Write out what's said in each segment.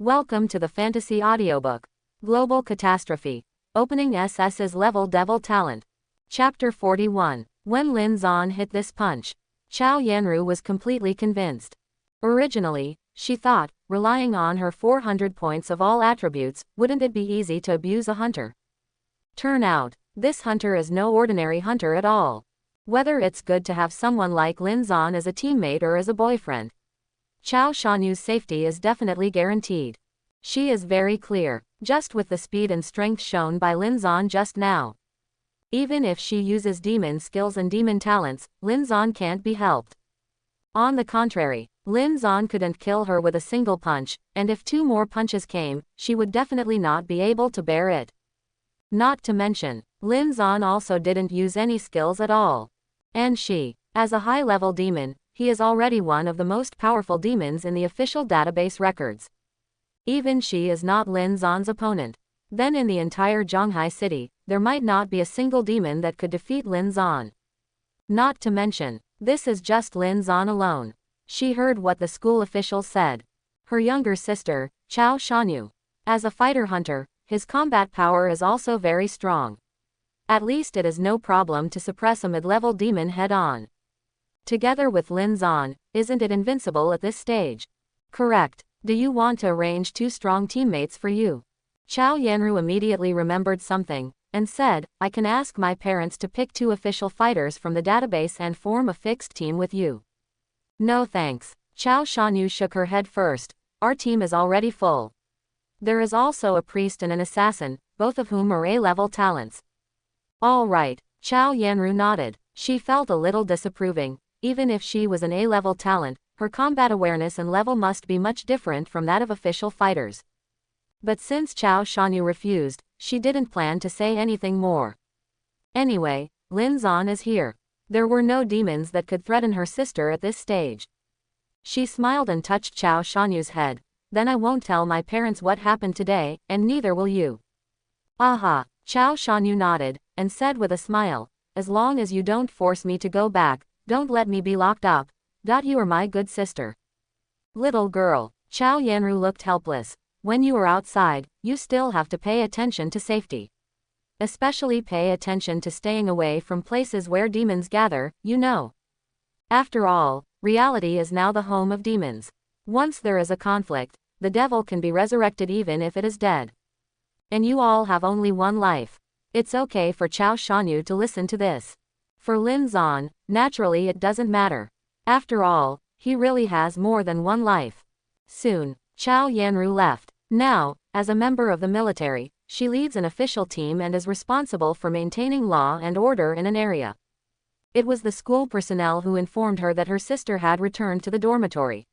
Welcome to the fantasy audiobook. Global Catastrophe. Opening SS's Level Devil Talent. Chapter 41. When Lin Zan hit this punch, Chao Yanru was completely convinced. Originally, she thought, relying on her 400 points of all attributes, wouldn't it be easy to abuse a hunter? Turn out, this hunter is no ordinary hunter at all. Whether it's good to have someone like Lin Zan as a teammate or as a boyfriend, Chao Shanyu's safety is definitely guaranteed. She is very clear, just with the speed and strength shown by Lin Zan just now. Even if she uses demon skills and demon talents, Lin Zan can't be helped. On the contrary, Lin Zan couldn't kill her with a single punch, and if 2 more punches came, she would definitely not be able to bear it. Not to mention, Lin Zan also didn't use any skills at all. And she, as a high-level demon, he is already one of the most powerful demons in the official database records. Even she is not Lin Zan's opponent. Then in the entire Zhanghai city, there might not be a single demon that could defeat Lin Zan. Not to mention, this is just Lin Zan alone. She heard what the school officials said. Her younger sister, Chao Shanyu. As a fighter hunter, his combat power is also very strong. At least it is no problem to suppress a mid-level demon head-on. Together with Lin Zan, isn't it invincible at this stage? Correct. Do you want to arrange 2 strong teammates for you? Chao Yanru immediately remembered something, and said, I can ask my parents to pick 2 official fighters from the database and form a fixed team with you. No thanks. Chao Shanyu shook her head first. Our team is already full. There is also a priest and an assassin, both of whom are A-level talents. All right. Chao Yanru nodded. She felt a little disapproving. Even if she was an A-level talent, her combat awareness and level must be much different from that of official fighters. But since Chao Shanyu refused, she didn't plan to say anything more. Anyway, Lin Zan is here. There were no demons that could threaten her sister at this stage. She smiled and touched Chao Shanyu's head. Then I won't tell my parents what happened today, and neither will you. Aha! Chao Shanyu nodded, and said with a smile, as long as you don't force me to go back, don't let me be locked up. You are my good sister. Little girl. Chao Yanru looked helpless. When you are outside, you still have to pay attention to safety. Especially pay attention to staying away from places where demons gather, you know. After all, reality is now the home of demons. Once there is a conflict, the devil can be resurrected even if it is dead. And you all have only one life. It's okay for Chao Shanyu to listen to this. For Lin Zan, naturally it doesn't matter. After all, he really has more than one life. Soon, Chao Yanru left. Now, as a member of the military, she leads an official team and is responsible for maintaining law and order in an area. It was the school personnel who informed her that her sister had returned to the dormitory.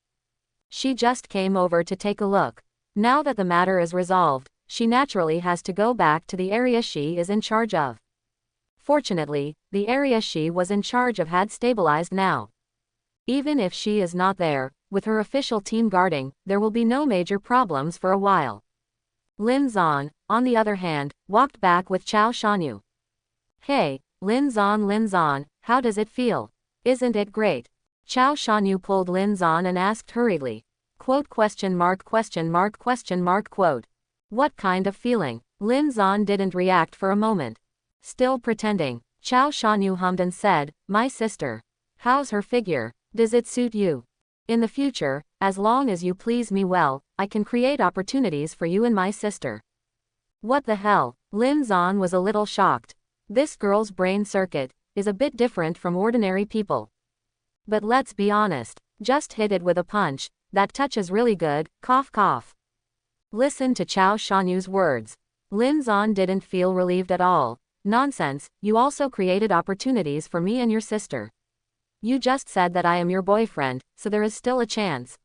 She just came over to take a look. Now that the matter is resolved, she naturally has to go back to the area she is in charge of. Fortunately, the area she was in charge of had stabilized now. Even if she is not there, with her official team guarding, there will be no major problems for a while. Lin Zan, on the other hand, walked back with Chao Shanyu. Hey, Lin Zan, how does it feel? Isn't it great? Chao Shanyu pulled Lin Zan and asked hurriedly. Quote? What kind of feeling? Lin Zan didn't react for a moment. Still pretending, Chao Shanyu hummed and said, my sister. How's her figure? Does it suit you? In the future, as long as you please me well, I can create opportunities for you and my sister. What the hell? Lin Zan was a little shocked. This girl's brain circuit is a bit different from ordinary people. But let's be honest, just hit it with a punch, that touch is really good, cough cough. Listen to Chao Shanyu's words. Lin Zan didn't feel relieved at all. Nonsense, you also created opportunities for me and your sister. You just said that I am your boyfriend, so there is still a chance.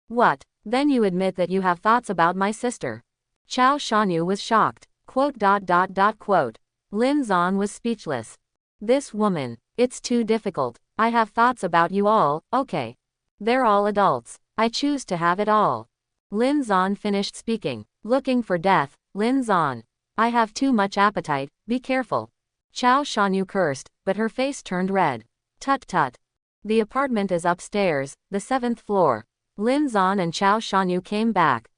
What? Then you admit that you have thoughts about my sister. Chao Shanyu was shocked. Quote. Lin Zan was speechless. This woman, it's too difficult. I have thoughts about you all, okay. They're all adults. I choose to have it all. Lin Zan finished speaking. Looking for death, Lin Zan. I have too much appetite, be careful. Chao Shanyu cursed, but her face turned red. Tut tut. The apartment is upstairs, the 7th floor. Lin Zan and Chao Shanyu came back.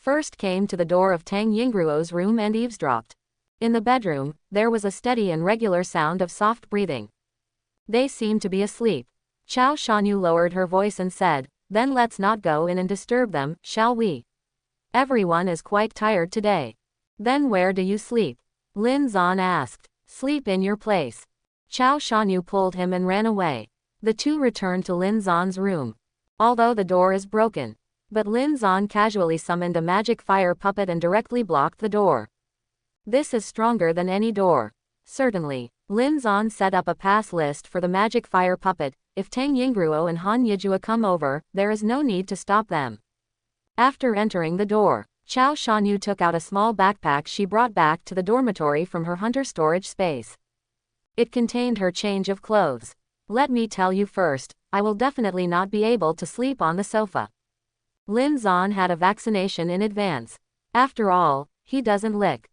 first came to the door of Tang Yingruo's room and eavesdropped. In the bedroom, there was a steady and regular sound of soft breathing. They seemed to be asleep. Chao Shanyu lowered her voice and said, "Then let's not go in and disturb them, shall we? Everyone is quite tired today." "Then where do you sleep?" Lin Zan asked. "Sleep in your place." Chao Shanyu pulled him and ran away. The two returned to Lin Zan's room. Although the door is broken. But Lin Zan casually summoned a magic fire puppet and directly blocked the door. This is stronger than any door. Certainly. Lin Zan set up a pass list for the magic fire puppet. If Tang Yingruo and Han Yijua come over, there is no need to stop them. After entering the door, Chao Shanyu took out a small backpack she brought back to the dormitory from her hunter storage space. It contained her change of clothes. "Let me tell you first, I will definitely not be able to sleep on the sofa." Lin Zan had a vaccination in advance. After all, he doesn't lick.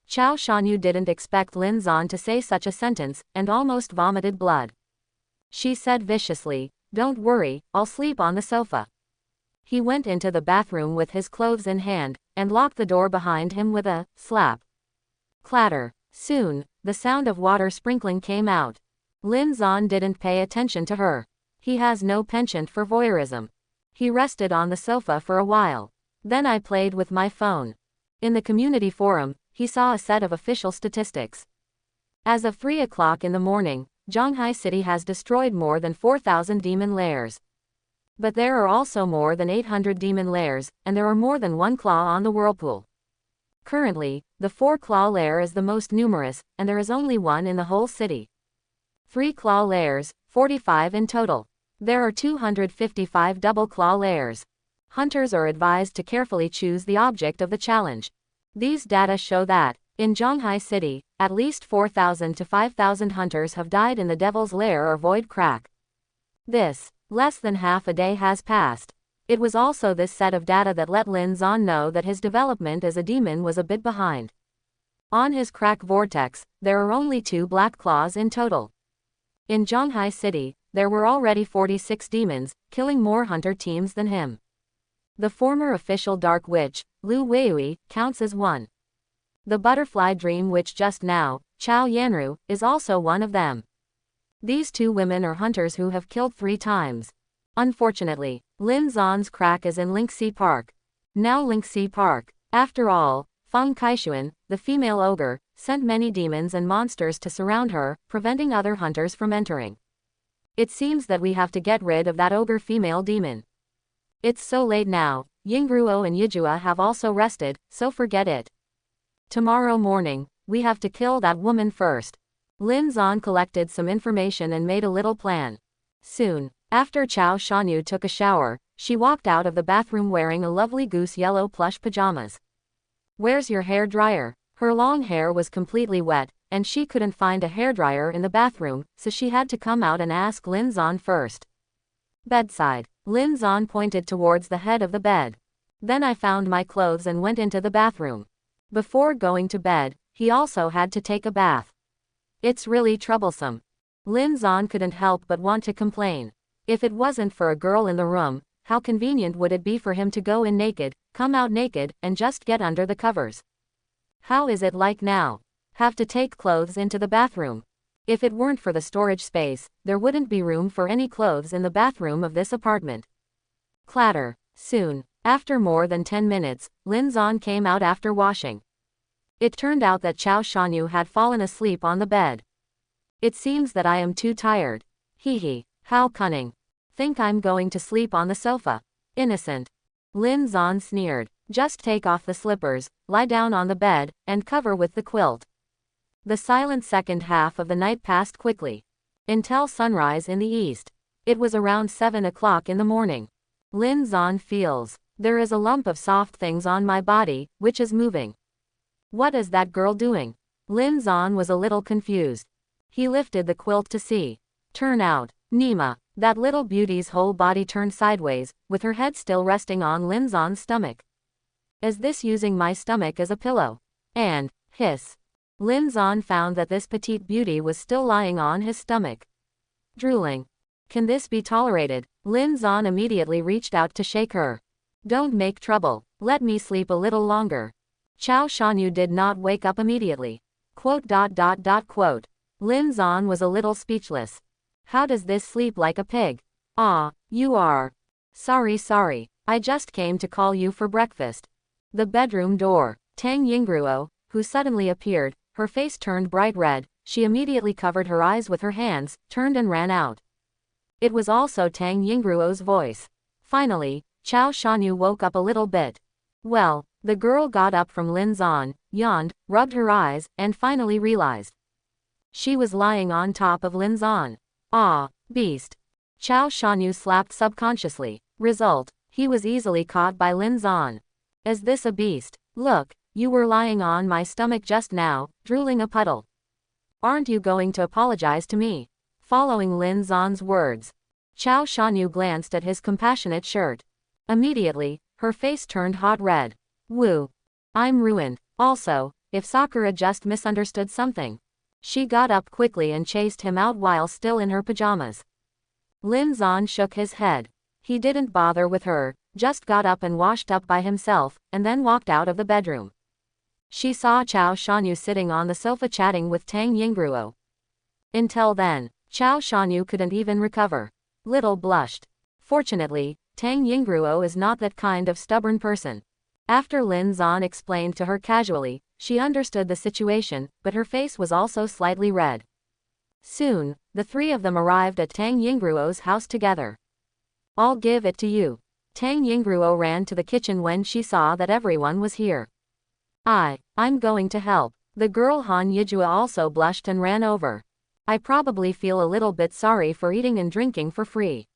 Chao Shanyu didn't expect Lin Zan to say such a sentence, and almost vomited blood. She said viciously, "Don't worry, I'll sleep on the sofa." He went into the bathroom with his clothes in hand, and locked the door behind him with a slap. Clatter. Soon, the sound of water sprinkling came out. Lin Zan didn't pay attention to her. He has no penchant for voyeurism. He rested on the sofa for a while. Then I played with my phone. In the community forum, he saw a set of official statistics. As of 3 o'clock in the morning, Zhanghai City has destroyed more than 4,000 demon lairs. But there are also more than 800 demon lairs, and there are more than one claw on the whirlpool. Currently, the 4-claw lair is the most numerous, and there is only one in the whole city. 3-claw lairs, 45 in total. There are 255 double-claw lairs. Hunters are advised to carefully choose the object of the challenge. These data show that, in Zhanghai City, at least 4,000 to 5,000 hunters have died in the Devil's Lair or Void Crack. Less than half a day has passed. It was also this set of data that let Lin Zan know that his development as a demon was a bit behind. On his crack vortex, there are only 2 black claws in total. In Zhanghai City, there were already 46 demons, killing more hunter teams than him. The former official Dark Witch, Lu Weiyui, counts as one. The Butterfly Dream Witch just now, Chao Yanru, is also one of them. These 2 women are hunters who have killed 3 times. Unfortunately, Lin Zan's crack is in Linxi Park. Now Linxi Park. After all, Feng Kaishuan, the female ogre, sent many demons and monsters to surround her, preventing other hunters from entering. It seems that we have to get rid of that ogre female demon. It's so late now, Yingruo and Yijua have also rested, so forget it. Tomorrow morning, we have to kill that woman first. Lin Zan collected some information and made a little plan. Soon, after Chao Shanyu took a shower, she walked out of the bathroom wearing a lovely goose yellow plush pajamas. "Where's your hair dryer?" Her long hair was completely wet, and she couldn't find a hairdryer in the bathroom, so she had to come out and ask Lin Zan first. "Bedside." Lin Zan pointed towards the head of the bed. "Then I found my clothes and went into the bathroom." Before going to bed, he also had to take a bath. It's really troublesome. Lin Zan couldn't help but want to complain. If it wasn't for a girl in the room, how convenient would it be for him to go in naked, come out naked, and just get under the covers? How is it like now? Have to take clothes into the bathroom. If it weren't for the storage space, there wouldn't be room for any clothes in the bathroom of this apartment. Clatter. Soon, after more than 10 minutes, Lin Zan came out after washing. It turned out that Chao Shanyu had fallen asleep on the bed. "It seems that I am too tired. Hee, how cunning. Think I'm going to sleep on the sofa. Innocent." Lin Zan sneered. "Just take off the slippers, lie down on the bed, and cover with the quilt." The silent second half of the night passed quickly. Until sunrise in the east. It was around 7 o'clock in the morning. Lin Zan feels. There is a lump of soft things on my body, which is moving. What is that girl doing? Lin Zan was a little confused. He lifted the quilt to see. Turn out, Nima, that little beauty's whole body turned sideways, with her head still resting on Lin Zan's stomach. Is this using my stomach as a pillow? And, hiss. Lin Zan found that this petite beauty was still lying on his stomach. Drooling. Can this be tolerated? Lin Zan immediately reached out to shake her. Don't make trouble. Let me sleep a little longer. Chao Shanyu did not wake up immediately. Quote. Lin Zan was a little speechless. How does this sleep like a pig? Ah, you are. Sorry. I just came to call you for breakfast. The bedroom door. Tang Yingruo, who suddenly appeared, her face turned bright red, she immediately covered her eyes with her hands, turned and ran out. It was also Tang Yingruo's voice. Finally, Chao Shanyu woke up a little bit. Well, the girl got up from Lin Zan, yawned, rubbed her eyes, and finally realized. She was lying on top of Lin Zan. Ah, beast. Chao Shanyu slapped subconsciously. Result, he was easily caught by Lin Zan. Is this a beast? Look, you were lying on my stomach just now, drooling a puddle. Aren't you going to apologize to me? Following Lin Zan's words, Chao Shanyu glanced at his compassionate shirt. Immediately, her face turned hot red. Woo. I'm ruined. Also, if Sakura just misunderstood something. She got up quickly and chased him out while still in her pajamas. Lin Zan shook his head. He didn't bother with her, just got up and washed up by himself, and then walked out of the bedroom. She saw Chao Shanyu sitting on the sofa chatting with Tang Yingruo. Until then, Chao Shanyu couldn't even recover. Little blushed. Fortunately, Tang Yingruo is not that kind of stubborn person. After Lin Zan explained to her casually, she understood the situation, but her face was also slightly red. Soon, the three of them arrived at Tang Yingruo's house together. I'll give it to you. Tang Yingruo ran to the kitchen when she saw that everyone was here. I'm going to help. The girl Han Yijua also blushed and ran over. I probably feel a little bit sorry for eating and drinking for free.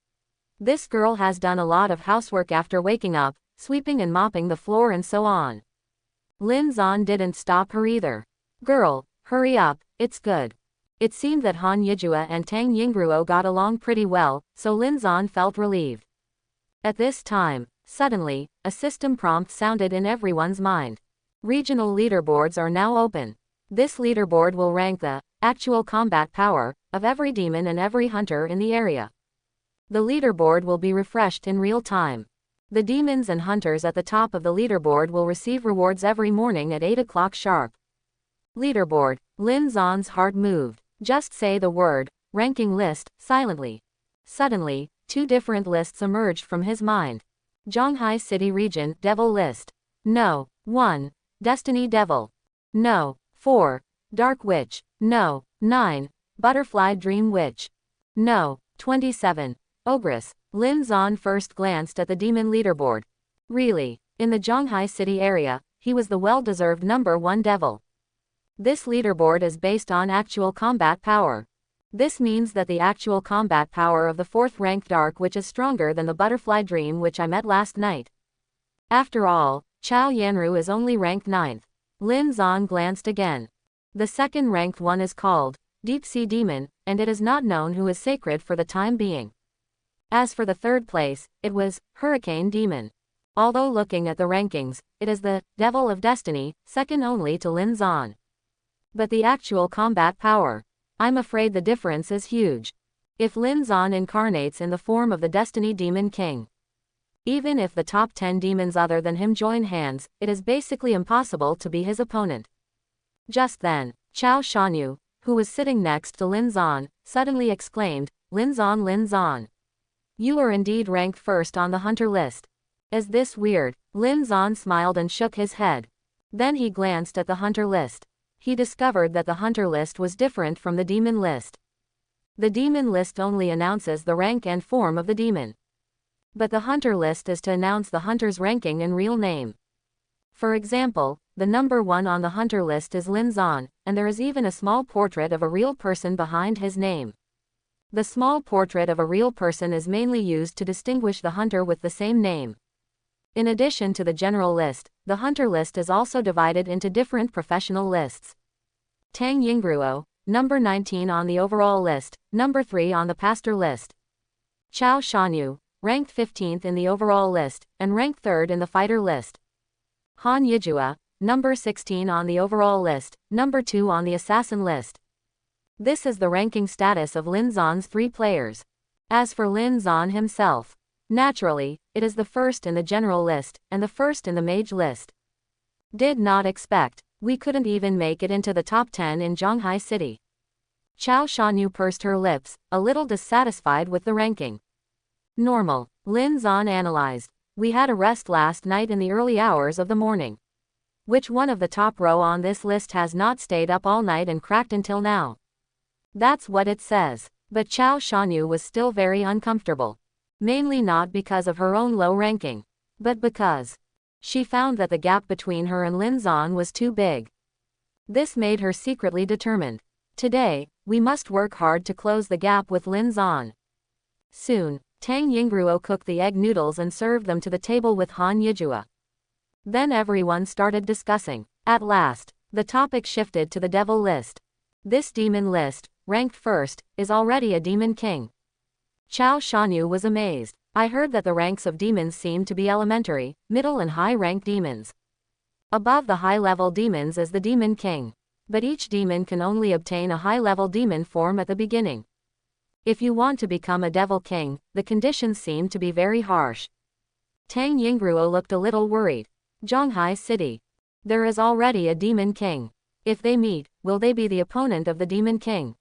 This girl has done a lot of housework after waking up, sweeping and mopping the floor and so on. Lin Zan didn't stop her either. Girl, hurry up, it's good. It seemed that Han Yijua and Tang Yingruo got along pretty well, so Lin Zan felt relieved. At this time, suddenly, a system prompt sounded in everyone's mind. Regional leaderboards are now open. This leaderboard will rank the actual combat power of every demon and every hunter in the area. The leaderboard will be refreshed in real time. The demons and hunters at the top of the leaderboard will receive rewards every morning at 8 o'clock sharp. Leaderboard. Lin Zan's heart moved. Just say the word, ranking list, silently. Suddenly, two different lists emerged from his mind. Zhonghai City Region, Devil List. No. 1. Destiny Devil. No. 4. Dark Witch. No. 9. Butterfly Dream Witch. No. 27. Ogress. Lin Zan first glanced at the demon leaderboard. Really, in the Zhonghai City area, he was the well-deserved number 1 devil. This leaderboard is based on actual combat power. This means that the actual combat power of the 4th ranked Dark Witch is stronger than the Butterfly Dream Witch I met last night. After all, Chao Yanru is only ranked 9th. Lin Zan glanced again. The second ranked one is called Deep Sea Demon, and it is not known who is sacred for the time being. As for the third place, it was Hurricane Demon. Although looking at the rankings, it is the Devil of Destiny, second only to Lin Zan. But the actual combat power, I'm afraid the difference is huge. If Lin Zan incarnates in the form of the Destiny Demon King, even if the top 10 demons other than him join hands, it is basically impossible to be his opponent. Just then, Chao Shanyu, who was sitting next to Lin Zan, suddenly exclaimed, Lin Zan. You are indeed ranked first on the hunter list. Is this weird? Lin Zan smiled and shook his head. Then he glanced at the hunter list. He discovered that the hunter list was different from the demon list. The demon list only announces the rank and form of the demon. But the hunter list is to announce the hunter's ranking and real name. For example, the number 1 on the hunter list is Lin Zan, and there is even a small portrait of a real person behind his name. The small portrait of a real person is mainly used to distinguish the hunter with the same name. In addition to the general list, the hunter list is also divided into different professional lists. Tang Yingruo, number 19 on the overall list, number 3 on the pastor list. Chao Shanyu, ranked 15th in the overall list, and ranked 3rd in the fighter list. Han Yijua, number 16 on the overall list, number 2 on the assassin list. This is the ranking status of Lin Zan's 3 players. As for Lin Zan himself, Naturally, it is the first in the general list, and the first in the mage list. Did not expect. We couldn't even make it into the top 10 in Zhonghai City. Chao Shanyu pursed her lips, a little dissatisfied with the ranking. Normal. Lin Zan analyzed. We had a rest last night in the early hours of the morning. Which one of the top row on this list has not stayed up all night and cracked until now? That's what it says. But Chao Shanyu was still very uncomfortable. Mainly not because of her own low ranking, but because she found that the gap between her and Lin Zan was too big. This made her secretly determined. Today, we must work hard to close the gap with Lin Zan. Soon, Tang Yingruo cooked the egg noodles and served them to the table with Han Yijua. Then everyone started discussing. At last, the topic shifted to the devil list. This demon list, ranked first, is already a demon king. Chao Shanyu was amazed. I heard that the ranks of demons seem to be elementary, middle and high-rank demons. Above the high-level demons is the demon king. But each demon can only obtain a high-level demon form at the beginning. If you want to become a devil king, the conditions seem to be very harsh. Tang Yingruo looked a little worried. Zhonghai City. There is already a demon king. If they meet, will they be the opponent of the demon king?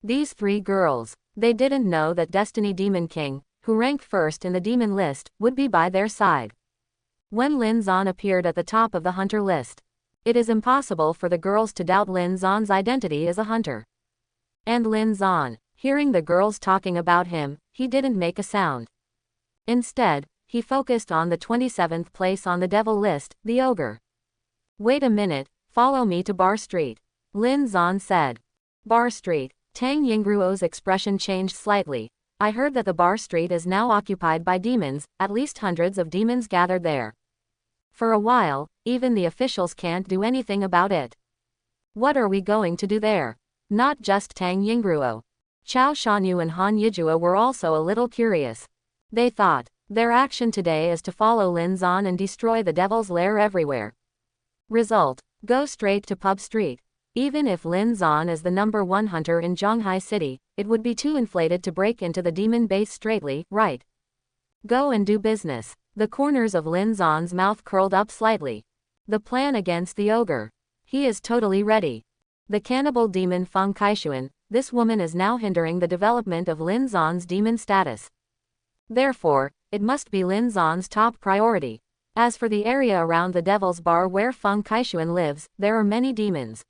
These three girls, they didn't know that Destiny Demon King, who ranked first in the demon list, would be by their side. When Lin Zan appeared at the top of the hunter list, it is impossible for the girls to doubt Lin Zan's identity as a hunter. And Lin Zan, hearing the girls talking about him, he didn't make a sound. Instead, he focused on the 27th place on the devil list, the ogre. Wait a minute, follow me to Bar Street. Lin Zan said. Bar Street. Tang Yingruo's expression changed slightly. I heard that the Bar Street is now occupied by demons, at least hundreds of demons gathered there. For a while, even the officials can't do anything about it. What are we going to do there? Not just Tang Yingruo. Chao Shanyu and Han Yijua were also a little curious. They thought, their action today is to follow Lin Zan and destroy the devil's lair everywhere. Result, go straight to Pub Street. Even if Lin Zan is the #1 hunter in Zhonghai City, it would be too inflated to break into the demon base straightly, right? Go and do business. The corners of Lin Zan's mouth curled up slightly. The plan against the ogre. He is totally ready. The cannibal demon Feng Kaishuan, this woman is now hindering the development of Lin Zan's demon status. Therefore, it must be Lin Zan's top priority. As for the area around the Devil's Bar where Feng Kaishuan lives, there are many demons.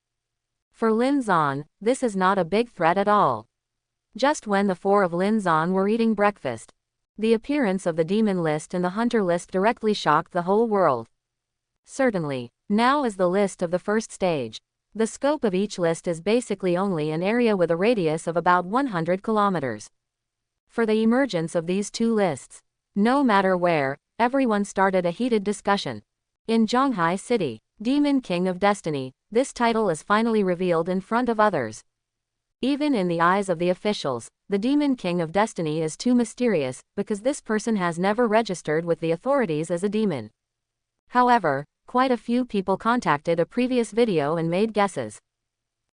For Lin Zan, this is not a big threat at all. Just when the four of Lin Zan were eating breakfast, the appearance of the demon list and the hunter list directly shocked the whole world. Certainly, now is the list of the first stage. The scope of each list is basically only an area with a radius of about 100 kilometers. For the emergence of these two lists, no matter where, everyone started a heated discussion. In Zhonghai City, Demon King of Destiny, this title is finally revealed in front of others. Even in the eyes of the officials, the Demon King of Destiny is too mysterious, because this person has never registered with the authorities as a demon. However, quite a few people contacted a previous video and made guesses.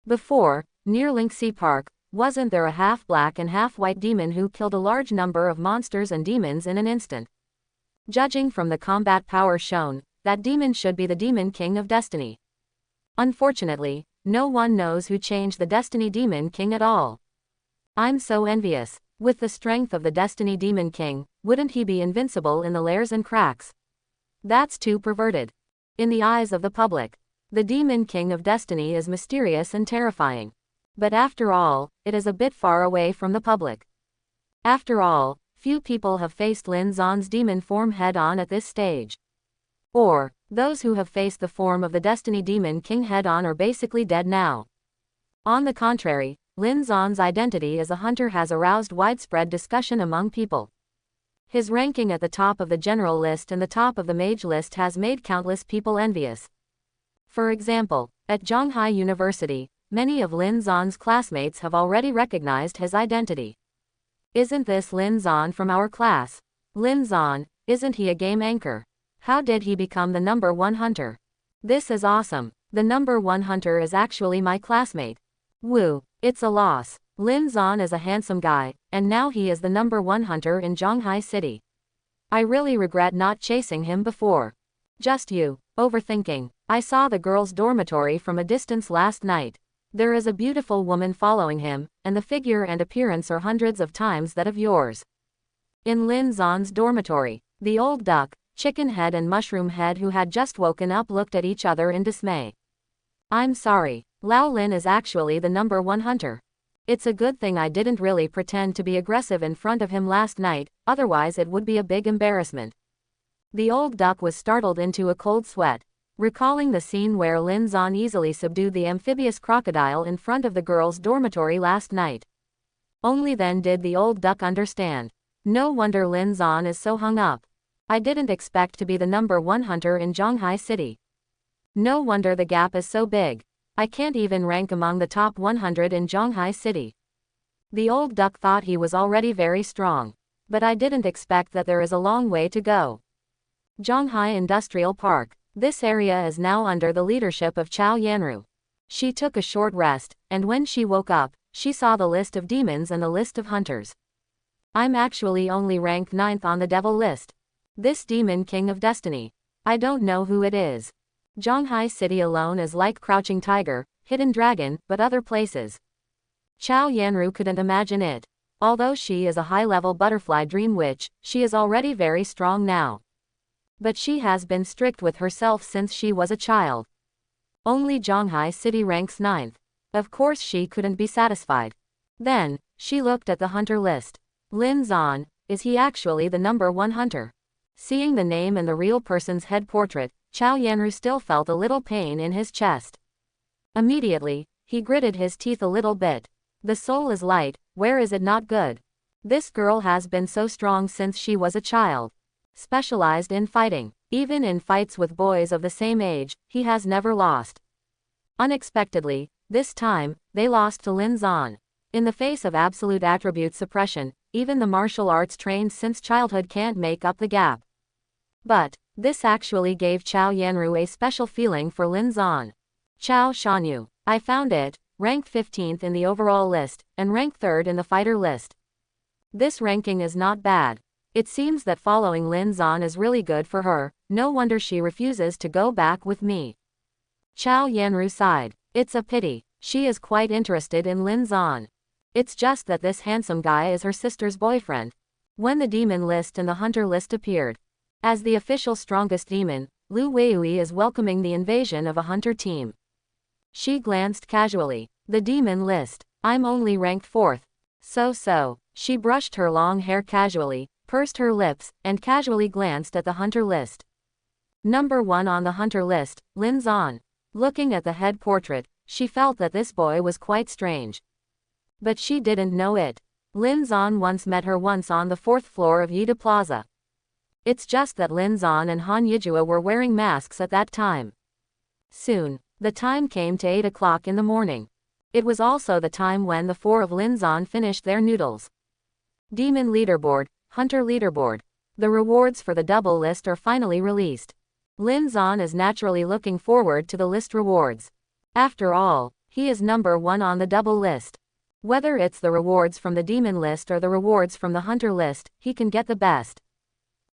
Before, near Linksea Park, wasn't there a half-black and half-white demon who killed a large number of monsters and demons in an instant? Judging from the combat power shown, that demon should be the Demon King of Destiny. Unfortunately, no one knows who changed the Destiny Demon King at all. I'm so envious. With the strength of the Destiny Demon King, wouldn't he be invincible in the lairs and cracks? That's too perverted. In the eyes of the public, the Demon King of Destiny is mysterious and terrifying. But after all, it is a bit far away from the public. After all, few people have faced Lin Zan's demon form head-on at this stage. Or, those who have faced the form of the Destiny Demon King head-on are basically dead now. On the contrary, Lin Zan's identity as a hunter has aroused widespread discussion among people. His ranking at the top of the general list and the top of the mage list has made countless people envious. For example, at Zhonghai University, many of Lin Zan's classmates have already recognized his identity. Isn't this Lin Zan from our class? Lin Zan, isn't he a game anchor? How did he become the #1 hunter? This is awesome. The #1 hunter is actually my classmate. Woo, it's a loss. Lin Zan is a handsome guy, and now he is the #1 hunter in Zhonghai City. I really regret not chasing him before. Just you. Overthinking. I saw the girls' dormitory from a distance last night. There is a beautiful woman following him, and the figure and appearance are hundreds of times that of yours. In Lin Zon's dormitory, the old duck, chicken head and mushroom head who had just woken up looked at each other in dismay. I'm sorry. Lao Lin is actually the number one hunter. It's a good thing I didn't really pretend to be aggressive in front of him last night, otherwise it would be a big embarrassment. The old duck was startled into a cold sweat, recalling the scene where Lin Zon easily subdued the amphibious crocodile in front of the girls' dormitory last night. Only then did the old duck understand. No wonder Lin Zon is so hung up. I didn't expect to be the number one hunter in Zhonghai City. No wonder the gap is so big. I can't even rank among the top 100 in Zhonghai City. The old duck thought he was already very strong. But I didn't expect that there is a long way to go. Zhonghai Industrial Park. This area is now under the leadership of Chao Yanru. She took a short rest, and when she woke up, she saw the list of demons and the list of hunters. I'm actually only ranked 9th on the devil list. This demon king of destiny. I don't know who it is. Zhonghai City alone is like Crouching Tiger, Hidden Dragon, but other places. Chao Yanru couldn't imagine it. Although she is a high-level butterfly dream witch, she is already very strong now. But she has been strict with herself since she was a child. Only Zhonghai City ranks 9th. Of course she couldn't be satisfied. Then, she looked at the hunter list. Lin Zon, is he actually the number one hunter? Seeing the name and the real person's head portrait, Chao Yanru still felt a little pain in his chest. Immediately, he gritted his teeth a little bit. The soul is light, where is it not good? This girl has been so strong since she was a child. Specialized in fighting. Even in fights with boys of the same age, he has never lost. Unexpectedly, this time, they lost to Lin Zon. In the face of absolute attribute suppression, even the martial arts trained since childhood can't make up the gap. But, this actually gave Chao Yanru a special feeling for Lin Zon. Chao Shanyu. I found it, ranked 15th in the overall list, and ranked 3rd in the fighter list. This ranking is not bad. It seems that following Lin Zon is really good for her, no wonder she refuses to go back with me. Chao Yanru sighed. It's a pity, she is quite interested in Lin Zon. It's just that this handsome guy is her sister's boyfriend. When the demon list and the hunter list appeared. As the official strongest demon, Lu Weiyui is welcoming the invasion of a hunter team. She glanced casually. The demon list. I'm only ranked 4th. So. She brushed her long hair casually, pursed her lips, and casually glanced at the hunter list. Number 1 on the hunter list, Lin Zon. Looking at the head portrait, she felt that this boy was quite strange. But she didn't know it. Lin Zon once met her once on the 4th floor of Yida Plaza. It's just that Lin Zon and Han Yijua were wearing masks at that time. Soon, the time came to 8 o'clock in the morning. It was also the time when the 4 of Lin Zon finished their noodles. Demon Leaderboard, Hunter Leaderboard. The rewards for the double list are finally released. Lin Zon is naturally looking forward to the list rewards. After all, he is number 1 on the double list. Whether it's the rewards from the demon list or the rewards from the hunter list, he can get the best.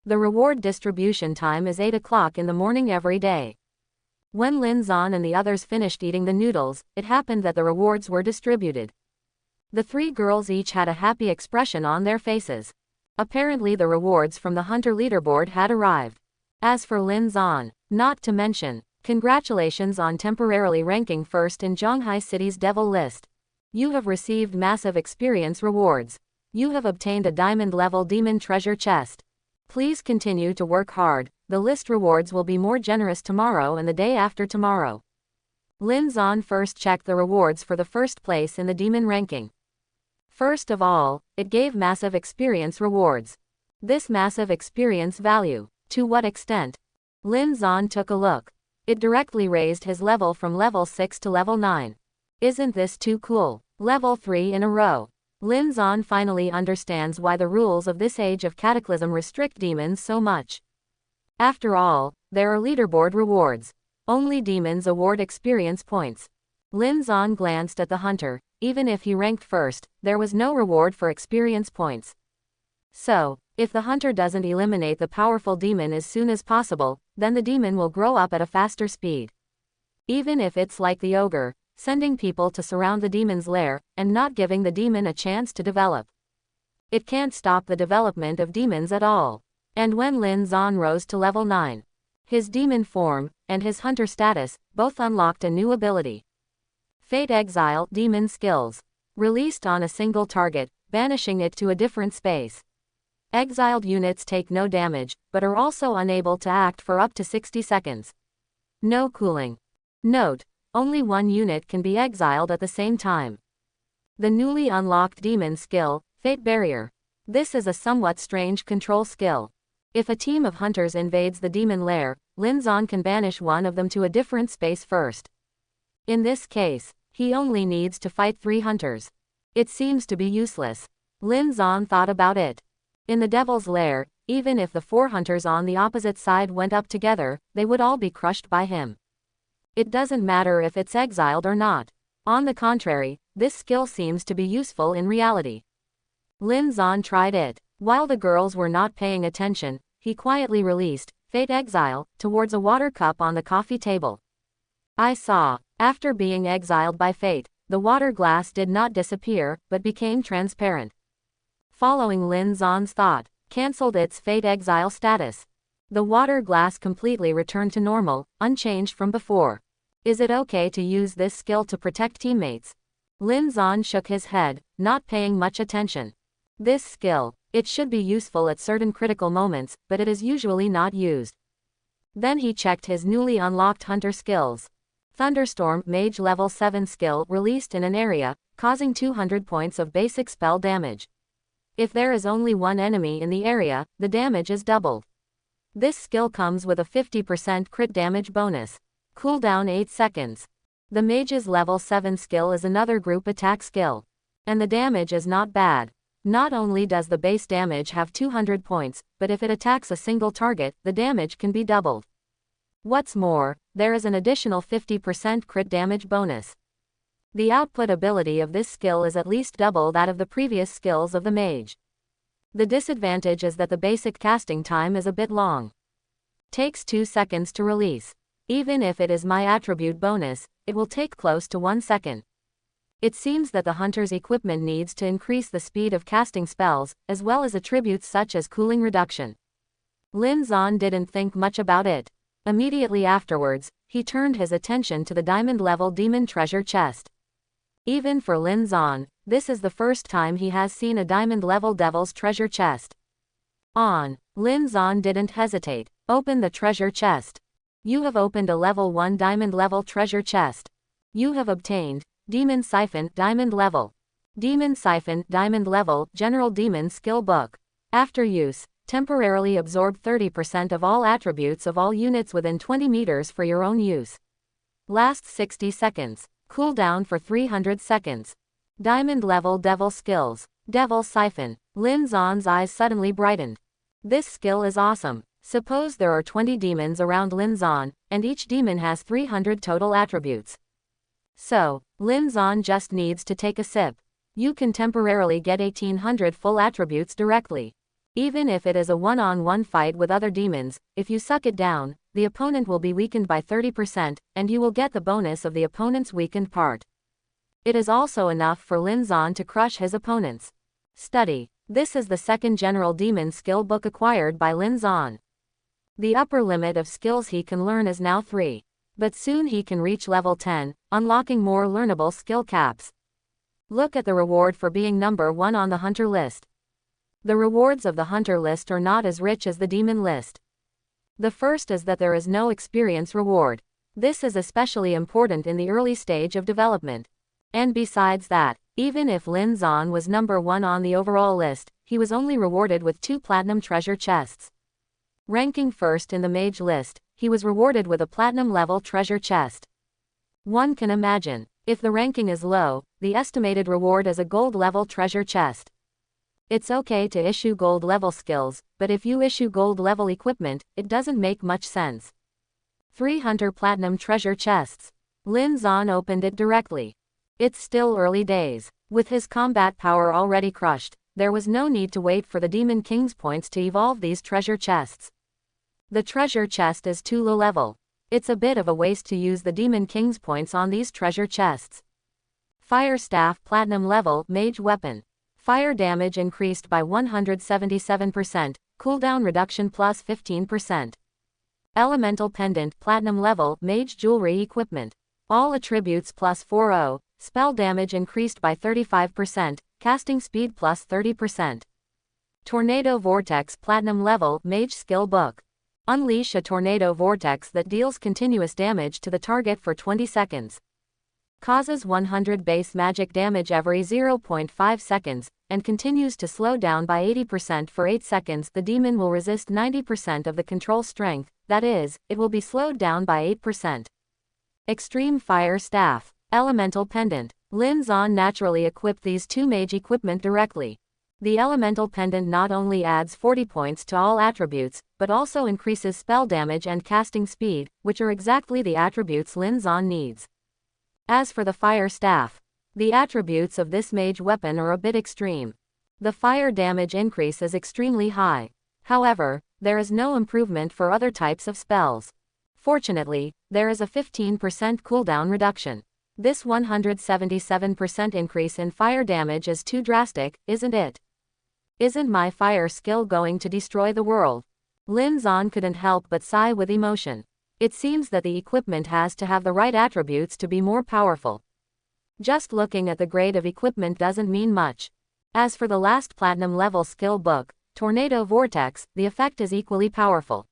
The reward distribution time is 8 o'clock in the morning every day. When Lin Zon and the others finished eating the noodles, it happened that the rewards were distributed. The 3 girls each had a happy expression on their faces. Apparently the rewards from the hunter leaderboard had arrived. As for Lin Zon, not to mention, congratulations on temporarily ranking 1st in Zhonghai City's devil list. You have received massive experience rewards. You have obtained a diamond-level demon treasure chest. Please continue to work hard. The list rewards will be more generous tomorrow and the day after tomorrow. Lin Zon first checked the rewards for the first place in the demon ranking. First of all, it gave massive experience rewards. This massive experience value, to what extent? Lin Zon took a look. It directly raised his level from level 6 to level 9. Isn't this too cool? Level 3 in a row. Lin Zon finally understands why the rules of this age of cataclysm restrict demons so much. After all, there are leaderboard rewards. Only demons award experience points. Lin Zon glanced at the hunter. Even if he ranked 1st, there was no reward for experience points. So, If the hunter doesn't eliminate the powerful demon as soon as possible, then the demon will grow up at a faster speed. Even if it's like the ogre, sending people to surround the demon's lair, and not giving the demon a chance to develop. It can't stop the development of demons at all. And when Lin Zan rose to level 9, his demon form, and his hunter status, both unlocked a new ability. Fate Exile Demon Skills. Released on a single target, banishing it to a different space. Exiled units take no damage, but are also unable to act for up to 60 seconds. No cooling. Note: only one unit can be exiled at the same time. The newly unlocked demon skill, Fate Barrier. This is a somewhat strange control skill. If a team of hunters invades the demon lair, Lin Zan can banish one of them to a different space first. In this case, he only needs to fight 3 hunters. It seems to be useless. Lin Zan thought about it. In the devil's lair, even if the 4 hunters on the opposite side went up together, they would all be crushed by him. It doesn't matter if it's exiled or not. On the contrary, this skill seems to be useful in reality. Lin Zan tried it. While the girls were not paying attention, he quietly released Fate Exile towards a water cup on the coffee table. I saw. After being exiled by fate, the water glass did not disappear, but became transparent. Following Lin Zan's thought, cancelled its Fate Exile status. The water glass completely returned to normal, unchanged from before. Is it okay to use this skill to protect teammates? Lin Zan shook his head, not paying much attention. This skill, it should be useful at certain critical moments, but it is usually not used. Then he checked his newly unlocked hunter skills. Thunderstorm Mage level 7 skill released in an area, causing 200 points of basic spell damage. If there is only one enemy in the area, the damage is doubled. This skill comes with a 50% crit damage bonus. Cooldown 8 seconds. The Mage's level 7 skill is another group attack skill. And the damage is not bad. Not only does the base damage have 200 points, but if it attacks a single target, the damage can be doubled. What's more, there is an additional 50% crit damage bonus. The output ability of this skill is at least double that of the previous skills of the mage. The disadvantage is that the basic casting time is a bit long. Takes 2 seconds to release. Even if it is my attribute bonus, it will take close to 1 second. It seems that the hunter's equipment needs to increase the speed of casting spells, as well as attributes such as cooling reduction. Lin Zan didn't think much about it. Immediately afterwards, he turned his attention to the diamond-level demon treasure chest. Even for Lin Zan, this is the first time he has seen a diamond-level devil's treasure chest. Lin Zan didn't hesitate. Open the treasure chest. You have opened a level 1 diamond-level treasure chest. You have obtained Demon Siphon Diamond Level. Demon Siphon Diamond Level General Demon Skill Book. After use, temporarily absorb 30% of all attributes of all units within 20 meters for your own use. Lasts 60 seconds. Cooldown for 300 seconds. Diamond Level Devil Skills. Devil Siphon. Lin Zan's eyes suddenly brightened. This skill is awesome. Suppose there are 20 demons around Lin Zan, and each demon has 300 total attributes. So, Lin Zan just needs to take a sip. You can temporarily get 1800 full attributes directly. Even if it is a one-on-one fight with other demons, if you suck it down, the opponent will be weakened by 30%, and you will get the bonus of the opponent's weakened part. It is also enough for Lin Zan to crush his opponents. Study. This is the second general demon skill book acquired by Lin Zan. The upper limit of skills he can learn is now 3. But soon he can reach level 10, unlocking more learnable skill caps. Look at the reward for being number 1 on the hunter list. The rewards of the hunter list are not as rich as the demon list. The first is that there is no experience reward. This is especially important in the early stage of development. And besides that, even if Lin Zan was number 1 on the overall list, he was only rewarded with 2 platinum treasure chests. Ranking first in the mage list, he was rewarded with a platinum-level treasure chest. One can imagine, if the ranking is low, the estimated reward is a gold-level treasure chest. It's okay to issue gold-level skills, but if you issue gold-level equipment, it doesn't make much sense. 3 Hunter Platinum Treasure Chests. Lin Zan opened it directly. It's still early days. With his combat power already crushed, there was no need to wait for the Demon King's points to evolve these treasure chests. The treasure chest is too low level. It's a bit of a waste to use the Demon King's points on these treasure chests. Fire Staff Platinum Level Mage Weapon. Fire damage increased by 177%, cooldown reduction plus 15%. Elemental Pendant Platinum Level Mage Jewelry Equipment. All attributes plus 40, spell damage increased by 35%, casting speed plus 30%. Tornado Vortex Platinum Level Mage Skill Book. Unleash a tornado vortex that deals continuous damage to the target for 20 seconds. Causes 100 base magic damage every 0.5 seconds, and continues to slow down by 80% for 8 seconds. The demon will resist 90% of the control strength, that is, it will be slowed down by 8%. Extreme Fire Staff. Elemental Pendant. Lin Zan naturally equipped these two mage equipment directly. The Elemental Pendant not only adds 40 points to all attributes, but also increases spell damage and casting speed, which are exactly the attributes Lin Zan needs. As for the Fire Staff, the attributes of this mage weapon are a bit extreme. The fire damage increase is extremely high. However, there is no improvement for other types of spells. Fortunately, there is a 15% cooldown reduction. This 177% increase in fire damage is too drastic, isn't it? Isn't my fire skill going to destroy the world? Lin Zan couldn't help but sigh with emotion. It seems that the equipment has to have the right attributes to be more powerful. Just looking at the grade of equipment doesn't mean much. As for the last platinum level skill book, Tornado Vortex, the effect is equally powerful.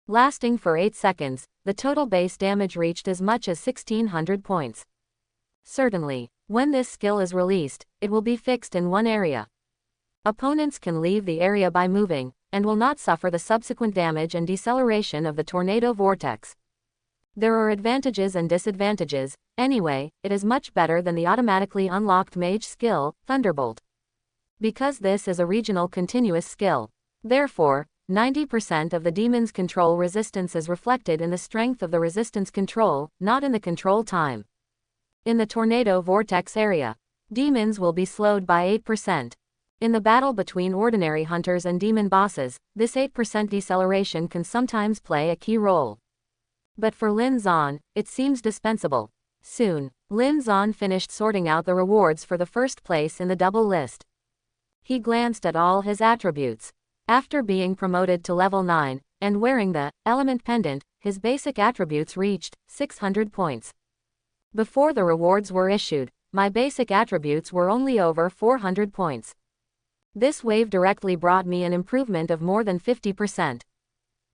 Lasting for 8 seconds, the total base damage reached as much as 1600 points. Certainly, when this skill is released, it will be fixed in one area. Opponents can leave the area by moving, and will not suffer the subsequent damage and deceleration of the Tornado Vortex. There are advantages and disadvantages. Anyway, it is much better than the automatically unlocked mage skill, Thunderbolt. Because this is a regional continuous skill. Therefore, 90% of the demon's control resistance is reflected in the strength of the resistance control, not in the control time. In the Tornado Vortex area, demons will be slowed by 8%. In the battle between ordinary hunters and demon bosses, this 8% deceleration can sometimes play a key role. But for Lin Zan, it seems dispensable. Soon, Lin Zan finished sorting out the rewards for the first place in the double list. He glanced at all his attributes. After being promoted to level 9, and wearing the Element Pendant, his basic attributes reached 600 points. Before the rewards were issued, my basic attributes were only over 400 points. This wave directly brought me an improvement of more than 50%.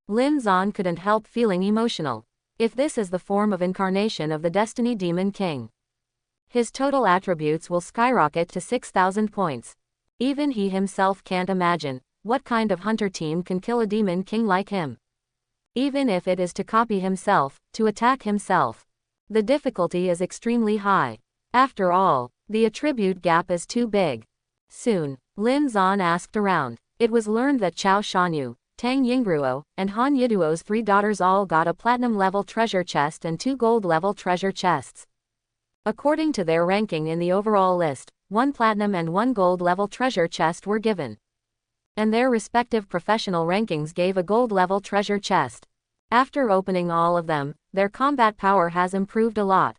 Lin Zan couldn't help feeling emotional. If this is the form of incarnation of the Destiny Demon King, his total attributes will skyrocket to 6,000 points. Even he himself can't imagine what kind of hunter team can kill a Demon King like him. Even if it is to copy himself, to attack himself, the difficulty is extremely high. After all, the attribute gap is too big. Soon, Lin Zan asked around. It was learned that Chao Shanyu, Tang Yingruo, and Han Yiduo's 3 daughters all got a platinum-level treasure chest and 2 gold-level treasure chests. According to their ranking in the overall list, 1 platinum and 1 gold-level treasure chest were given. And their respective professional rankings gave a gold-level treasure chest. After opening all of them, their combat power has improved a lot.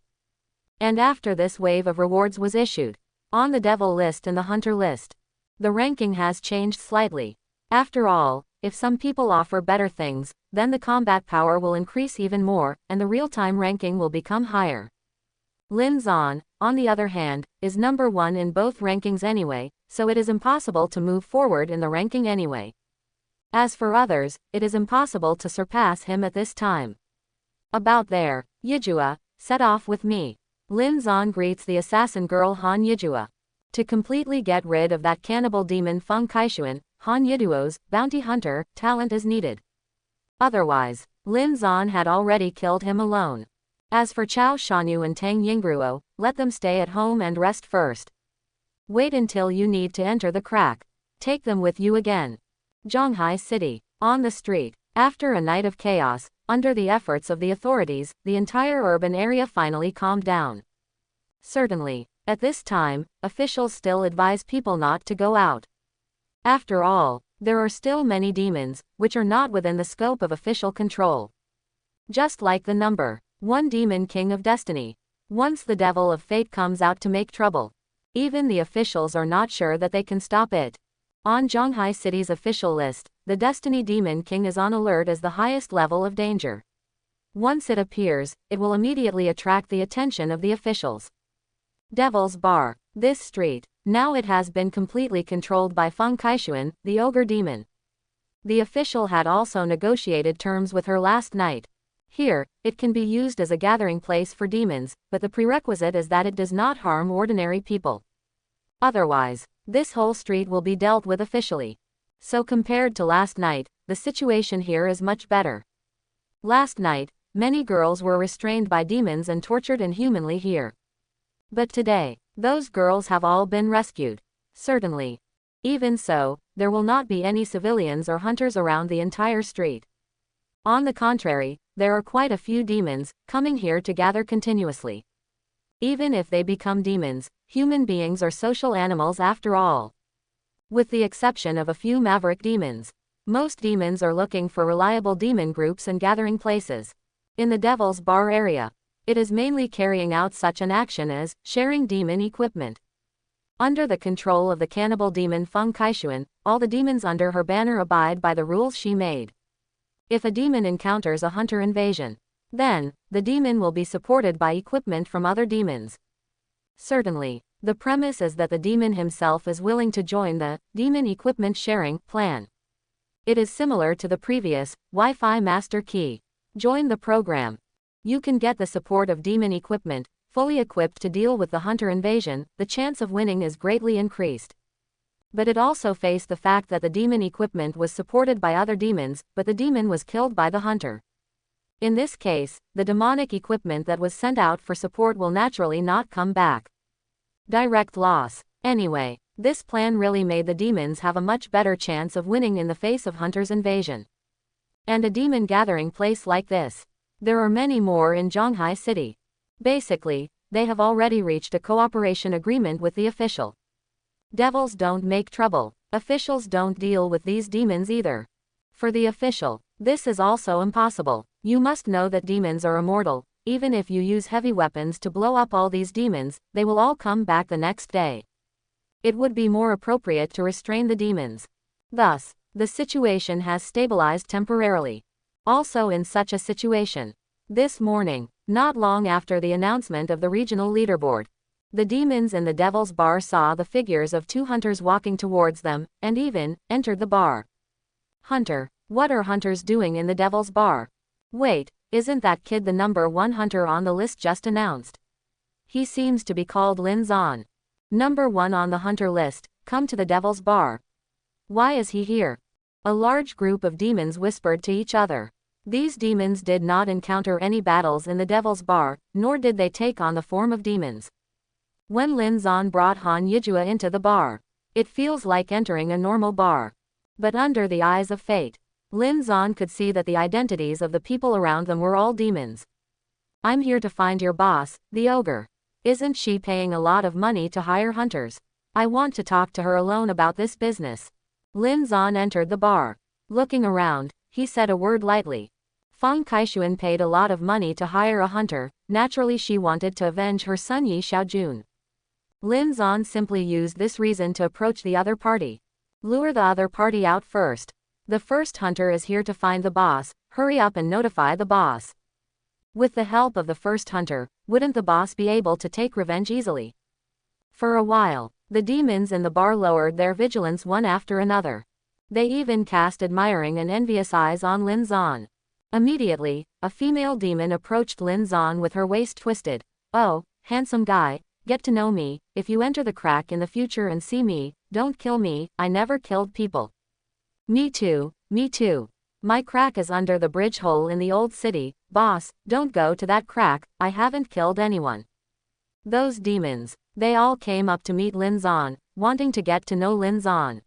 And after this wave of rewards was issued, on the devil list and the hunter list, the ranking has changed slightly. After all, if some people offer better things, then the combat power will increase even more, and the real-time ranking will become higher. Lin Zan, on the other hand, is number 1 in both rankings anyway, so it is impossible to move forward in the ranking anyway. As for others, it is impossible to surpass him at this time. About there, Yijua, set off with me. Lin Zan greets the assassin girl Han Yijua. To completely get rid of that cannibal demon Feng Kaishuan, Han Yiduo's bounty hunter talent is needed. Otherwise, Lin Zan had already killed him alone. As for Chao Shanyu and Tang Yingruo, let them stay at home and rest first. Wait until you need to enter the crack. Take them with you again. Zhonghai City. On the street, after a night of chaos, under the efforts of the authorities, the entire urban area finally calmed down. Certainly, at this time, officials still advise people not to go out. After all, there are still many demons, which are not within the scope of official control. Just like the number 1 demon king of destiny. Once the devil of fate comes out to make trouble, even the officials are not sure that they can stop it. On Zhonghai City's official list, the Destiny Demon King is on alert as the highest level of danger. Once it appears, it will immediately attract the attention of the officials. Devil's Bar. This street, now it has been completely controlled by Feng Kaishuan, the ogre demon. The official had also negotiated terms with her last night. Here, it can be used as a gathering place for demons, but the prerequisite is that it does not harm ordinary people. Otherwise, this whole street will be dealt with officially. So compared to last night, the situation here is much better. Last night, many girls were restrained by demons and tortured inhumanly here. But today, those girls have all been rescued. Certainly. Even so, there will not be any civilians or hunters around the entire street. On the contrary, there are quite a few demons, coming here to gather continuously. Even if they become demons, human beings are social animals after all. With the exception of a few maverick demons, most demons are looking for reliable demon groups and gathering places. In the Devil's Bar area, it is mainly carrying out such an action as sharing demon equipment. Under the control of the cannibal demon Feng Kaishuan, all the demons under her banner abide by the rules she made. If a demon encounters a hunter invasion, then the demon will be supported by equipment from other demons. Certainly, the premise is that the demon himself is willing to join the demon equipment sharing plan. It is similar to the previous Wi-Fi Master Key. Join the program. You can get the support of demon equipment, fully equipped to deal with the hunter invasion. The chance of winning is greatly increased. But it also faced the fact that the demon equipment was supported by other demons, but the demon was killed by the hunter. In this case, the demonic equipment that was sent out for support will naturally not come back. Direct loss. Anyway, this plan really made the demons have a much better chance of winning in the face of hunter's invasion. And a demon gathering place like this. There are many more in Zhonghai City. Basically, they have already reached a cooperation agreement with the official. Devils don't make trouble. Officials don't deal with these demons either. For the official, this is also impossible. You must know that demons are immortal. Even if you use heavy weapons to blow up all these demons, they will all come back the next day. It would be more appropriate to restrain the demons. Thus, the situation has stabilized temporarily. Also in such a situation, this morning, not long after the announcement of the regional leaderboard, the demons in the Devil's Bar saw the figures of 2 hunters walking towards them, and even entered the bar. Hunter, what are hunters doing in the Devil's Bar? Wait, isn't that kid the number 1 hunter on the list just announced? He seems to be called Lin Zan. Number 1 on the hunter list, come to the Devil's Bar. Why is he here? A large group of demons whispered to each other. These demons did not encounter any battles in the Devil's Bar, nor did they take on the form of demons. When Lin Zan brought Han Yijua into the bar, it feels like entering a normal bar. But under the eyes of fate, Lin Zan could see that the identities of the people around them were all demons. I'm here to find your boss, the ogre. Isn't she paying a lot of money to hire hunters? I want to talk to her alone about this business. Lin Zan entered the bar. Looking around, he said a word lightly. Feng Kaishuan paid a lot of money to hire a hunter. Naturally she wanted to avenge her son Yi Xiaojun. Lin Zan simply used this reason to approach the other party. Lure the other party out first. The first hunter is here to find the boss. Hurry up and notify the boss. With the help of the first hunter, wouldn't the boss be able to take revenge easily? For a while, the demons in the bar lowered their vigilance one after another. They even cast admiring and envious eyes on Lin Zan. Immediately, a female demon approached Lin Zan with her waist twisted. Oh, handsome guy, get to know me. If you enter the crack in the future and see me, don't kill me. I never killed people. Me too, me too. My crack is under the bridge hole in the old city. Boss, don't go to that crack. I haven't killed anyone. Those demons, they all came up to meet Lin Zan, wanting to get to know Lin Zan.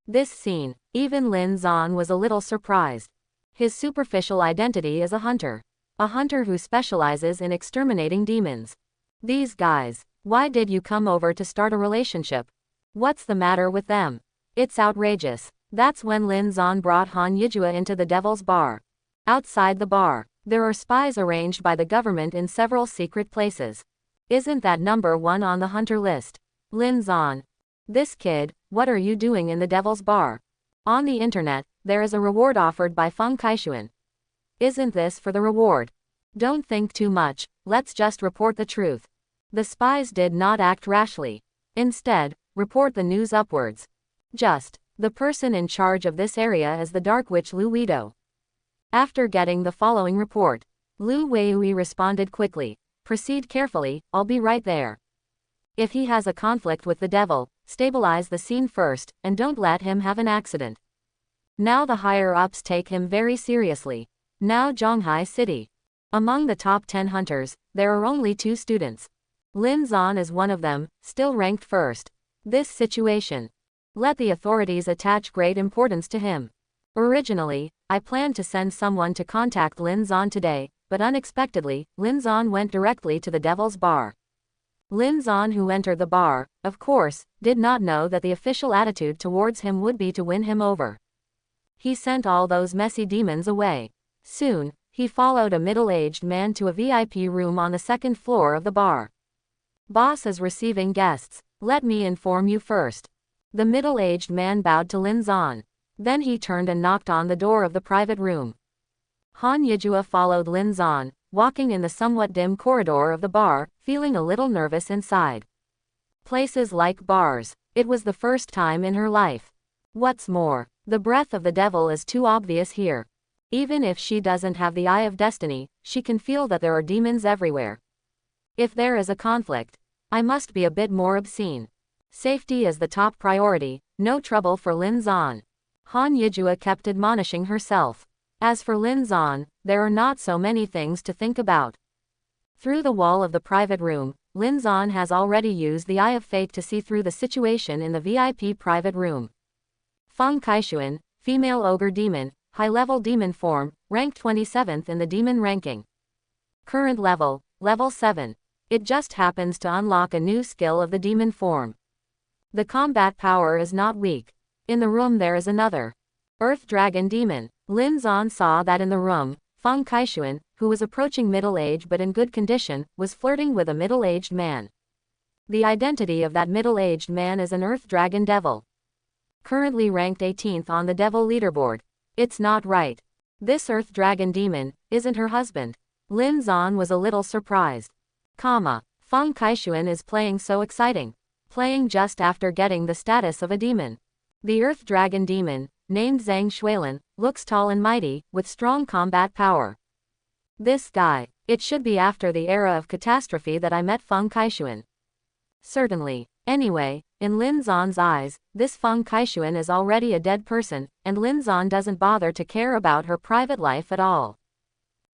This scene, even Lin Zan was a little surprised. His superficial identity is a hunter. A hunter who specializes in exterminating demons. These guys, why did you come over to start a relationship? What's the matter with them? It's outrageous. That's when Lin Zan brought Han Yijua into the Devil's Bar. Outside the bar, there are spies arranged by the government in several secret places. Isn't that number one on the hunter list? Lin Zan. This kid, what are you doing in the Devil's Bar? On the internet, there is a reward offered by Feng Kaixuan. Isn't this for the reward? Don't think too much, let's just report the truth. The spies did not act rashly. Instead, report the news upwards. The person in charge of this area is the Dark Witch Lu Weido. After getting the following report, Lu Weiyui responded quickly. Proceed carefully, I'll be right there. If he has a conflict with the devil, stabilize the scene first, and don't let him have an accident. Now the higher-ups take him very seriously. Now Zhonghai City. Among the top 10 hunters, there are only 2 students. Lin Zan is one of them, still ranked first. This situation. Let the authorities attach great importance to him. Originally, I planned to send someone to contact Lin Zan today, but unexpectedly, Lin Zan went directly to the Devil's Bar. Lin Zan, who entered the bar, of course, did not know that the official attitude towards him would be to win him over. He sent all those messy demons away. Soon, he followed a middle-aged man to a VIP room on the 2nd floor of the bar. Boss is receiving guests. Let me inform you first. The middle-aged man bowed to Lin Zan. Then he turned and knocked on the door of the private room. Han Yijua followed Lin Zan, walking in the somewhat dim corridor of the bar, feeling a little nervous inside. Places like bars. It was the first time in her life. What's more, the breath of the devil is too obvious here. Even if she doesn't have the Eye of Destiny, she can feel that there are demons everywhere. If there is a conflict, I must be a bit more obscene. Safety is the top priority, no trouble for Lin Zan. Han Yijua kept admonishing herself. As for Lin Zan, there are not so many things to think about. Through the wall of the private room, Lin Zan has already used the Eye of Fate to see through the situation in the VIP private room. Feng Kaixuan, female ogre demon, high-level demon form, ranked 27th in the demon ranking. Current level, level 7. It just happens to unlock a new skill of the demon form. The combat power is not weak. In the room there is another Earth Dragon Demon. Lin Zan saw that in the room, Feng Kaixuan, who was approaching middle age but in good condition, was flirting with a middle-aged man. The identity of that middle-aged man is an Earth Dragon Devil. Currently ranked 18th on the Devil leaderboard. It's not right. This Earth Dragon Demon isn't her husband. Lin Zan was a little surprised. Feng Kaixuan is playing so exciting. Playing just after getting the status of a demon. The Earth Dragon Demon, named Zhang Xuelin, looks tall and mighty, with strong combat power. This guy. It should be after the era of Catastrophe that I met Feng Kaixuan. Certainly. Anyway, in Lin Zan's eyes, this Feng Kaixuan is already a dead person, and Lin Zan doesn't bother to care about her private life at all.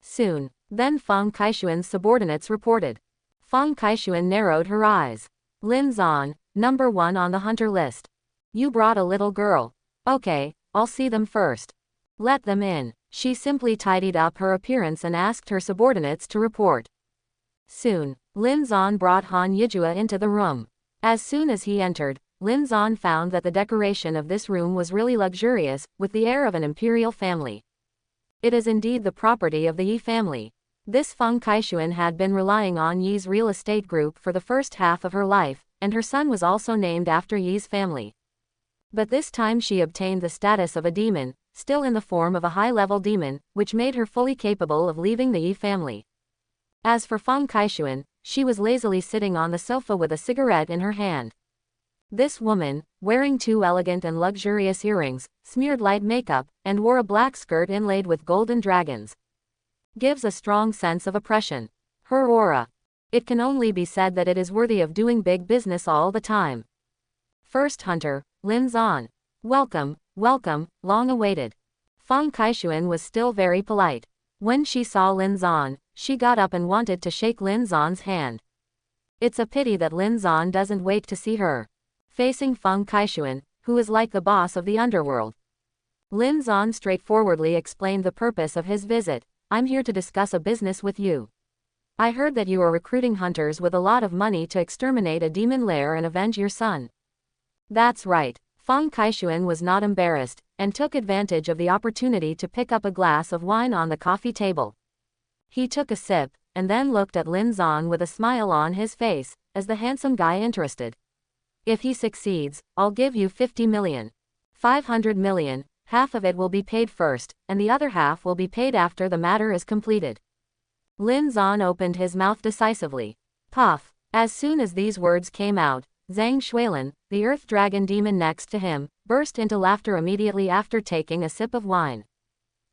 Soon, then Feng Kaixuan's subordinates reported. Feng Kaixuan narrowed her eyes. Lin Zan, number 1 on the hunter list. You brought a little girl. Okay, I'll see them first. Let them in. She simply tidied up her appearance and asked her subordinates to report. Soon, Lin Zan brought Han Yijua into the room. As soon as he entered, Lin Zan found that the decoration of this room was really luxurious, with the air of an imperial family. It is indeed the property of the Yi family. This Feng Kaixuan had been relying on Yi's real estate group for the first half of her life, and her son was also named after Yi's family. But this time she obtained the status of a demon, still in the form of a high-level demon, which made her fully capable of leaving the Yi family. As for Feng Kaixuan, she was lazily sitting on the sofa with a cigarette in her hand. This woman, wearing 2 elegant and luxurious earrings, smeared light makeup, and wore a black skirt inlaid with golden dragons, gives a strong sense of oppression. Her aura. It can only be said that it is worthy of doing big business all the time. First hunter, Lin Zan. Welcome, welcome, long awaited. Feng Kaixuan was still very polite. When she saw Lin Zan, she got up and wanted to shake Lin Zan's hand. It's a pity that Lin Zan doesn't wait to see her. Facing Feng Kaixuan, who is like the boss of the underworld, Lin Zan straightforwardly explained the purpose of his visit. I'm here to discuss a business with you. I heard that you are recruiting hunters with a lot of money to exterminate a demon lair and avenge your son. That's right. Feng Kaixuan was not embarrassed, and took advantage of the opportunity to pick up a glass of wine on the coffee table. He took a sip, and then looked at Lin Zan with a smile on his face, as the handsome guy interested. If he succeeds, I'll give you 50 million. 500 million, half of it will be paid first, and the other half will be paid after the matter is completed. Lin Zan opened his mouth decisively. Puff. As soon as these words came out, Zhang Xuelin, the earth dragon demon next to him, burst into laughter immediately after taking a sip of wine.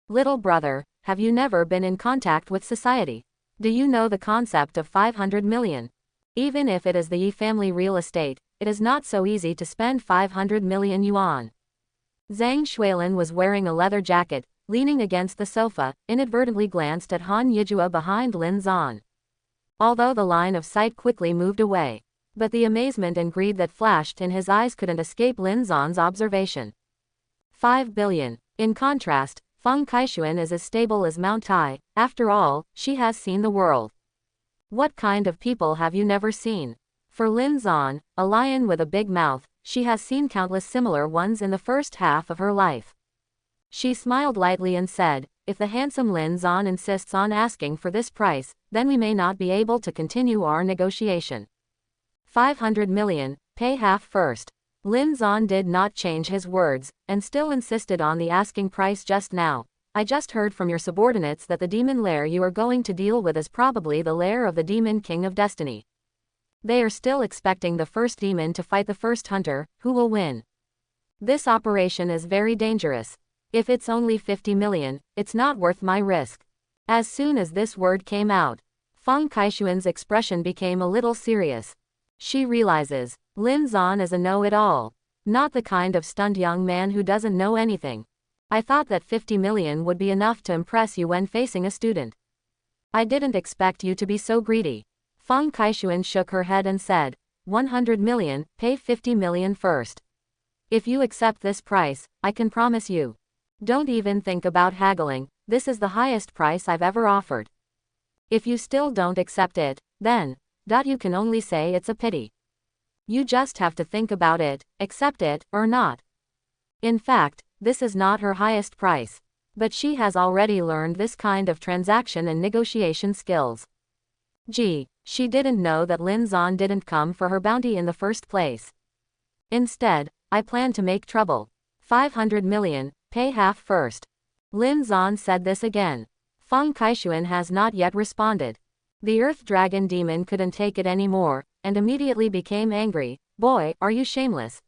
Little brother, have you never been in contact with society? Do you know the concept of 500 million? Even if it is the Yi family real estate, it is not so easy to spend 500 million yuan. Zhang Xuelin was wearing a leather jacket, leaning against the sofa, inadvertently glanced at Han Yijua behind Lin Zan. Although the line of sight quickly moved away, but the amazement and greed that flashed in his eyes couldn't escape Lin Zan's observation. 5 billion. In contrast, Feng Kaixuan is as stable as Mount Tai. After all, she has seen the world. What kind of people have you never seen? For Lin Zan, a lion with a big mouth, she has seen countless similar ones in the first half of her life. She smiled lightly and said, if the handsome Lin Zan insists on asking for this price, then we may not be able to continue our negotiation. 500 million, pay half first. Lin Zan did not change his words, and still insisted on the asking price just now. I just heard from your subordinates that the demon lair you are going to deal with is probably the lair of the demon king of destiny. They are still expecting the first demon to fight the first hunter, who will win. This operation is very dangerous. If it's only 50 million, it's not worth my risk. As soon as this word came out, Feng Kaixuan's expression became a little serious. She realizes, Lin Zan is a know-it-all. Not the kind of stunned young man who doesn't know anything. I thought that 50 million would be enough to impress you when facing a student. I didn't expect you to be so greedy. Feng Kaixuan shook her head and said, 100 million, pay 50 million first. If you accept this price, I can promise you. Don't even think about haggling, this is the highest price I've ever offered. If you still don't accept it, then, you can only say it's a pity. You just have to think about it, accept it, or not. In fact, this is not her highest price. But she has already learned this kind of transaction and negotiation skills. Gee, she didn't know that Lin Zan didn't come for her bounty in the first place. Instead, I plan to make trouble. 500 million, pay half first. Lin Zan said this again. Feng Kaixuan has not yet responded. The earth dragon demon couldn't take it anymore, and immediately became angry. Boy, are you shameless.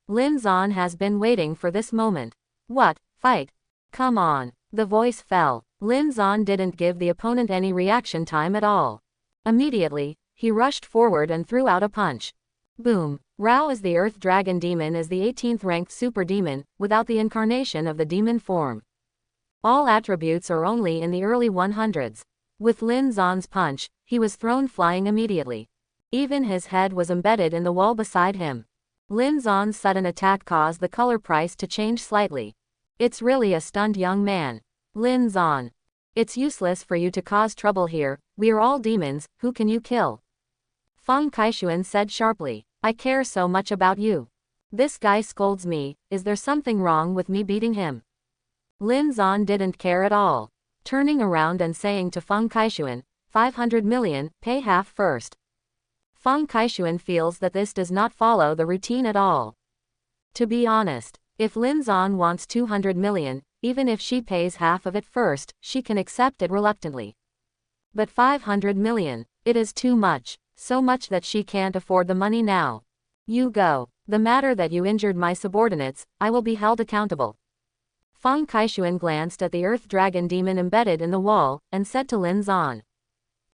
Lin Zan has been waiting for this moment. What, fight? Come on. The voice fell. Lin Zan didn't give the opponent any reaction time at all. Immediately, he rushed forward and threw out a punch. Boom. Rao as the earth dragon demon is the 18th ranked super demon, without the incarnation of the demon form. All attributes are only in the early 100s. With Lin Zan's punch, he was thrown flying immediately. Even his head was embedded in the wall beside him. Lin Zan's sudden attack caused the color price to change slightly. It's really a stunned young man. Lin Zan. It's useless for you to cause trouble here, we are all demons, who can you kill? Feng Kaixuan said sharply. I care so much about you. This guy scolds me, is there something wrong with me beating him? Lin Zan didn't care at all. Turning around and saying to Feng Kaixuan, 500 million, pay half first. Feng Kaixuan feels that this does not follow the routine at all. To be honest, if Lin Zan wants 200 million, even if she pays half of it first, she can accept it reluctantly. But 500 million, it is too much, so much that she can't afford the money now. You go. The matter that you injured my subordinates, I will be held accountable. Feng Kaixuan glanced at the earth dragon demon embedded in the wall, and said to Lin Zan.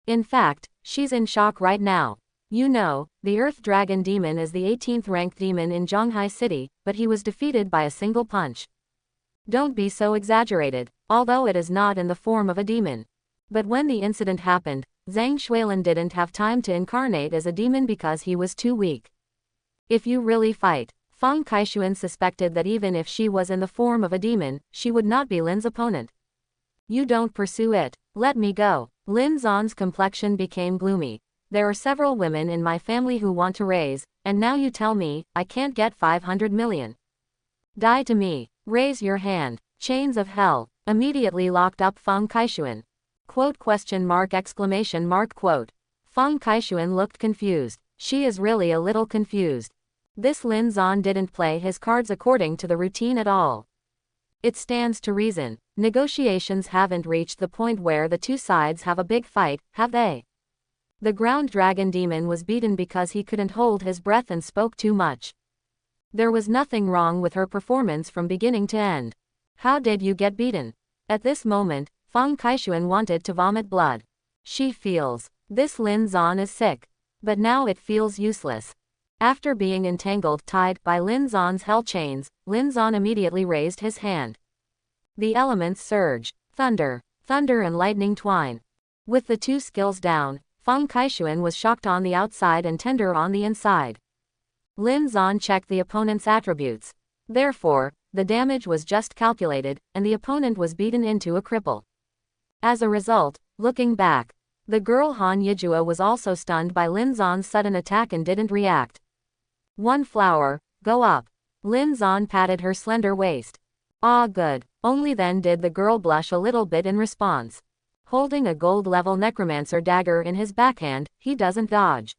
In fact, she's in shock right now. You know, the earth dragon demon is the 18th ranked demon in Zhonghai City, but he was defeated by a single punch. Don't be so exaggerated, although it is not in the form of a demon. But when the incident happened, Zhang Xuelin didn't have time to incarnate as a demon because he was too weak. If you really fight, Feng Kaixuan suspected that even if she was in the form of a demon, she would not be Lin's opponent. You don't pursue it, let me go. Lin Zan's complexion became gloomy. there are several women in my family who want to raise, and now you tell me, I can't get 500 million. Die to me. Raise your hand. Chains of hell. Immediately locked up Feng Kaishuan. Quote ? Quote. Feng Kaishuan looked confused. She is really a little confused. This Lin Zan didn't play his cards according to the routine at all. It stands to reason. Negotiations haven't reached the point where the two sides have a big fight, have they? The ground dragon demon was beaten because he couldn't hold his breath and spoke too much. There was nothing wrong with her performance from beginning to end. How did you get beaten? At this moment, Feng Kaishuan wanted to vomit blood. She feels. This Lin Zan is sick. But now it feels useless. After being entangled tied by Lin Zan's hell chains, Lin Zan immediately raised his hand. The elements surge. Thunder and lightning twine. With the two skills down, Feng Kaishuan was shocked on the outside and tender on the inside. Lin Zan checked the opponent's attributes. Therefore, the damage was just calculated, and the opponent was beaten into a cripple. As a result, looking back, the girl Han Yijua was also stunned by Lin Zan's sudden attack and didn't react. One flower, go up. Lin Zan patted her slender waist. Ah, good. Only then did the girl blush a little bit in response. Holding a gold-level necromancer dagger in his backhand, he doesn't dodge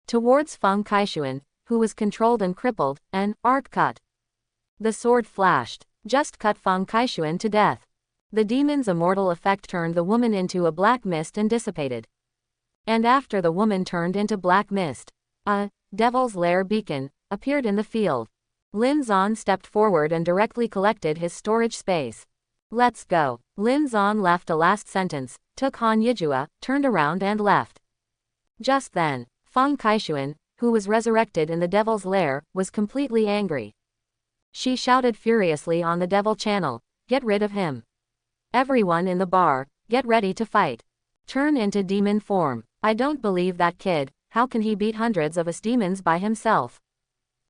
towards Feng Kaishuan, who was controlled and crippled, and arc cut. The sword flashed. Just cut Feng Kaishuan to death. The demon's immortal effect turned the woman into a black mist and dissipated. And after the woman turned into black mist, a devil's lair beacon appeared in the field. Lin Zan stepped forward and directly collected his storage space. Let's go. Lin Zan left a last sentence, took Han Yijua, turned around and left. Just then, Feng Kaishuan, who was resurrected in the devil's lair, was completely angry. She shouted furiously on the devil channel, get rid of him. Everyone in the bar, get ready to fight. Turn into demon form. I don't believe that kid, how can he beat hundreds of us demons by himself?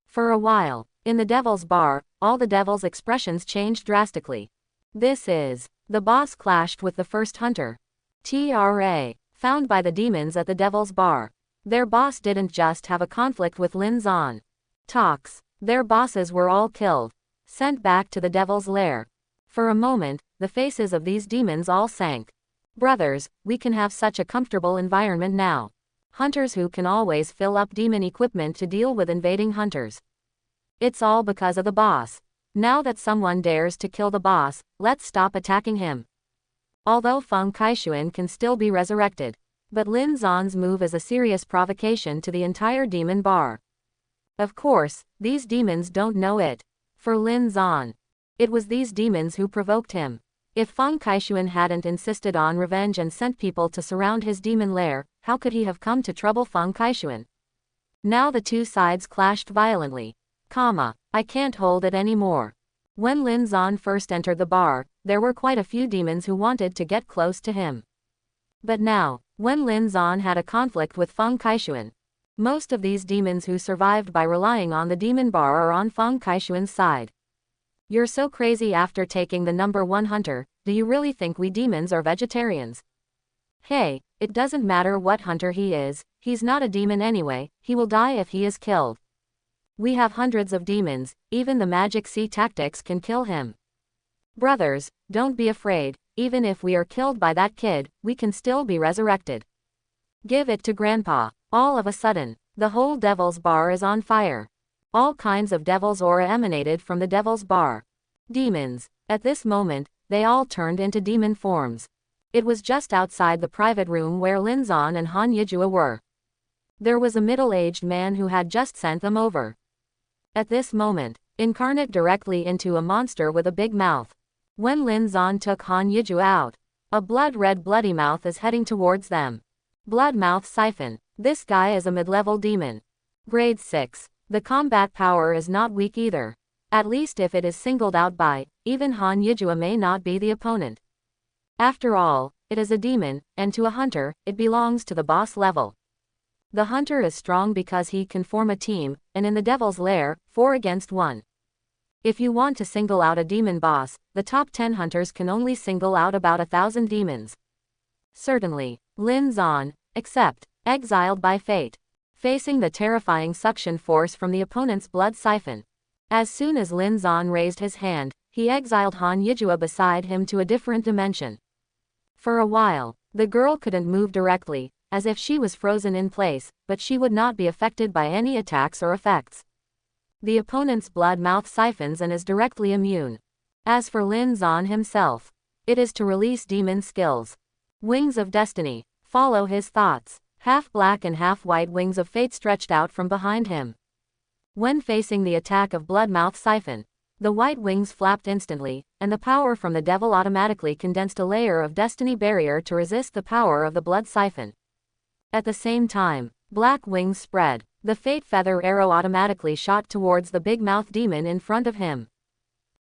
For a while, in the devil's bar, all the devil's expressions changed drastically. This is. The boss clashed with the first hunter. Found by the demons at the devil's bar. Their boss didn't just have a conflict with Lin Zan. Their bosses were all killed. Sent back to the devil's lair. For a moment, the faces of these demons all sank. Brothers, we can have such a comfortable environment now. Hunters who can always fill up demon equipment to deal with invading hunters. It's all because of the boss. Now that someone dares to kill the boss, let's stop attacking him. Although Feng Kaishuan can still be resurrected. But Lin Zan's move is a serious provocation to the entire demon bar. Of course, these demons don't know it. For Lin Zan, it was these demons who provoked him. If Feng Kaishuan hadn't insisted on revenge and sent people to surround his demon lair, how could he have come to trouble Feng Kaishuan? Now the two sides clashed violently. I can't hold it anymore. When Lin Zan first entered the bar, there were quite a few demons who wanted to get close to him. But now, when Lin Zan had a conflict with Feng Kaishuan, most of these demons who survived by relying on the demon bar are on Feng Kaishuan's side. You're so crazy after taking the number 1 hunter, do you really think we demons are vegetarians? Hey, it doesn't matter what hunter he is, he's not a demon anyway, he will die if he is killed. We have hundreds of demons, even the magic sea tactics can kill him. Brothers, don't be afraid, even if we are killed by that kid, we can still be resurrected. Give it to Grandpa. All of a sudden, the whole devil's bar is on fire. All kinds of devil's aura emanated from the devil's bar. Demons. At this moment, they all turned into demon forms. It was just outside the private room where Lin Zan and Han Yijua were. There was a middle-aged man who had just sent them over. At this moment, incarnate directly into a monster with a big mouth. When Lin Zan took Han Yijua out, a blood-red bloody mouth is heading towards them. Blood mouth siphon. This guy is a mid-level demon. Grade 6. The combat power is not weak either. At least if it is singled out by, even Han Yijua may not be the opponent. After all, it is a demon, and to a hunter, it belongs to the boss level. The hunter is strong because he can form a team, and in the devil's lair, 4 against 1. If you want to single out a demon boss, the top 10 hunters can only single out about 1,000 demons. Certainly, Lin Zan, except, Exiled by fate. Facing the terrifying suction force from the opponent's blood siphon. As soon as Lin Zan raised his hand, he exiled Han Yijua beside him to a different dimension. For a while, the girl couldn't move directly, as if she was frozen in place, but she would not be affected by any attacks or effects. The opponent's blood mouth siphons and is directly immune. As for Lin Zan himself, it is to release demon skills. Wings of Destiny. Follow his thoughts. Half black and half white wings of fate stretched out from behind him. When facing the attack of Bloodmouth Siphon, the white wings flapped instantly, and the power from the devil automatically condensed a layer of destiny barrier to resist the power of the blood siphon. At the same time, black wings spread. The fate feather arrow automatically shot towards the big mouth demon in front of him.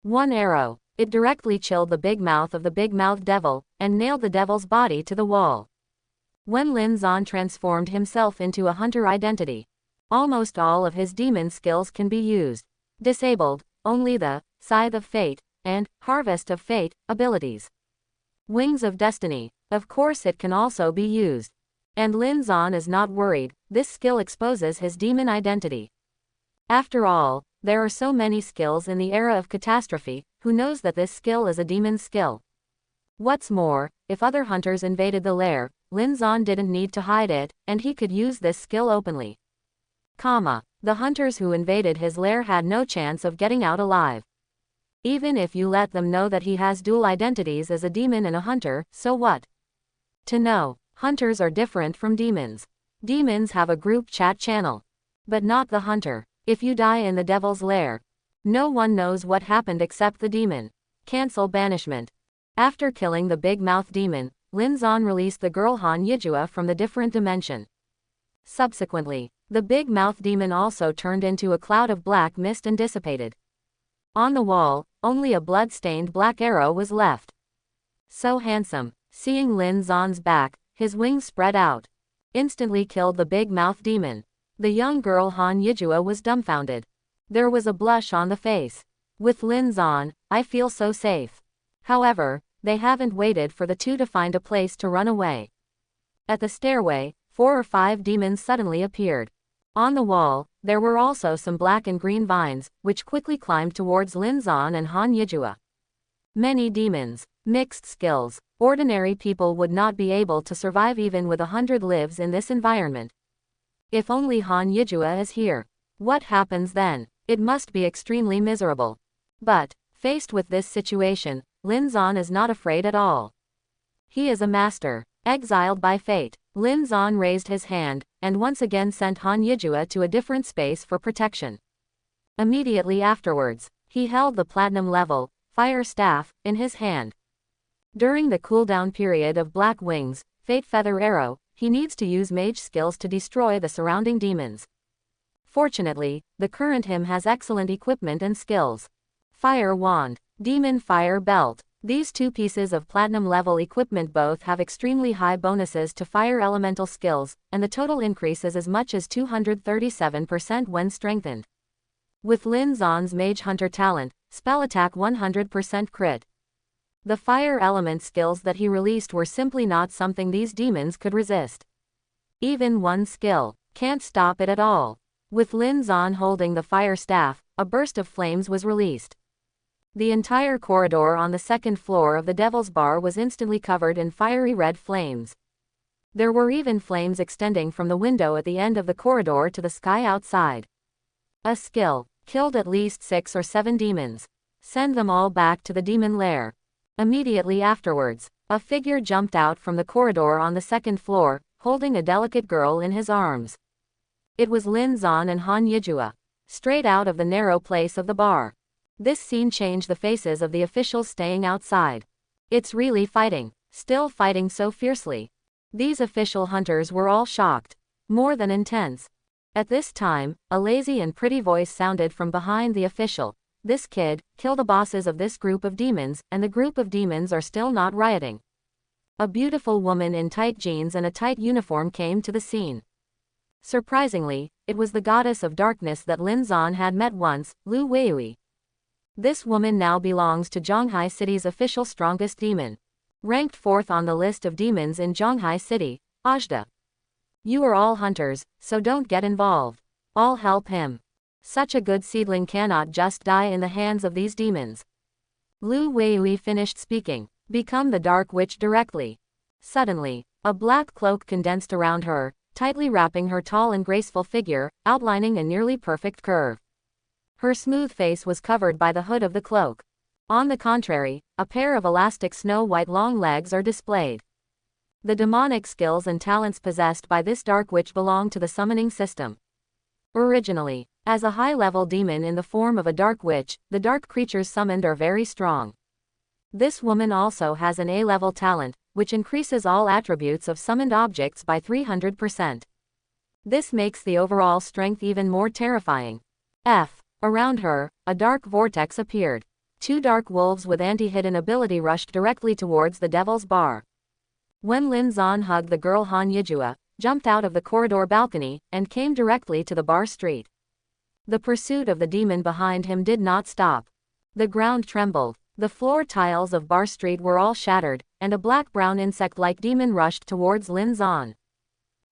One arrow. It directly chilled the big mouth of the big-mouthed devil, and nailed the devil's body to the wall. When Lin Zan transformed himself into a hunter identity, almost all of his demon skills can be used. Disabled, only the Scythe of Fate, and Harvest of Fate abilities. Wings of Destiny, of course it can also be used. And Lin Zan is not worried, this skill exposes his demon identity. After all, there are so many skills in the era of Catastrophe, who knows that this skill is a demon skill. What's more, if other hunters invaded the lair, Lin Zan didn't need to hide it, and he could use this skill openly. The hunters who invaded his lair had no chance of getting out alive. Even if you let them know that he has dual identities as a demon and a hunter, so what? To know, hunters are different from demons. Demons have a group chat channel. But not the hunter. If you die in the devil's lair, no one knows what happened except the demon. Cancel banishment. After killing the big mouth demon, Lin Zan released the girl Han Yijua from the different dimension. Subsequently, the big mouth demon also turned into a cloud of black mist and dissipated. On the wall, only a blood-stained black arrow was left. So handsome. Seeing Lin Zan's back, his wings spread out. Instantly killed the big mouth demon. The young girl Han Yijua was dumbfounded. There was a blush on the face. With Lin Zan, I feel so safe. However, they haven't waited for the two to find a place to run away. At the stairway, 4 or 5 demons suddenly appeared. On the wall, there were also some black and green vines, which quickly climbed towards Lin Zan and Han Yijua. Many demons. Mixed skills. Ordinary people would not be able to survive even with 100 lives in this environment. If only Han Yijua is here. What happens then? It must be extremely miserable. But, faced with this situation, Lin Zan is not afraid at all. He is a master. Exiled by fate. Lin Zan raised his hand, and once again sent Han Yijua to a different space for protection. Immediately afterwards, he held the platinum level fire staff in his hand. During the cooldown period of Black Wings, Fate Feather Arrow, he needs to use mage skills to destroy the surrounding demons. Fortunately, the current him has excellent equipment and skills. Fire Wand, Demon Fire Belt. These two pieces of platinum level equipment both have extremely high bonuses to fire elemental skills, and the total increase is as much as 237% when strengthened. With Lin Zan's Mage Hunter talent, spell attack 100% crit. The fire element skills that he released were simply not something these demons could resist. Even one skill can't stop it at all. With Lin Zan holding the fire staff, a burst of flames was released. The entire corridor on the second floor of the Devil's Bar was instantly covered in fiery red flames. There were even flames extending from the window at the end of the corridor to the sky outside. A skill. Killed at least 6 or 7 demons. Send them all back to the demon lair. Immediately afterwards, a figure jumped out from the corridor on the second floor, holding a delicate girl in his arms. It was Lin Zan and Han Yijua, straight out of the narrow place of the bar. This scene changed the faces of the officials staying outside. It's really fighting, still fighting so fiercely. These official hunters were all shocked. More than intense. At this time, a lazy and pretty voice sounded from behind the official. This kid, kill the bosses of this group of demons, and the group of demons are still not rioting. A beautiful woman in tight jeans and a tight uniform came to the scene. Surprisingly, it was the goddess of darkness that Lin Zan had met once, Lu Weiyue. This woman now belongs to Zhonghai City's official strongest demon. Ranked 4th on the list of demons in Zhonghai City, Ajda. You are all hunters, so don't get involved. I'll help him. Such a good seedling cannot just die in the hands of these demons. Lu Weili finished speaking. Become the Dark Witch directly. Suddenly, a black cloak condensed around her, tightly wrapping her tall and graceful figure, outlining a nearly perfect curve. Her smooth face was covered by the hood of the cloak. On the contrary, a pair of elastic snow-white long legs are displayed. The demonic skills and talents possessed by this dark witch belong to the summoning system. Originally, as a high-level demon in the form of a dark witch, the dark creatures summoned are very strong. This woman also has an A-level talent, which increases all attributes of summoned objects by 300%. This makes the overall strength even more terrifying. Around her, a dark vortex appeared. 2 dark wolves with anti-hidden ability rushed directly towards the Devil's Bar. When Lin Zan hugged the girl Han Yijua, jumped out of the corridor balcony, and came directly to the bar street. The pursuit of the demon behind him did not stop. The ground trembled. The floor tiles of Bar Street were all shattered, and a black-brown insect-like demon rushed towards Lin Zan.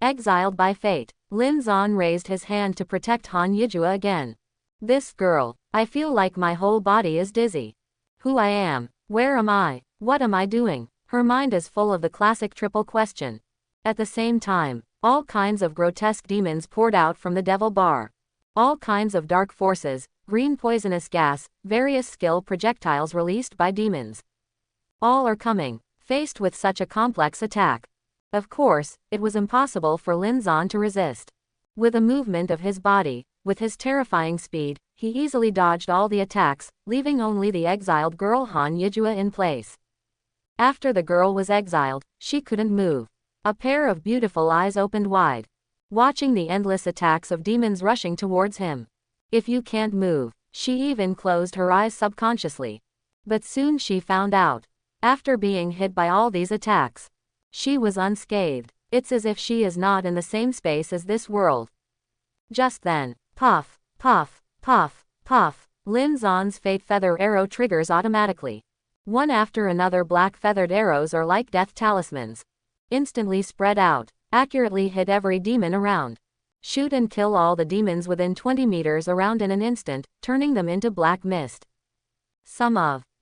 Exiled by fate, Lin Zan raised his hand to protect Han Yijua again. This girl, I feel like my whole body is dizzy. Who I am, where am I, what am I doing? Her mind is full of the classic triple question. At the same time, all kinds of grotesque demons poured out from the Devil Bar. All kinds of dark forces, green poisonous gas, various skill projectiles released by demons. All are coming, faced with such a complex attack. Of course, it was impossible for Lin Zan to resist. With a movement of his body, with his terrifying speed, he easily dodged all the attacks, leaving only the exiled girl Han Yijua in place. After the girl was exiled, she couldn't move. A pair of beautiful eyes opened wide, watching the endless attacks of demons rushing towards him. If you can't move, she even closed her eyes subconsciously. But soon she found out. After being hit by all these attacks, she was unscathed. It's as if she is not in the same space as this world. Just then, puff, puff, puff, puff, Lin Zan's fate feather arrow triggers automatically. One after another black feathered arrows are like death talismans. Instantly spread out, accurately hit every demon around. Shoot and kill all the demons within 20 meters around in an instant, turning them into black mist.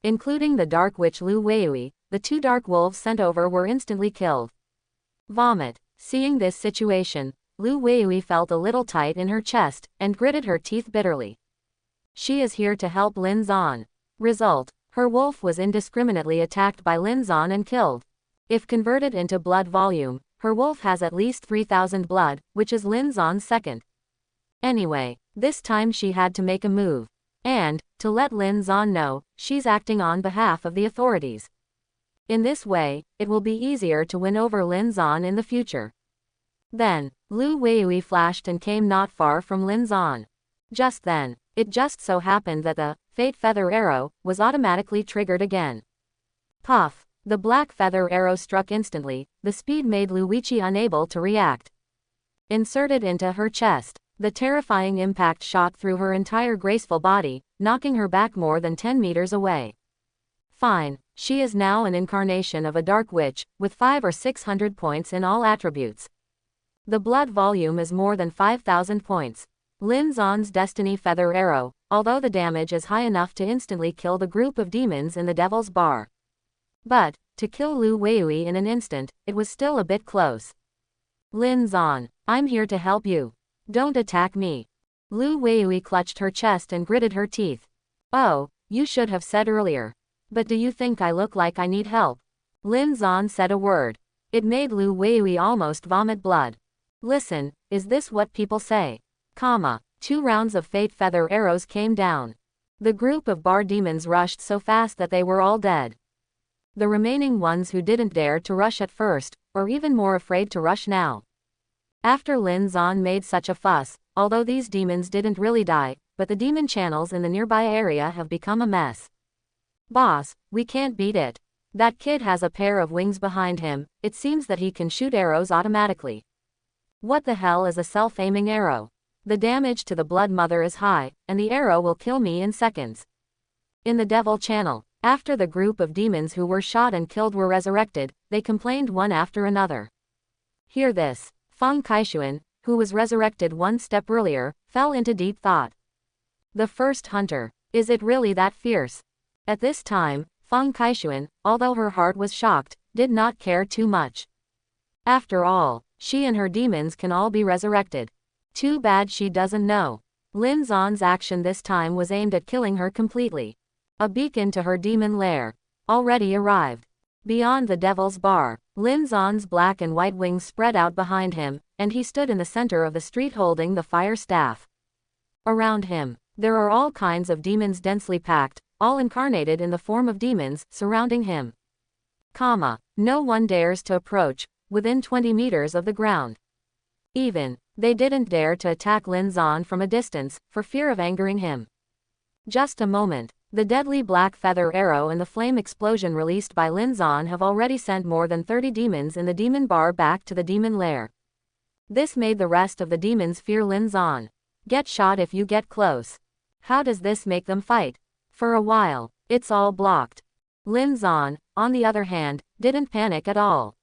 Including the dark witch Lu Weili, the 2 dark wolves sent over were instantly killed. Vomit. Seeing this situation, Lu Weili felt a little tight in her chest, and gritted her teeth bitterly. She is here to help Lin Zan. Result, her wolf was indiscriminately attacked by Lin Zan and killed. If converted into blood volume, her wolf has at least 3,000 blood, which is Lin Zan's second. Anyway, this time she had to make a move. And, to let Lin Zan know, she's acting on behalf of the authorities. In this way, it will be easier to win over Lin Zan in the future. Then, Lu Weili flashed and came not far from Lin Zan. Just then, it just so happened that the Fate Feather Arrow was automatically triggered again. Puff! The black feather arrow struck instantly. The speed made Lu Weili unable to react. Inserted into her chest, the terrifying impact shot through her entire graceful body, knocking her back more than 10 meters away. Fine, she is now an incarnation of a dark witch, with 500 or 600 points in all attributes. The blood volume is more than 5,000 points. Lin Zan's Destiny Feather Arrow, although the damage is high enough to instantly kill the group of demons in the Devil's Bar. But, to kill Lu Weili in an instant, it was still a bit close. Lin Zan, I'm here to help you. Don't attack me. Lu Weili clutched her chest and gritted her teeth. Oh, you should have said earlier. But do you think I look like I need help? Lin Zan said a word. It made Lu Weili almost vomit blood. Listen, is this what people say? 2 rounds of Fate Feather arrows came down. The group of bar demons rushed so fast that they were all dead. The remaining ones who didn't dare to rush at first, or even more afraid to rush now. After Lin Zan made such a fuss, although these demons didn't really die, but the demon channels in the nearby area have become a mess. Boss, we can't beat it. That kid has a pair of wings behind him, it seems that he can shoot arrows automatically. What the hell is a self-aiming arrow? The damage to the Blood Mother is high, and the arrow will kill me in seconds. In the Devil Channel, after the group of demons who were shot and killed were resurrected, they complained one after another. Hear this. Feng Kaixuan, who was resurrected one step earlier, fell into deep thought. The first hunter. Is it really that fierce? At this time, Feng Kaixuan, although her heart was shocked, did not care too much. After all, she and her demons can all be resurrected. Too bad she doesn't know. Lin Zan's action this time was aimed at killing her completely. A beacon to her demon lair already arrived. Beyond the Devil's Bar, Lin Zan's black and white wings spread out behind him, and he stood in the center of the street holding the fire staff. Around him, there are all kinds of demons densely packed, all incarnated in the form of demons, surrounding him. No one dares to approach, within 20 meters of the ground. Even, they didn't dare to attack Lin Zan from a distance, for fear of angering him. Just a moment. The deadly black feather arrow and the flame explosion released by Lin Zan have already sent more than 30 demons in the demon bar back to the demon lair. This made the rest of the demons fear Lin Zan. Get shot if you get close. How does this make them fight? For a while, it's all blocked. Lin Zan, on the other hand, didn't panic at all.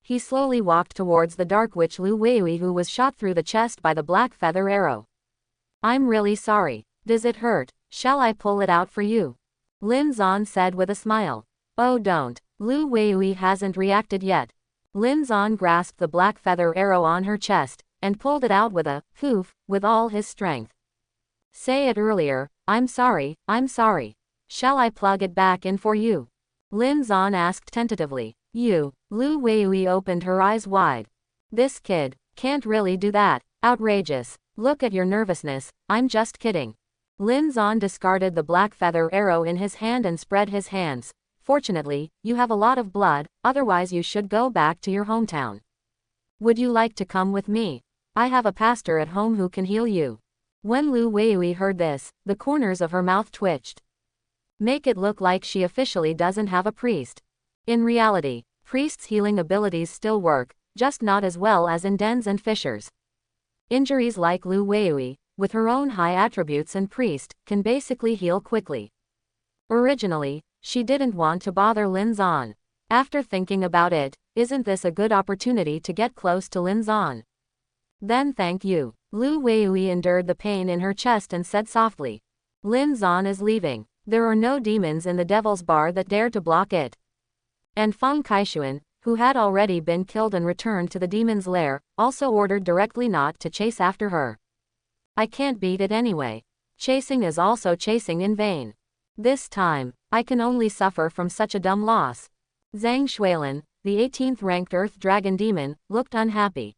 He slowly walked towards the dark witch Lu Weiwei, who was shot through the chest by the black feather arrow. I'm really sorry. Does it hurt? Shall I pull it out for you? Lin Zan said with a smile. Oh, don't. Lu Weiwei hasn't reacted yet. Lin Zan grasped the black feather arrow on her chest, and pulled it out with a poof, with all his strength. Say it earlier, I'm sorry. Shall I plug it back in for you? Lin Zan asked tentatively. You. Lu Weiwei opened her eyes wide. This kid can't really do that. Outrageous. Look at your nervousness. I'm just kidding. Lin Zan discarded the black feather arrow in his hand and spread his hands. Fortunately, you have a lot of blood, otherwise you should go back to your hometown. Would you like to come with me? I have a pastor at home who can heal you. When Lu Weiwei heard this, the corners of her mouth twitched. Make it look like she officially doesn't have a priest. In reality, priests' healing abilities still work, just not as well as in dens and fissures. Injuries like Lu Weiwei, with her own high attributes and priest, can basically heal quickly. Originally, she didn't want to bother Lin Zan. After thinking about it, isn't this a good opportunity to get close to Lin Zan? Then thank you. Lu Weiwei endured the pain in her chest and said softly. Lin Zan is leaving. There are no demons in the Devil's Bar that dare to block it. And Feng Kaixuan, who had already been killed and returned to the demon's lair, also ordered directly not to chase after her. I can't beat it anyway. Chasing is also chasing in vain. This time, I can only suffer from such a dumb loss. Zhang Xuelin, the 18th ranked Earth Dragon Demon, looked unhappy.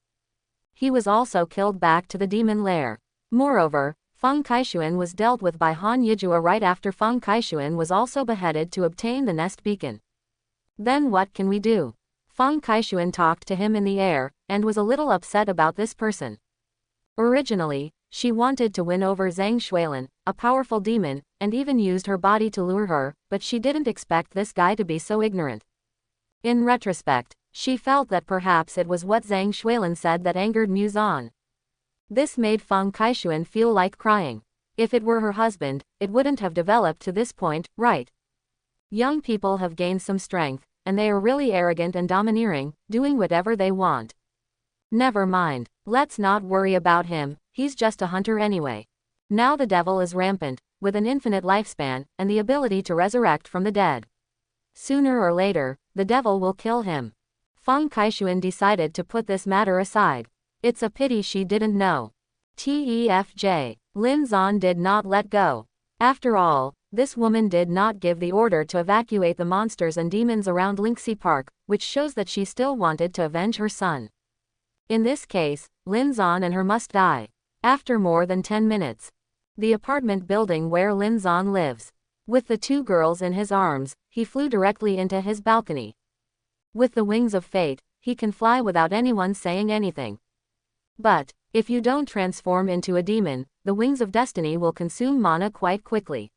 He was also killed back to the demon lair. Moreover, Feng Kaixuan was dealt with by Han Yijua right after Feng Kaixuan was also beheaded to obtain the nest beacon. Then what can we do? Feng Kaixuan talked to him in the air, and was a little upset about this person. Originally, she wanted to win over Zhang Xuelin, a powerful demon, and even used her body to lure her, but she didn't expect this guy to be so ignorant. In retrospect, she felt that perhaps it was what Zhang Xuelin said that angered Mu Zan. This made Feng Kaixuan feel like crying. If it were her husband, it wouldn't have developed to this point, right? Young people have gained some strength, and they are really arrogant and domineering, doing whatever they want. Never mind. Let's not worry about him, he's just a hunter anyway. Now the devil is rampant, with an infinite lifespan, and the ability to resurrect from the dead. Sooner or later, the devil will kill him. Feng Kaixuan decided to put this matter aside. It's a pity she didn't know. TEFJ. Lin Zan did not let go. After all, this woman did not give the order to evacuate the monsters and demons around Linksea Park, which shows that she still wanted to avenge her son. In this case, Lin Zan and her must die. After more than 10 minutes. The apartment building where Lin Zan lives. With the two girls in his arms, he flew directly into his balcony. With the wings of fate, he can fly without anyone saying anything. But, if you don't transform into a demon, the wings of destiny will consume mana quite quickly.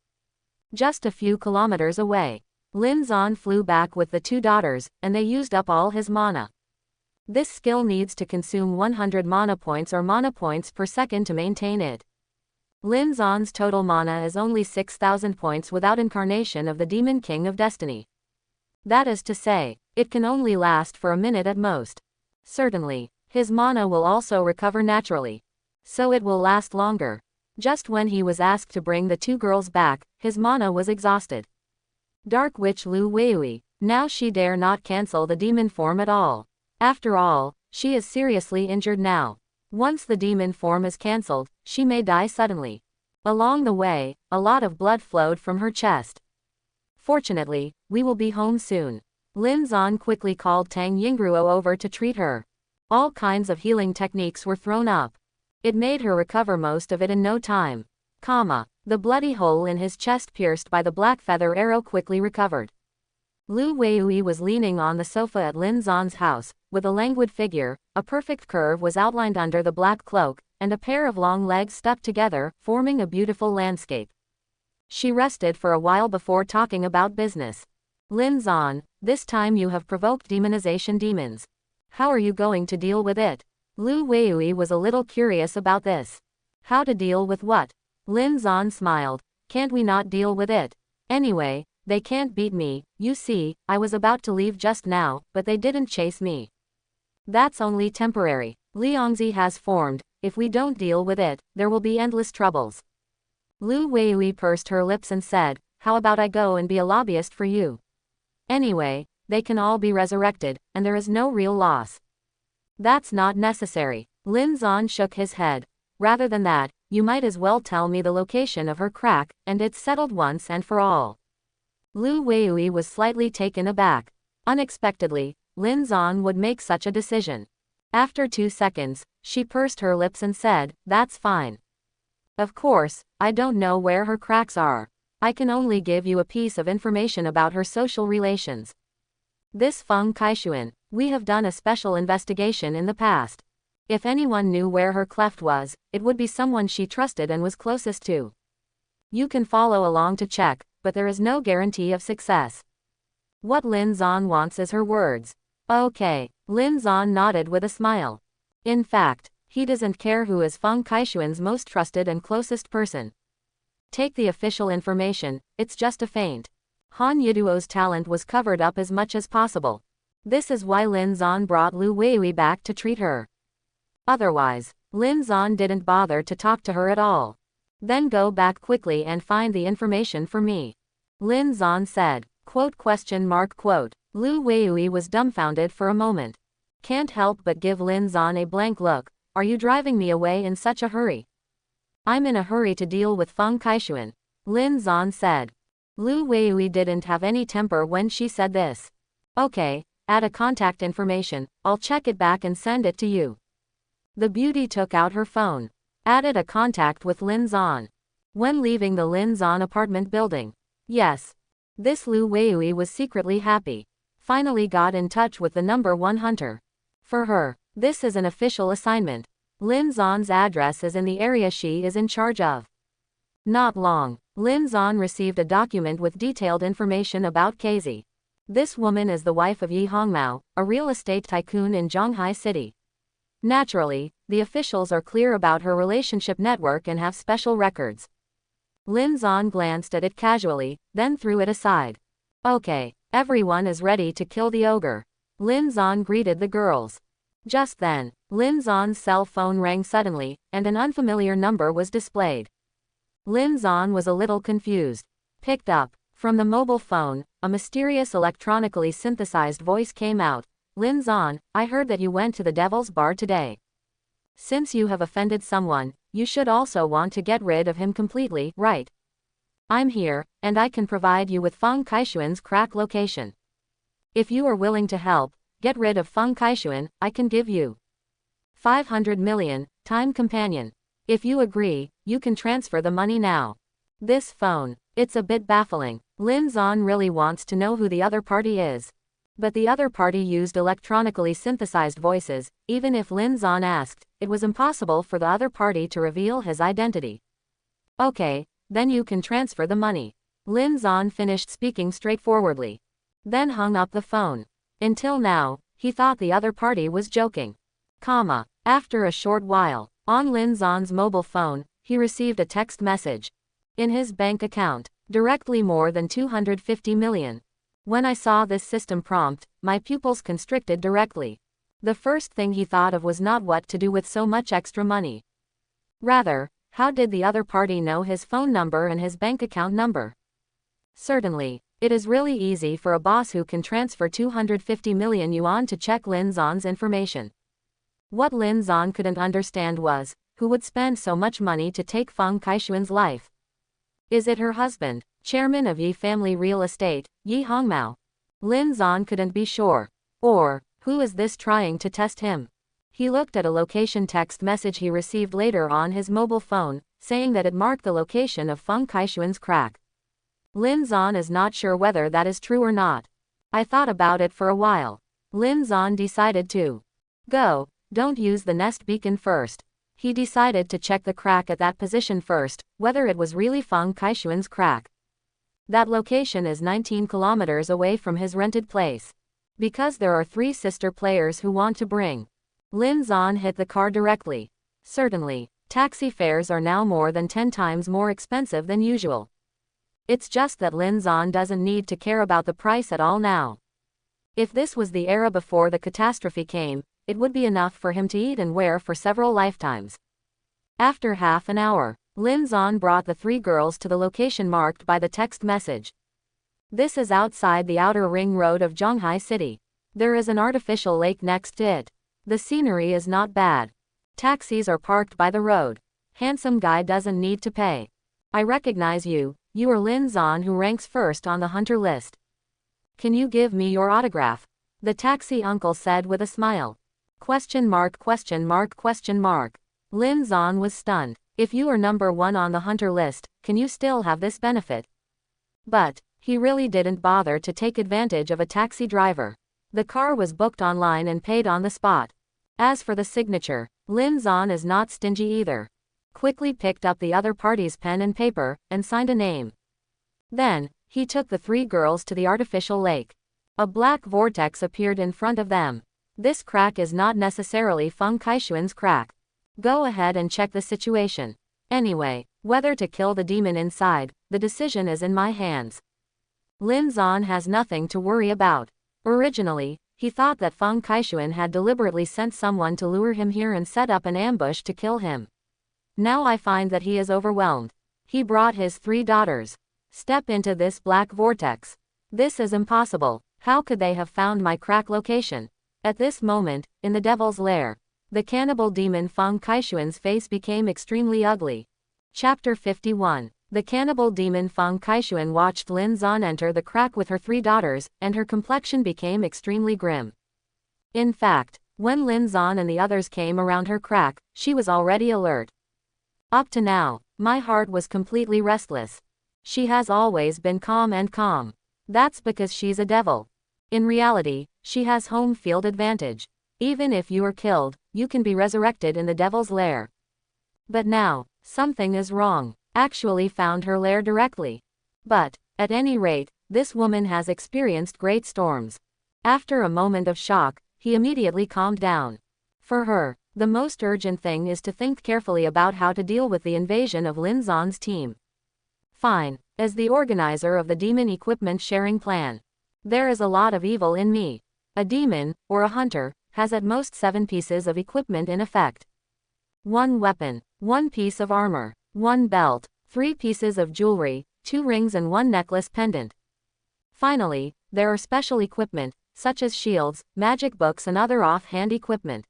Just a few kilometers away, Lin Zan flew back with the two daughters, and they used up all his mana. This skill needs to consume 100 mana points or mana points per second to maintain it. Lin Zan's total mana is only 6,000 points without incarnation of the Demon King of Destiny. That is to say, it can only last for a minute at most. Certainly, His mana will also recover naturally. So it will last longer. Just when he was asked to bring the two girls back, his mana was exhausted. Dark Witch Lu Weili. Now she dare not cancel the demon form at all. After all, she is seriously injured now. Once the demon form is cancelled, she may die suddenly. Along the way, a lot of blood flowed from her chest. Fortunately, we will be home soon. Lin Zan quickly called Tang Yingruo over to treat her. All kinds of healing techniques were thrown up. It made her recover most of it in no time. The bloody hole in his chest pierced by the black feather arrow quickly recovered. Lu Weili was leaning on the sofa at Lin Zan's house, with a languid figure. A perfect curve was outlined under the black cloak, and a pair of long legs stuck together, forming a beautiful landscape. She rested for a while before talking about business. Lin Zan, this time you have provoked demonization demons. How are you going to deal with it? Lu Weili was a little curious about this. How to deal with what? Lin Zan smiled. Can't we not deal with it? Anyway, they can't beat me. You see, I was about to leave just now, but they didn't chase me. That's only temporary. Liangzi has formed. If we don't deal with it, there will be endless troubles. Lu Weili pursed her lips and said, how about I go and be a lobbyist for you? Anyway, they can all be resurrected, and there is no real loss. That's not necessary. Lin Zan shook his head. Rather than that, you might as well tell me the location of her crack, and it's settled once and for all. Lu Weili was slightly taken aback. Unexpectedly, Lin Zan would make such a decision. After 2 seconds, she pursed her lips and said, that's fine. Of course, I don't know where her cracks are. I can only give you a piece of information about her social relations. This Feng Kaixuan, we have done a special investigation in the past. If anyone knew where her cleft was, it would be someone she trusted and was closest to. You can follow along to check, but there is no guarantee of success. What Lin Zan wants is her words. Okay. Lin Zan nodded with a smile. In fact, he doesn't care who is Feng Kaixuan's most trusted and closest person. Take the official information, it's just a feint. Han Yiduo's talent was covered up as much as possible. This is why Lin Zan brought Lu Weili back to treat her. Otherwise, Lin Zan didn't bother to talk to her at all. Then go back quickly and find the information for me. Lin Zan said. Quote. Lu Weili was dumbfounded for a moment. Can't help but give Lin Zan a blank look. Are you driving me away in such a hurry? I'm in a hurry to deal with Feng Kaixuan. Lin Zan said. Lu Weili didn't have any temper when she said this. Okay, add a contact information, I'll check it back and send it to you. The beauty took out her phone. Added a contact with Lin Zan. When leaving the Lin Zan apartment building. Yes. This Lu Weili was secretly happy. Finally got in touch with the number 1 hunter. For her, this is an official assignment. Lin Zan's address is in the area she is in charge of. Not long, Lin Zan received a document with detailed information about Casey. This woman is the wife of Yi Hongmao, a real estate tycoon in Zhonghai City. Naturally, the officials are clear about her relationship network and have special records. Lin Zan glanced at it casually, then threw it aside. Okay, everyone is ready to kill the ogre. Lin Zan greeted the girls. Just then, Lin Zan's cell phone rang suddenly, and an unfamiliar number was displayed. Lin Zan was a little confused. Picked up. From the mobile phone, a mysterious electronically synthesized voice came out. Lin Zan, I heard that you went to the Devil's Bar today. Since you have offended someone, you should also want to get rid of him completely, right? I'm here, and I can provide you with Feng Kaixuan's crack location. If you are willing to help, get rid of Feng Kaixuan, I can give you 500 million, time companion. If you agree, you can transfer the money now. This phone, it's a bit baffling. Lin Zan really wants to know who the other party is. But the other party used electronically synthesized voices. Even if Lin Zan asked, it was impossible for the other party to reveal his identity. Okay, then you can transfer the money. Lin Zan finished speaking straightforwardly. Then hung up the phone. Until now, he thought the other party was joking. After a short while, on Lin Zan's mobile phone, he received a text message. In his bank account, directly more than 250 million. When I saw this system prompt, my pupils constricted directly. The first thing he thought of was not what to do with so much extra money. Rather, how did the other party know his phone number and his bank account number? Certainly, it is really easy for a boss who can transfer 250 million yuan to check Lin Zon's information. What Lin Zon couldn't understand was, who would spend so much money to take Feng Kaishuan's life? Is it her husband, chairman of Yi Family Real Estate, Yi Hongmao? Lin Zon couldn't be sure. Or, who is this trying to test him? He looked at a location text message he received later on his mobile phone, saying that it marked the location of Feng Kaishuan's crack. Lin Zon is not sure whether that is true or not. I thought about it for a while. Lin Zon decided to go. Don't use the nest beacon first. He decided to check the crack at that position first, whether it was really Feng Kaishuan's crack. That location is 19 kilometers away from his rented place. Because there are 3 sister players who want to bring. Lin Zon hit the car directly. Certainly, taxi fares are now more than 10 times more expensive than usual. It's just that Lin Zon doesn't need to care about the price at all now. If this was the era before the catastrophe came, it would be enough for him to eat and wear for several lifetimes. After half an hour, Lin Zon brought the 3 girls to the location marked by the text message. This is outside the outer ring road of Zhonghai City. There is an artificial lake next to it. The scenery is not bad. Taxis are parked by the road. Handsome guy doesn't need to pay. I recognize you. You are Lin Zon who ranks first on the hunter list. Can you give me your autograph? The taxi uncle said with a smile. Question mark, question mark, question mark. Lin Zon was stunned. If you are number 1 on the hunter list, can you still have this benefit? But he really didn't bother to take advantage of a taxi driver. The car was booked online and paid on the spot. As for the signature, Lin Zon is not stingy either. Quickly picked up the other party's pen and paper, and signed a name. Then, he took the 3 girls to the artificial lake. A black vortex appeared in front of them. This crack is not necessarily Feng Kaishuan's crack. Go ahead and check the situation. Anyway, whether to kill the demon inside, the decision is in my hands. Lin Zon has nothing to worry about. Originally, he thought that Feng Kaishuan had deliberately sent someone to lure him here and set up an ambush to kill him. Now I find that he is overwhelmed. He brought his 3 daughters. Step into this black vortex. This is impossible. How could they have found my crack location? At this moment, in the devil's lair, the cannibal demon Feng Kaishuan's face became extremely ugly. Chapter 51. The cannibal demon Feng Kaishuan watched Lin Zon enter the crack with her 3 daughters, and her complexion became extremely grim. In fact, when Lin Zon and the others came around her crack, she was already alert. Up to now, my heart was completely restless. She has always been calm and calm. That's because she's a devil. In reality, she has home field advantage. Even if you are killed, you can be resurrected in the devil's lair. But now, something is wrong. Actually found her lair directly. But, at any rate, this woman has experienced great storms. After a moment of shock, he immediately calmed down. For her, the most urgent thing is to think carefully about how to deal with the invasion of Lin Zon's team. Fine, as the organizer of the demon equipment sharing plan. There is a lot of evil in me. A demon, or a hunter, has at most 7 pieces of equipment in effect. 1 weapon, 1 piece of armor, 1 belt, 3 pieces of jewelry, 2 rings and 1 necklace pendant. Finally, there are special equipment, such as shields, magic books and other off-hand equipment.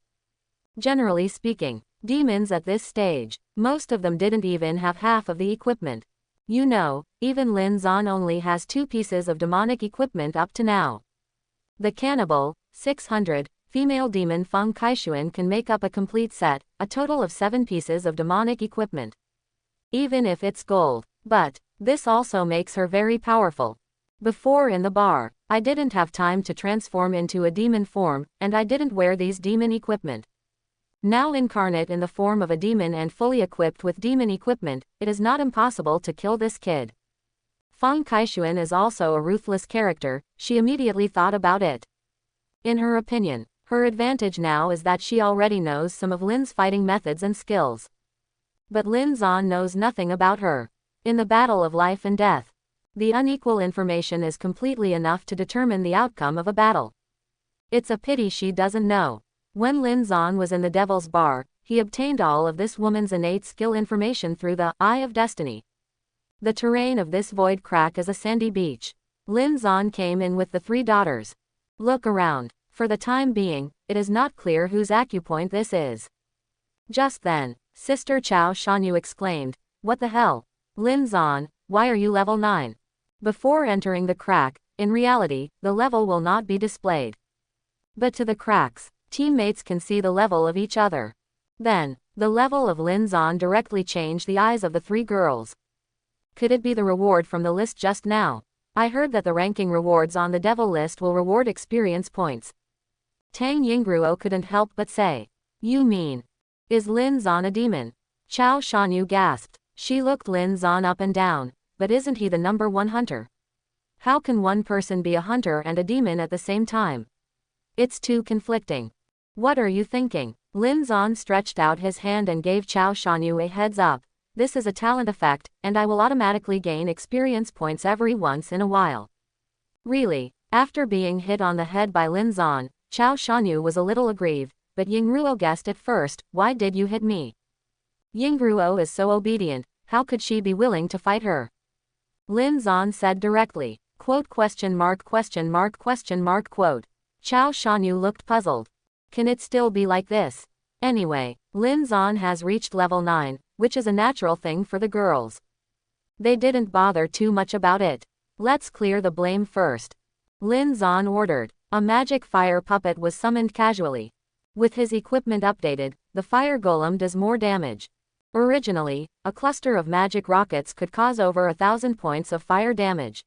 Generally speaking, demons at this stage, most of them didn't even have half of the equipment. You know, even Lin Zon only has 2 pieces of demonic equipment up to now. The cannibal, 600, female demon Feng Kaishuan can make up a complete set, a total of 7 pieces of demonic equipment. Even if it's gold. But, this also makes her very powerful. Before in the bar, I didn't have time to transform into a demon form, and I didn't wear these demon equipment. Now incarnate in the form of a demon and fully equipped with demon equipment, it is not impossible to kill this kid. Feng Kaishuan is also a ruthless character, she immediately thought about it. In her opinion, her advantage now is that she already knows some of Lin's fighting methods and skills. But Lin Zon knows nothing about her. In the battle of life and death, the unequal information is completely enough to determine the outcome of a battle. It's a pity she doesn't know. When Lin Zan was in the Devil's Bar, he obtained all of this woman's innate skill information through the Eye of Destiny. The terrain of this void crack is a sandy beach. Lin Zan came in with the 3 daughters. Look around. For the time being, it is not clear whose acupoint this is. Just then, Sister Chao Shanyu exclaimed, "What the hell? Lin Zan, why are you level 9? Before entering the crack, in reality, the level will not be displayed. But to the cracks, teammates can see the level of each other." Then, the level of Lin Zan directly changed the eyes of the 3 girls. Could it be the reward from the list just now? I heard that the ranking rewards on the devil list will reward experience points. Tang Yingruo couldn't help but say. You mean, is Lin Zan a demon? Chao Shanyu gasped. She looked Lin Zan up and down, but isn't he the number 1 hunter? How can one person be a hunter and a demon at the same time? It's too conflicting. What are you thinking? Lin Zan stretched out his hand and gave Chao Shanyu a heads up. This is a talent effect, and I will automatically gain experience points every once in a while. Really? After being hit on the head by Lin Zan, Chao Shanyu was a little aggrieved, but Yingruo guessed at first, why did you hit me? Yingruo is so obedient, how could she be willing to fight her? Lin Zan said directly. Quote question mark question mark question mark quote. Chao Shanyu looked puzzled. Can it still be like this? Anyway, Lin Zan has reached level 9, which is a natural thing for the girls. They didn't bother too much about it. Let's clear the blame first. Lin Zan ordered. A magic fire puppet was summoned casually. With his equipment updated, the fire golem does more damage. Originally, a cluster of magic rockets could cause over 1,000 points of fire damage.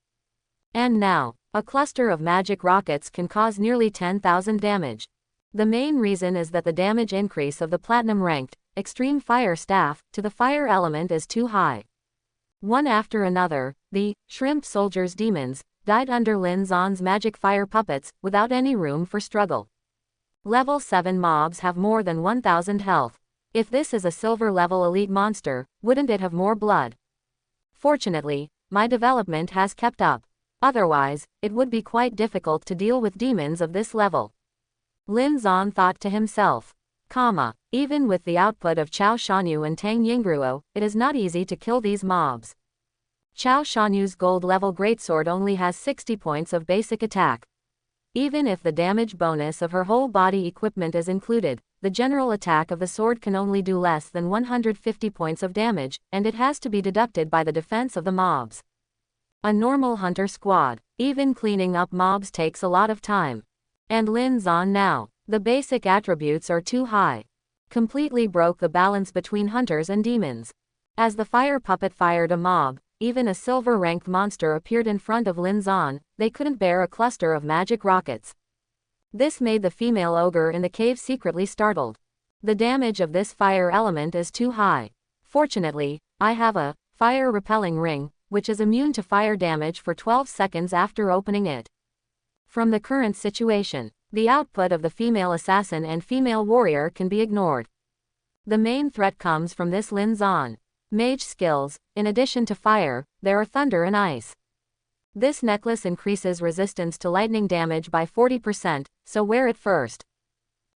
And now, a cluster of magic rockets can cause nearly 10,000 damage. The main reason is that the damage increase of the platinum-ranked, extreme fire staff, to the fire element is too high. One after another, the shrimp soldiers demons died under Lin Zan's magic fire puppets, without any room for struggle. Level 7 mobs have more than 1,000 health. If this is a silver level elite monster, wouldn't it have more blood? Fortunately, my development has kept up. Otherwise, it would be quite difficult to deal with demons of this level. Lin Zan thought to himself. Even with the output of Chao Shanyu and Tang Yingruo, it is not easy to kill these mobs. Chao Shanyu's gold level greatsword only has 60 points of basic attack. Even if the damage bonus of her whole body equipment is included, the general attack of the sword can only do less than 150 points of damage, and it has to be deducted by the defense of the mobs. A normal hunter squad, even cleaning up mobs takes a lot of time. And Lin Zan now, the basic attributes are too high. Completely broke the balance between hunters and demons. As the fire puppet fired a mob, even a silver-ranked monster appeared in front of Lin Zan. They couldn't bear a cluster of magic rockets. This made the female ogre in the cave secretly startled. The damage of this fire element is too high. Fortunately, I have a fire-repelling ring, which is immune to fire damage for 12 seconds after opening it. From the current situation, the output of the female assassin and female warrior can be ignored. The main threat comes from this Lin Zan. Mage skills, in addition to fire, there are thunder and ice. This necklace increases resistance to lightning damage by 40%, so wear it first.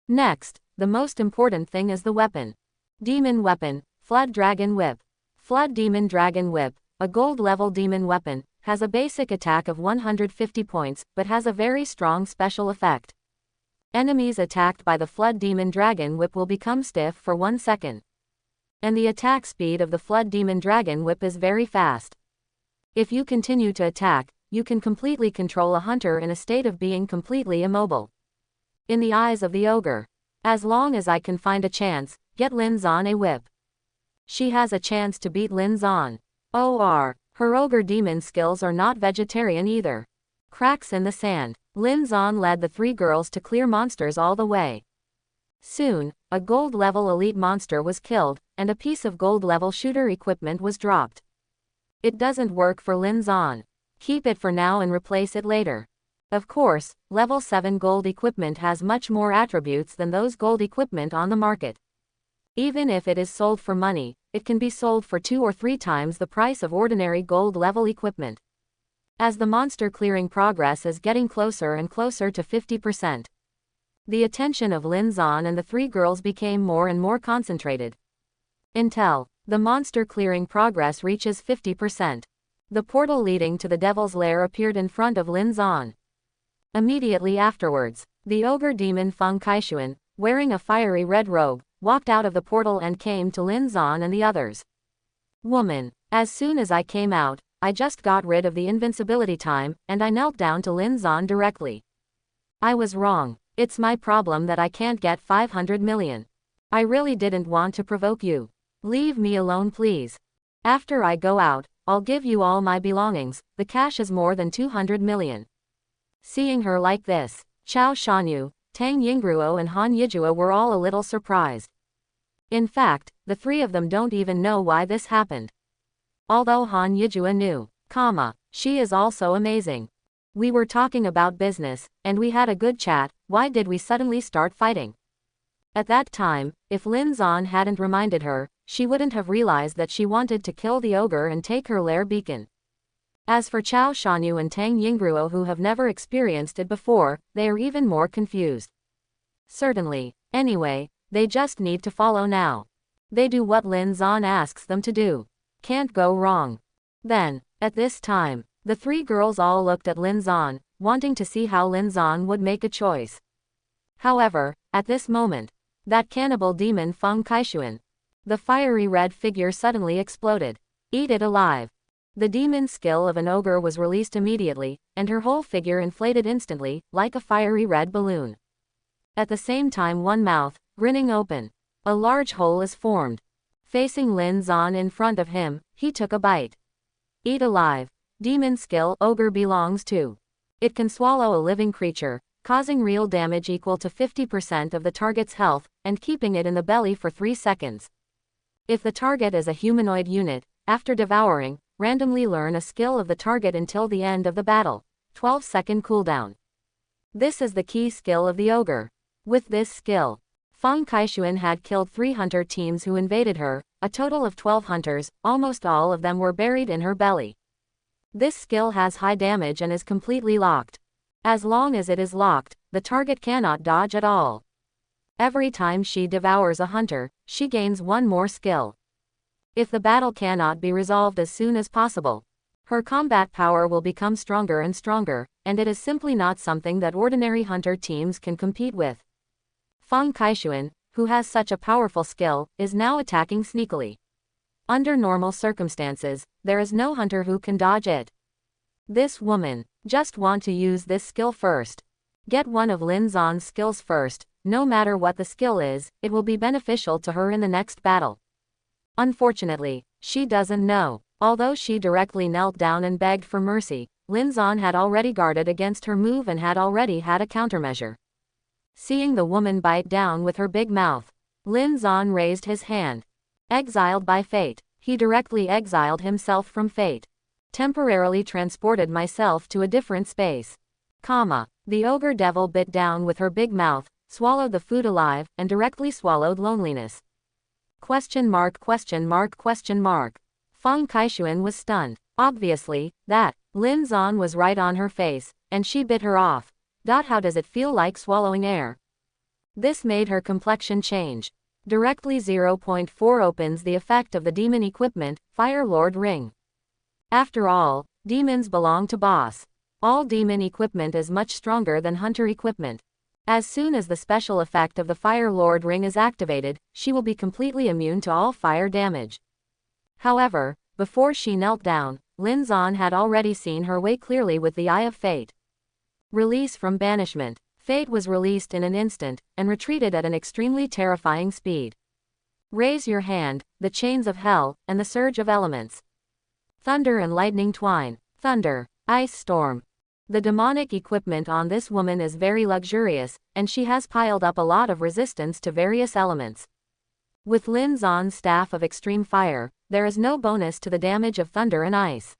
Next, the most important thing is the weapon. Demon weapon, Flood Dragon Whip. Flood Demon Dragon Whip, a gold level demon weapon, has a basic attack of 150 points, but has a very strong special effect. Enemies attacked by the Flood Demon Dragon Whip will become stiff for 1 second. And the attack speed of the Flood Demon Dragon Whip is very fast. If you continue to attack, you can completely control a hunter in a state of being completely immobile. In the eyes of the ogre, as long as I can find a chance, get Lin Zan a whip. She has a chance to beat Lin Zan. Her ogre demon skills are not vegetarian either. Cracks in the sand. Lin Zan led the 3 girls to clear monsters all the way. Soon, a gold level elite monster was killed, and a piece of gold level shooter equipment was dropped. It doesn't work for Lin Zan. Keep it for now and replace it later. Of course, level 7 gold equipment has much more attributes than those gold equipment on the market. Even if it is sold for money, it can be sold for 2 or 3 times the price of ordinary gold level equipment. As the monster clearing progress is getting closer and closer to 50%. The attention of Lin Zan and the three girls became more and more concentrated. Until the monster clearing progress reaches 50%. The portal leading to the devil's lair appeared in front of Lin Zan. Immediately afterwards, the ogre demon Feng Kaishuan, wearing a fiery red robe, walked out of the portal and came to Lin Zan and the others. Woman, as soon as I came out, I just got rid of the invincibility time, and I knelt down to Lin Zan directly. I was wrong. It's my problem that I can't get 500 million. I really didn't want to provoke you. Leave me alone, please. After I go out, I'll give you all my belongings. The cash is more than 200 million. Seeing her like this, Chao Shanyu, Tang Yingruo and Han Yijua were all a little surprised. In fact, the three of them don't even know why this happened. Although Han Yijua knew, she is also amazing. We were talking about business, and we had a good chat. Why did we suddenly start fighting? At that time, if Lin Zan hadn't reminded her, she wouldn't have realized that she wanted to kill the ogre and take her lair beacon. As for Chao Shanyu and Tang Yingruo, who have never experienced it before, they are even more confused. Certainly. Anyway, they just need to follow now. They do what Lin Zan asks them to do. Can't go wrong. Then, at this time, the three girls all looked at Lin Zan, wanting to see how Lin Zan would make a choice. However, at this moment, that cannibal demon Feng Kaishuan, the fiery red figure suddenly exploded. Eat it alive. The demon skill of an ogre was released immediately, and her whole figure inflated instantly, like a fiery red balloon. At the same time, one mouth, grinning open. A large hole is formed. Facing Lin Zan in front of him, he took a bite. Eat alive. Demon skill ogre belongs to. It can swallow a living creature, causing real damage equal to 50% of the target's health, and keeping it in the belly for 3 seconds. If the target is a humanoid unit, after devouring, randomly learn a skill of the target until the end of the battle. 12-second cooldown. This is the key skill of the ogre. With this skill, Feng Kaishuan had killed 3 hunter teams who invaded her, a total of 12 hunters, almost all of them were buried in her belly. This skill has high damage and is completely locked. As long as it is locked, the target cannot dodge at all. Every time she devours a hunter, she gains 1 more skill. If the battle cannot be resolved as soon as possible, her combat power will become stronger and stronger, and it is simply not something that ordinary hunter teams can compete with. Feng Kaishuan, who has such a powerful skill, is now attacking sneakily. Under normal circumstances, there is no hunter who can dodge it. This woman just want to use this skill first. Get one of Lin Zan's skills first. No matter what the skill is, it will be beneficial to her in the next battle. Unfortunately, she doesn't know. Although she directly knelt down and begged for mercy, Lin Zan had already guarded against her move and had already had a countermeasure. Seeing the woman bite down with her big mouth, Lin Zan raised his hand. Exiled by fate, he directly exiled himself from fate. Temporarily transported myself to a different space. The ogre devil bit down with her big mouth, swallowed the food alive, and directly swallowed loneliness. Question mark. Feng Kaishuan was stunned. Obviously, that Lin Zan was right on her face, and she bit her off. How does it feel like swallowing air? This made her complexion change. Directly 0.4 opens the effect of the demon equipment, Fire Lord Ring. After all, demons belong to boss. All demon equipment is much stronger than hunter equipment. As soon as the special effect of the Fire Lord Ring is activated, she will be completely immune to all fire damage. However, before she knelt down, Lin Zan had already seen her way clearly with the Eye of Fate. Release from banishment. Fate was released in an instant, and retreated at an extremely terrifying speed. Raise your hand, the chains of hell, and the surge of elements. Thunder and lightning twine. Thunder. Ice storm. The demonic equipment on this woman is very luxurious, and she has piled up a lot of resistance to various elements. With Lin Zan's staff of extreme fire, there is no bonus to the damage of thunder and ice.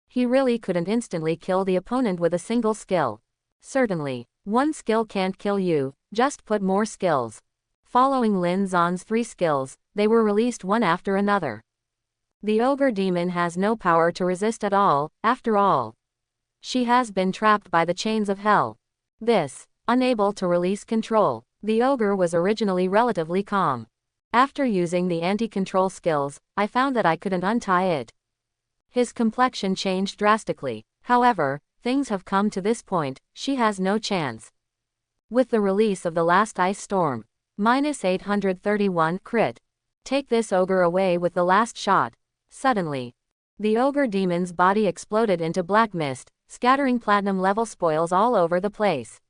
He really couldn't instantly kill the opponent with a single skill. Certainly, one skill can't kill you, just put more skills. Following Lin Zan's 3 skills, they were released one after another. The ogre demon has no power to resist at all, after all. She has been trapped by the chains of hell. This Unable to release control, the ogre was originally relatively calm. After using the anti-control skills, I found that I couldn't untie it. His complexion changed drastically. However, things have come to this point, she has no chance. With the release of the last ice storm, -831 crit. Take this ogre away with the last shot. Suddenly, the ogre demon's body exploded into black mist, scattering platinum level spoils all over the place.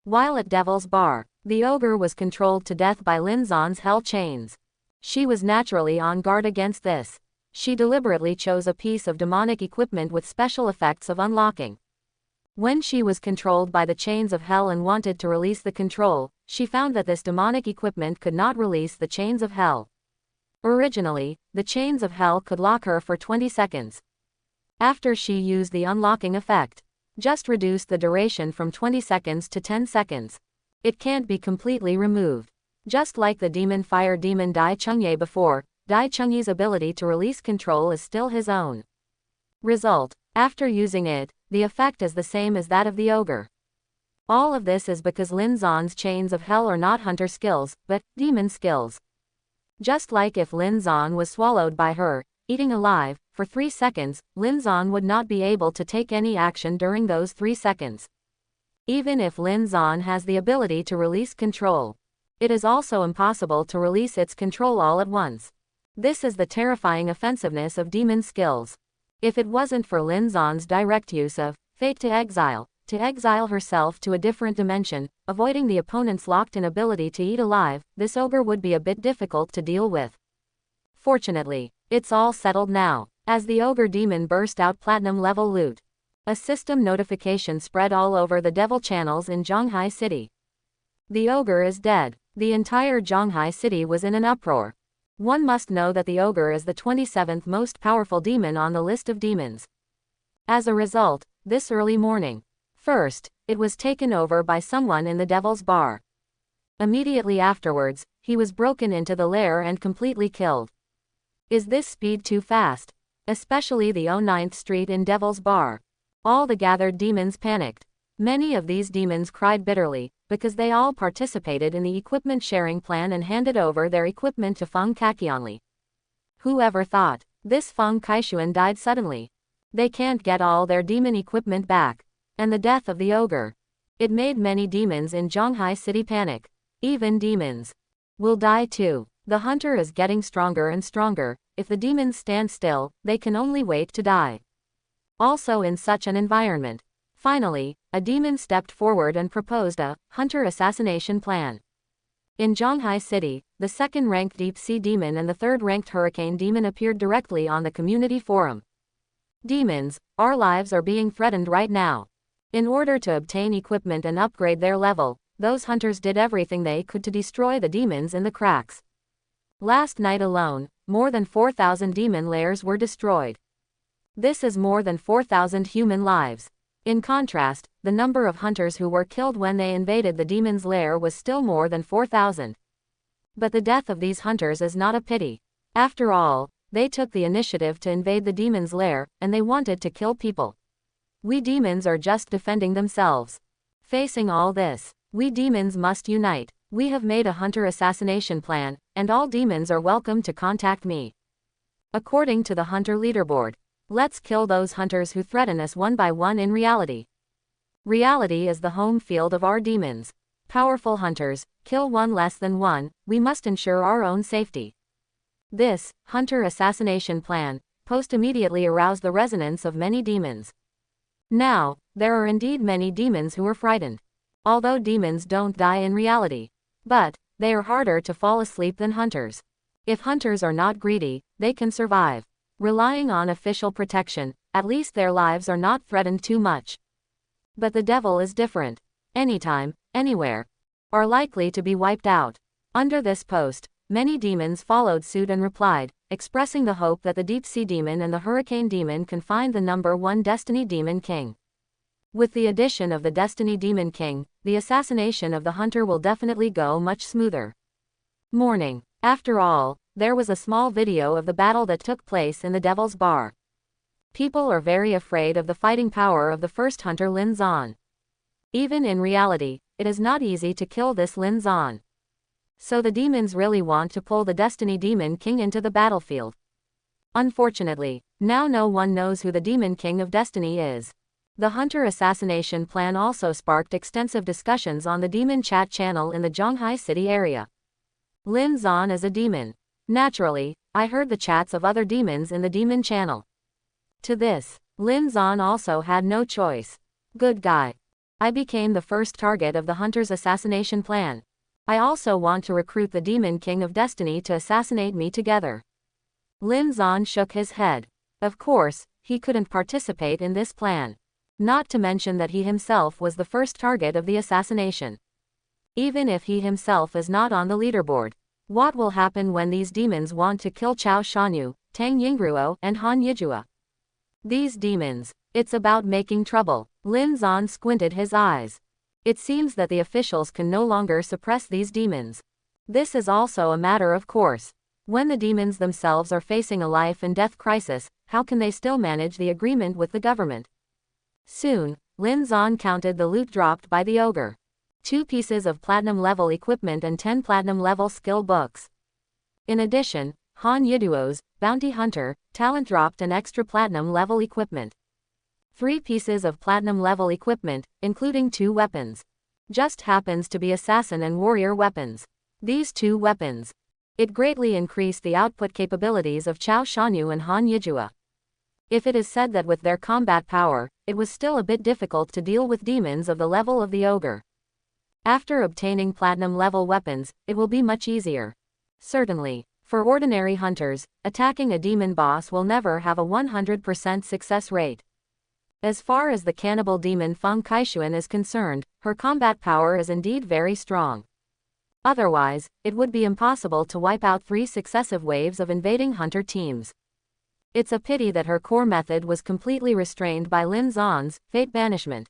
While at Devil's Bar, the ogre was controlled to death by Lin Zan's hell chains. She was naturally on guard against this. She deliberately chose a piece of demonic equipment with special effects of unlocking. When she was controlled by the chains of hell and wanted to release the control, she found that this demonic equipment could not release the chains of hell. Originally, the chains of hell could lock her for 20 seconds. After she used the unlocking effect, just reduced the duration from 20 seconds to 10 seconds. It can't be completely removed. Just like the demon fire demon Dai Chungye before, Dai Chungye's ability to release control is still his own. Result: after using it, the effect is the same as that of the ogre. All of this is because Lin Zan's chains of hell are not hunter skills, but demon skills. Just like if Lin Zan was swallowed by her, eating alive, for 3 seconds, Lin Zan would not be able to take any action during those 3 seconds. Even if Lin Zan has the ability to release control, it is also impossible to release its control all at once. This is the terrifying offensiveness of demon skills. If it wasn't for Lin Zan's direct use of fate to exile herself to a different dimension, avoiding the opponent's locked-in ability to eat alive, this ogre would be a bit difficult to deal with. Fortunately, it's all settled now, as the ogre demon burst out platinum-level loot. A system notification spread all over the devil channels in Zhonghai City. The ogre is dead. The entire Zhonghai City was in an uproar. One must know that the ogre is the 27th most powerful demon on the list of demons. As a result, this early morning, first, it was taken over by someone in the Devil's Bar. Immediately afterwards, he was broken into the lair and completely killed. Is this speed too fast? Especially the 09th Street in Devil's Bar. All the gathered demons panicked. Many of these demons cried bitterly, because they all participated in the equipment sharing plan and handed over their equipment to Feng Kakionli. Whoever thought? This Feng Kaishuan died suddenly. They can't get all their demon equipment back. And the death of the ogre. It made many demons in Zhonghai City panic. Even demons will die too. The hunter is getting stronger and stronger. If the demons stand still, they can only wait to die. Also in such an environment, finally, a demon stepped forward and proposed a hunter assassination plan. In Zhonghai City, the second-ranked Deep Sea Demon and the third-ranked Hurricane Demon appeared directly on the community forum. Demons, our lives are being threatened right now. In order to obtain equipment and upgrade their level, those hunters did everything they could to destroy the demons in the cracks. Last night alone, more than 4,000 demon lairs were destroyed. This is more than 4,000 human lives. In contrast, the number of hunters who were killed when they invaded the demon's lair was still more than 4,000. But the death of these hunters is not a pity. After all, they took the initiative to invade the demon's lair, and they wanted to kill people. We demons are just defending themselves. Facing all this, we demons must unite. We have made a hunter assassination plan, and all demons are welcome to contact me. According to the hunter leaderboard, let's kill those hunters who threaten us one by one in reality. Reality is the home field of our demons. Powerful hunters, kill one less than one, we must ensure our own safety. This hunter assassination plan post immediately aroused the resonance of many demons. Now, there are indeed many demons who are frightened. Although demons don't die in reality, but they are harder to fall asleep than hunters. If hunters are not greedy, they can survive. Relying on official protection, at least their lives are not threatened too much. But the devil is different. Anytime, anywhere, are likely to be wiped out. Under this post, many demons followed suit and replied, expressing the hope that the Deep Sea Demon and the Hurricane Demon can find the number 1 Destiny Demon King. With the addition of the Destiny Demon King, the assassination of the hunter will definitely go much smoother. Morning. After all, there was a small video of the battle that took place in the Devil's Bar. People are very afraid of the fighting power of the first hunter Lin Zan. Even in reality, it is not easy to kill this Lin Zan. So the demons really want to pull the Destiny Demon King into the battlefield. Unfortunately, now no one knows who the Demon King of Destiny is. The Hunter assassination plan also sparked extensive discussions on the Demon Chat channel in the Zhonghai City area. Lin Zan is a demon. Naturally, I heard the chats of other demons in the Demon channel. To this, Lin Zan also had no choice. Good guy. I became the first target of the Hunter's assassination plan. I also want to recruit the Demon King of Destiny to assassinate me together. Lin Zan shook his head. Of course, he couldn't participate in this plan. Not to mention that he himself was the first target of the assassination. Even if he himself is not on the leaderboard, what will happen when these demons want to kill Chao Shanyu, Tang Yingruo, and Han Yijua? These demons, it's about making trouble. Lin Zan squinted his eyes. It seems that the officials can no longer suppress these demons. This is also a matter of course. When the demons themselves are facing a life and death crisis, how can they still manage the agreement with the government? Soon, Lin Zan counted the loot dropped by the ogre. 2 pieces of platinum level equipment and 10 platinum level skill books. In addition, Han Yiduo's bounty hunter talent dropped an extra platinum level equipment. 3 pieces of platinum level equipment, including 2 weapons. Just happens to be assassin and warrior weapons. These 2 weapons. It greatly increased the output capabilities of Chao Shanyu and Han Yijua. If it is said that with their combat power, it was still a bit difficult to deal with demons of the level of the ogre. After obtaining platinum level weapons, it will be much easier. Certainly, for ordinary hunters, attacking a demon boss will never have a 100% success rate. As far as the cannibal demon Feng Kaixuan is concerned, her combat power is indeed very strong. Otherwise, it would be impossible to wipe out 3 successive waves of invading hunter teams. It's a pity that her core method was completely restrained by Lin Zan's fate banishment.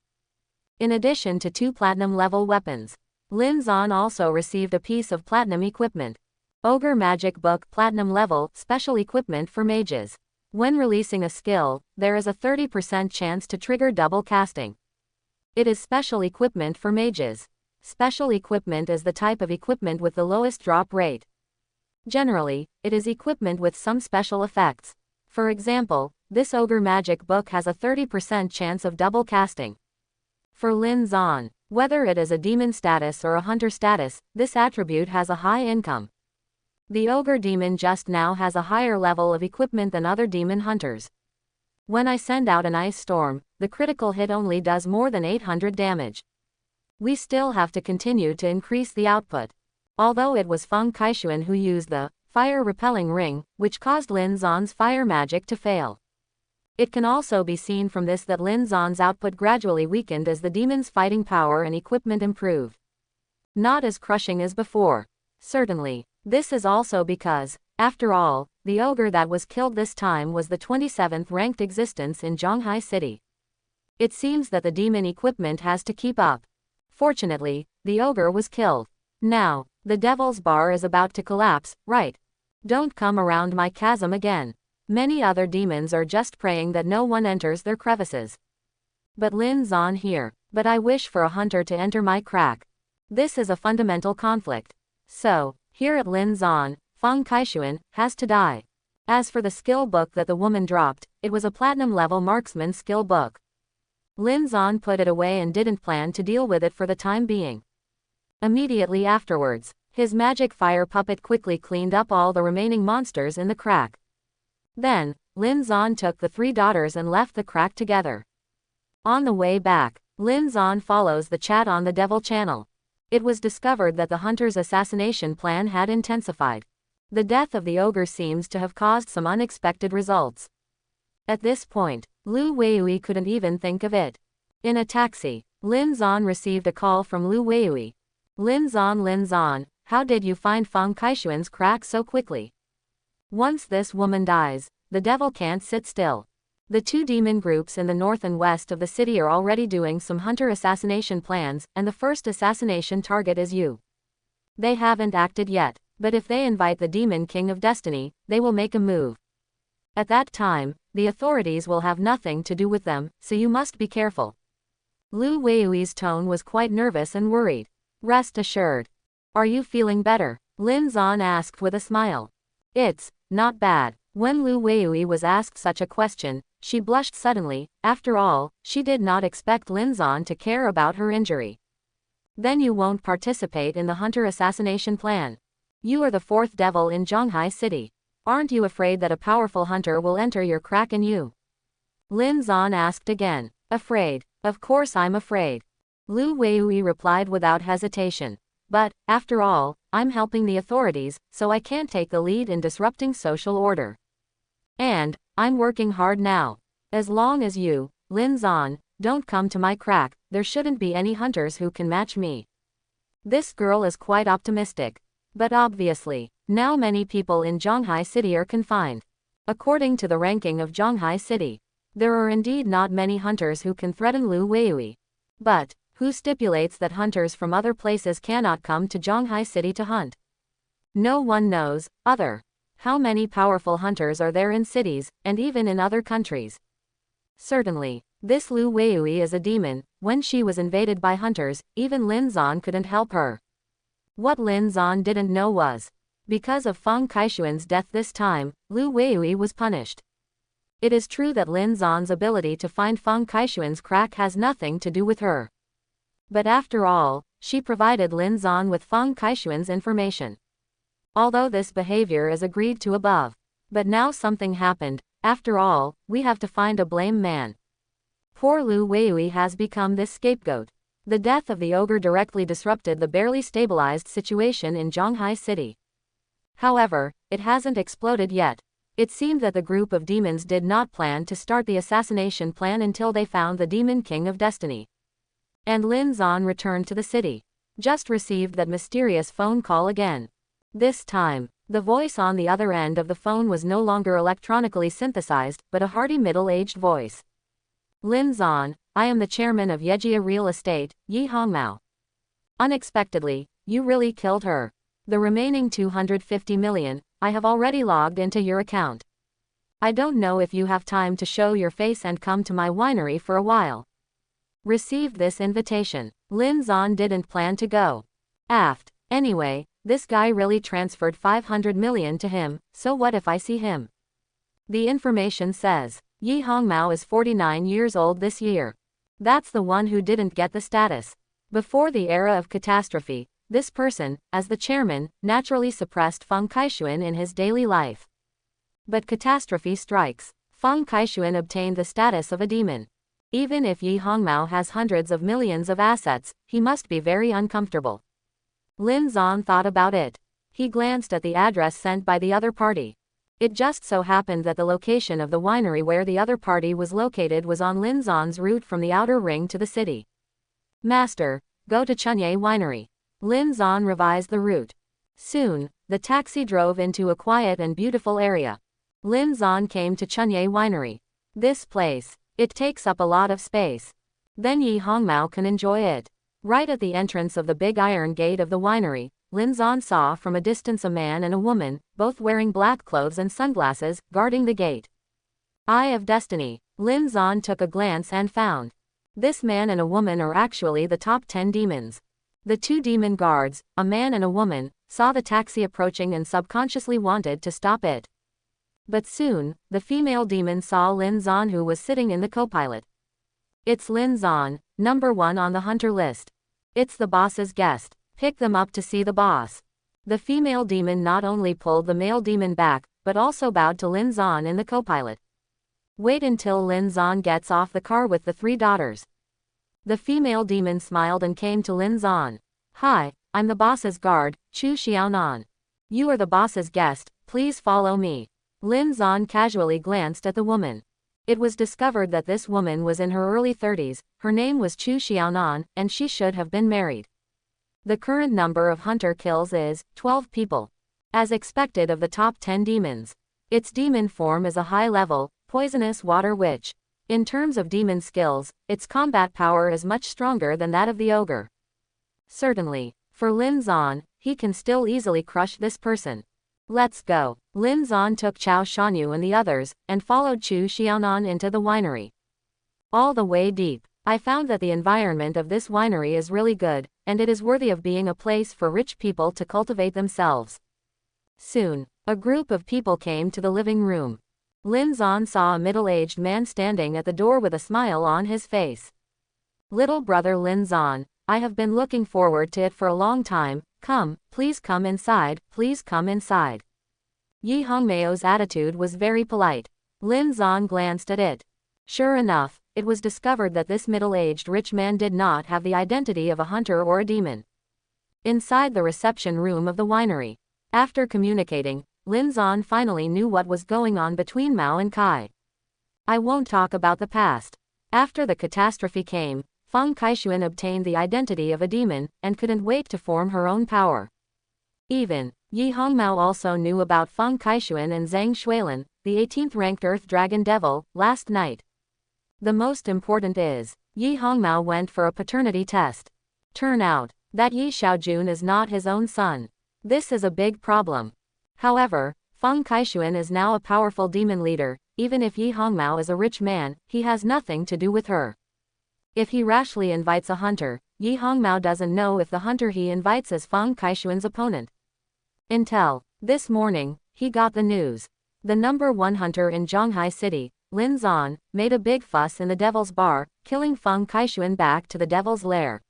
In addition to 2 platinum level weapons, Lin Zan also received a piece of platinum equipment. Ogre Magic Book Platinum Level Special Equipment for Mages. When releasing a skill, there is a 30% chance to trigger double casting. It is special equipment for mages. Special equipment is the type of equipment with the lowest drop rate. Generally, it is equipment with some special effects. For example, this Ogre Magic Book has a 30% chance of double casting. For Lin Zan, whether it is a demon status or a hunter status, this attribute has a high income. The ogre demon just now has a higher level of equipment than other demon hunters. When I send out an ice storm, the critical hit only does more than 800 damage. We still have to continue to increase the output. Although it was Feng Kaixuan who used the fire repelling ring, which caused Lin Zan's fire magic to fail. It can also be seen from this that Lin Zan's output gradually weakened as the demon's fighting power and equipment improved. Not as crushing as before. Certainly, this is also because, after all, the ogre that was killed this time was the 27th ranked existence in Zhonghai City. It seems that the demon equipment has to keep up. Fortunately, the ogre was killed. Now, the devil's bar is about to collapse, right? Don't come around my chasm again. Many other demons are just praying that no one enters their crevices. But Lin Zan here. But I wish for a hunter to enter my crack. This is a fundamental conflict. So, here at Lin Zan, Feng Kaixuan has to die. As for the skill book that the woman dropped, it was a platinum level marksman skill book. Lin Zan put it away and didn't plan to deal with it for the time being. Immediately afterwards, his magic fire puppet quickly cleaned up all the remaining monsters in the crack. Then, Lin Zan took the 3 daughters and left the crack together. On the way back, Lin Zan follows the chat on the Devil channel. It was discovered that the hunter's assassination plan had intensified. The death of the ogre seems to have caused some unexpected results. At this point, Lu Weiyui couldn't even think of it. In a taxi, Lin Zan received a call from Lu Weiyui. Lin Zan, how did you find Feng Kaixuan's crack so quickly? Once this woman dies, the devil can't sit still. The 2 demon groups in the north and west of the city are already doing some hunter assassination plans, and the first assassination target is you. They haven't acted yet, but if they invite the Demon King of Destiny, they will make a move. At that time, the authorities will have nothing to do with them, so you must be careful. Lu Weiui's tone was quite nervous and worried. Rest assured. Are you feeling better? Lin Zan asked with a smile. It's not bad. When Lu Weiui was asked such a question, she blushed suddenly. After all, she did not expect Lin Zan to care about her injury. Then you won't participate in the hunter assassination plan. You are the fourth devil in Zhonghai City. Aren't you afraid that a powerful hunter will enter your crack in you? Lin Zan asked again. Afraid? Of course I'm afraid. Lu Weiui replied without hesitation. But, after all, I'm helping the authorities, so I can't take the lead in disrupting social order. And, I'm working hard now. As long as you, Lin Zan, don't come to my crack, there shouldn't be any hunters who can match me. This girl is quite optimistic. But obviously, now many people in Zhonghai City are confined. According to the ranking of Zhonghai City, there are indeed not many hunters who can threaten Lu Weiui. But, who stipulates that hunters from other places cannot come to Zhonghai City to hunt? No one knows. How many powerful hunters are there in cities, and even in other countries? Certainly, this Lu Weiui is a demon. When she was invaded by hunters, even Lin Zan couldn't help her. What Lin Zan didn't know was, because of Feng Kaishuan's death this time, Lu Weiui was punished. It is true that Lin Zan's ability to find Feng Kaishuan's crack has nothing to do with her. But after all, she provided Lin Zan with Feng Kaishuan's information. Although this behavior is agreed to above. But now something happened. After all, we have to find a blame man. Poor Lu Weiui has become this scapegoat. The death of the ogre directly disrupted the barely stabilized situation in Zhonghai City. However, it hasn't exploded yet. It seemed that the group of demons did not plan to start the assassination plan until they found the Demon King of Destiny. And Lin Zan returned to the city. Just received that mysterious phone call again. This time, the voice on the other end of the phone was no longer electronically synthesized, but a hearty middle-aged voice. Lin Zan, I am the chairman of Yejia Real Estate, Yi Hongmao. Unexpectedly, you really killed her. The remaining 250 million, I have already logged into your account. I don't know if you have time to show your face and come to my winery for a while. Received this invitation. Lin Zan didn't plan to go. Anyway, this guy really transferred 500 million to him, so what if I see him? The information says, Yi Hongmao is 49 years old this year. That's the one who didn't get the status. Before the era of Catastrophe, this person, as the chairman, naturally suppressed Feng Kaishuan in his daily life. But Catastrophe strikes. Feng Kaishuan obtained the status of a demon. Even if Yi Hongmao has hundreds of millions of assets, he must be very uncomfortable. Lin Zan thought about it. He glanced at the address sent by the other party. It just so happened that the location of the winery where the other party was located was on Lin Zan's route from the outer ring to the city. Master, go to Chunye Winery. Lin Zan revised the route. Soon, the taxi drove into a quiet and beautiful area. Lin Zan came to Chunye Winery. This place, it takes up a lot of space. Then Yi Hongmao can enjoy it. Right at the entrance of the big iron gate of the winery, Lin Zan saw from a distance a man and a woman, both wearing black clothes and sunglasses, guarding the gate. Eye of Destiny. Lin Zan took a glance and found. This man and a woman are actually the top 10 demons. The two demon guards, a man and a woman, saw the taxi approaching and subconsciously wanted to stop it. But soon, the female demon saw Lin Zan who was sitting in the co-pilot. It's Lin Zan, number 1 on the hunter list. It's the boss's guest. Pick them up to see the boss. The female demon not only pulled the male demon back, but also bowed to Lin Zan in the co-pilot. Wait until Lin Zan gets off the car with the 3 daughters. The female demon smiled and came to Lin Zan. Hi, I'm the boss's guard, Chu Xiaonan. You are the boss's guest, please follow me. Lin Zan casually glanced at the woman. It was discovered that this woman was in her early 30s, her name was Chu Xiaonan, and she should have been married. The current number of hunter kills is 12 people. As expected of the top 10 demons. Its demon form is a high-level, poisonous water witch. In terms of demon skills, its combat power is much stronger than that of the ogre. Certainly, for Lin Zan, he can still easily crush this person. Let's go. Lin Zan took Chao Shanyu and the others, and followed Chu Xiaonan into the winery. All the way deep, I found that the environment of this winery is really good, and it is worthy of being a place for rich people to cultivate themselves. Soon, a group of people came to the living room. Lin Zan saw a middle-aged man standing at the door with a smile on his face. Little brother Lin Zan, I have been looking forward to it for a long time. Come, please come inside, please come inside. Yi Hongmeo's attitude was very polite. Lin Zan glanced at it. Sure enough, it was discovered that this middle-aged rich man did not have the identity of a hunter or a demon. Inside the reception room of the winery, after communicating, Lin Zan finally knew what was going on between Mao and Kai. I won't talk about the past. After the catastrophe came, Feng Kaixuan obtained the identity of a demon, and couldn't wait to form her own power. Even, Yi Hongmao also knew about Feng Kaixuan and Zhang Shuilin, the 18th ranked Earth Dragon Devil, last night. The most important is, Yi Hongmao went for a paternity test. Turn out, that Yi Xiaojun is not his own son. This is a big problem. However, Feng Kaixuan is now a powerful demon leader. Even if Yi Hongmao is a rich man, he has nothing to do with her. If he rashly invites a hunter, Yi Hongmao doesn't know if the hunter he invites is Feng Kaixuan's opponent. Until, this morning, he got the news. The #1 hunter in Zhonghai City, Lin Zan, made a big fuss in the Devil's Bar, killing Feng Kaixuan back to the Devil's Lair.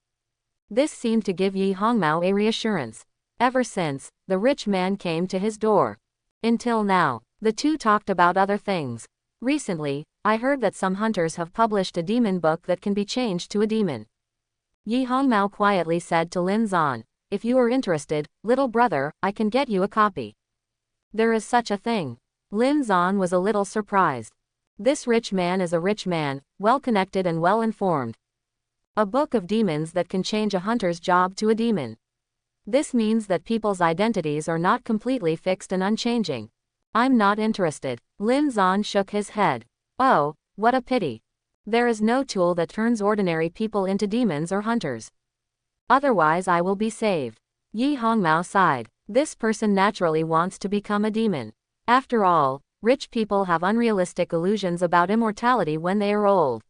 This seemed to give Yi Hongmao a reassurance. Ever since, the rich man came to his door. Until now, the two talked about other things. Recently, I heard that some hunters have published a demon book that can be changed to a demon. Yi Hongmao quietly said to Lin Zan, if you are interested, little brother, I can get you a copy. There is such a thing. Lin Zan was a little surprised. This rich man is a rich man, well-connected and well-informed. A book of demons that can change a hunter's job to a demon. This means that people's identities are not completely fixed and unchanging. I'm not interested. Lin Zan shook his head. Oh, what a pity. There is no tool that turns ordinary people into demons or hunters. Otherwise I will be saved. Yi Hongmao sighed. This person naturally wants to become a demon. After all, rich people have unrealistic illusions about immortality when they are old.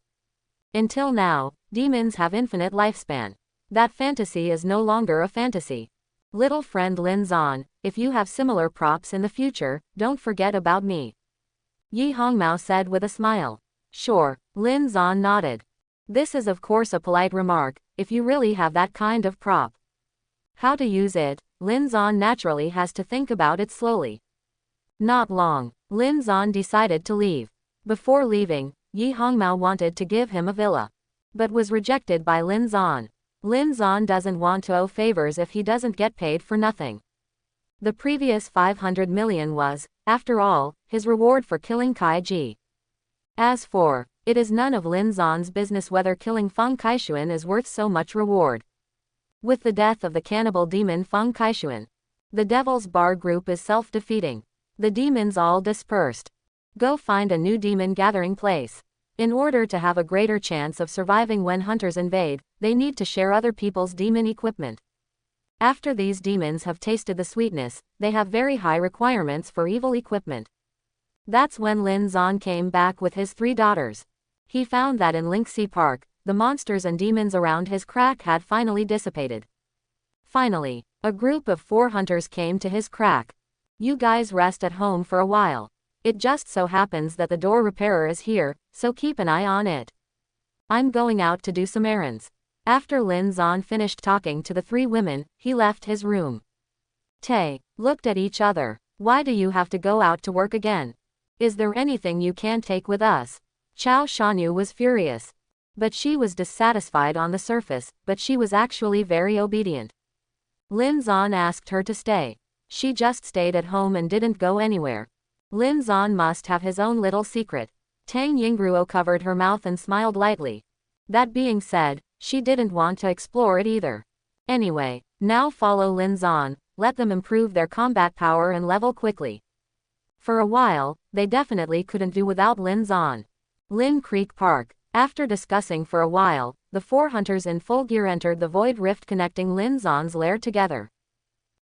Until now, demons have infinite lifespan. That fantasy is no longer a fantasy. Little friend Lin Zan, if you have similar props in the future, don't forget about me. Yi Hongmao said with a smile. Sure, Lin Zan nodded. This is of course a polite remark, if you really have that kind of prop. How to use it, Lin Zan naturally has to think about it slowly. Not long, Lin Zan decided to leave. Before leaving, Yi Hongmao wanted to give him a villa, but was rejected by Lin Zan. Lin Zan doesn't want to owe favors if he doesn't get paid for nothing. The previous 500 million was, after all, his reward for killing Kai Ji. As for, it is none of Lin Zan's business whether killing Feng Kaixuan is worth so much reward. With the death of the cannibal demon Feng Kaixuan, the Devil's Bar group is self-defeating. The demons all dispersed. Go find a new demon gathering place. In order to have a greater chance of surviving when hunters invade, they need to share other people's demon equipment. After these demons have tasted the sweetness, they have very high requirements for evil equipment. That's when Lin Zan came back with his 3 daughters. He found that in Linksea Park, the monsters and demons around his crack had finally dissipated. Finally, a group of 4 hunters came to his crack. You guys rest at home for a while. It just so happens that the door repairer is here, so keep an eye on it. I'm going out to do some errands. After Lin Zan finished talking to the 3 women, he left his room. They looked at each other. Why do you have to go out to work again? Is there anything you can't take with us? Chao Shanyu was furious. But she was dissatisfied on the surface, but she was actually very obedient. Lin Zan asked her to stay. She just stayed at home and didn't go anywhere. Lin Zan must have his own little secret. Tang Yingruo covered her mouth and smiled lightly. That being said, she didn't want to explore it either. Anyway, now follow Lin Zan, let them improve their combat power and level quickly. For a while, they definitely couldn't do without Lin Zan. Lin Creek Park. After discussing for a while, the 4 hunters in full gear entered the void rift connecting Lin Zan's lair together.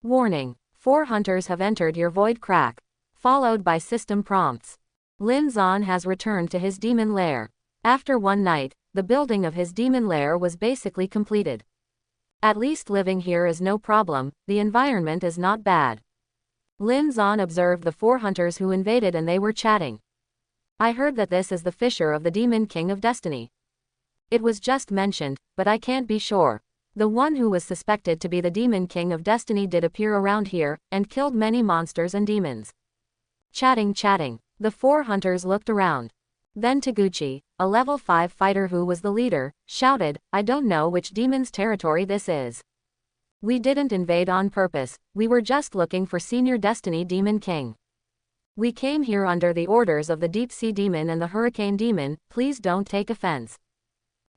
Warning: 4 hunters have entered your void crack. Followed by system prompts. Lin Zan has returned to his demon lair. After one night, the building of his demon lair was basically completed. At least living here is no problem, the environment is not bad. Lin Zan observed the 4 hunters who invaded and they were chatting. I heard that this is the Fisher of the Demon King of Destiny. It was just mentioned, but I can't be sure. The one who was suspected to be the Demon King of Destiny did appear around here, and killed many monsters and demons. Chatting. The 4 hunters looked around. Then Taguchi, a level 5 fighter who was the leader, shouted, I don't know which demon's territory this is. We didn't invade on purpose, we were just looking for Senior Destiny Demon King. We came here under the orders of the Deep Sea Demon and the Hurricane Demon, please don't take offense.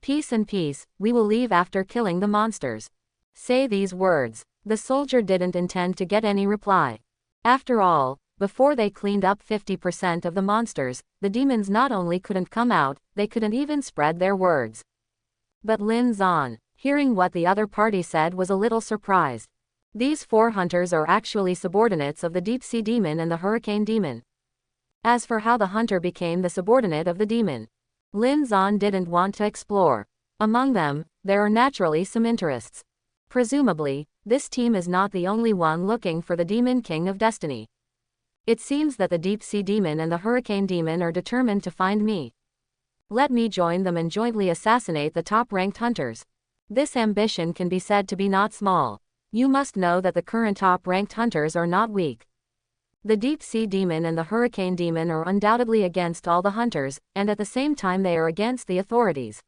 Peace and peace, we will leave after killing the monsters. Say these words. The soldier didn't intend to get any reply. After all, before they cleaned up 50% of the monsters, the demons not only couldn't come out, they couldn't even spread their words. But Lin Zan, hearing what the other party said, was a little surprised. These 4 hunters are actually subordinates of the Deep Sea Demon and the Hurricane Demon. As for how the hunter became the subordinate of the demon, Lin Zan didn't want to explore. Among them, there are naturally some interests. Presumably, this team is not the only one looking for the Demon King of Destiny. It seems that the Deep Sea Demon and the Hurricane Demon are determined to find me. Let me join them and jointly assassinate the top-ranked hunters. This ambition can be said to be not small. You must know that the current top-ranked hunters are not weak. The Deep Sea Demon and the Hurricane Demon are undoubtedly against all the hunters, and at the same time they are against the authorities.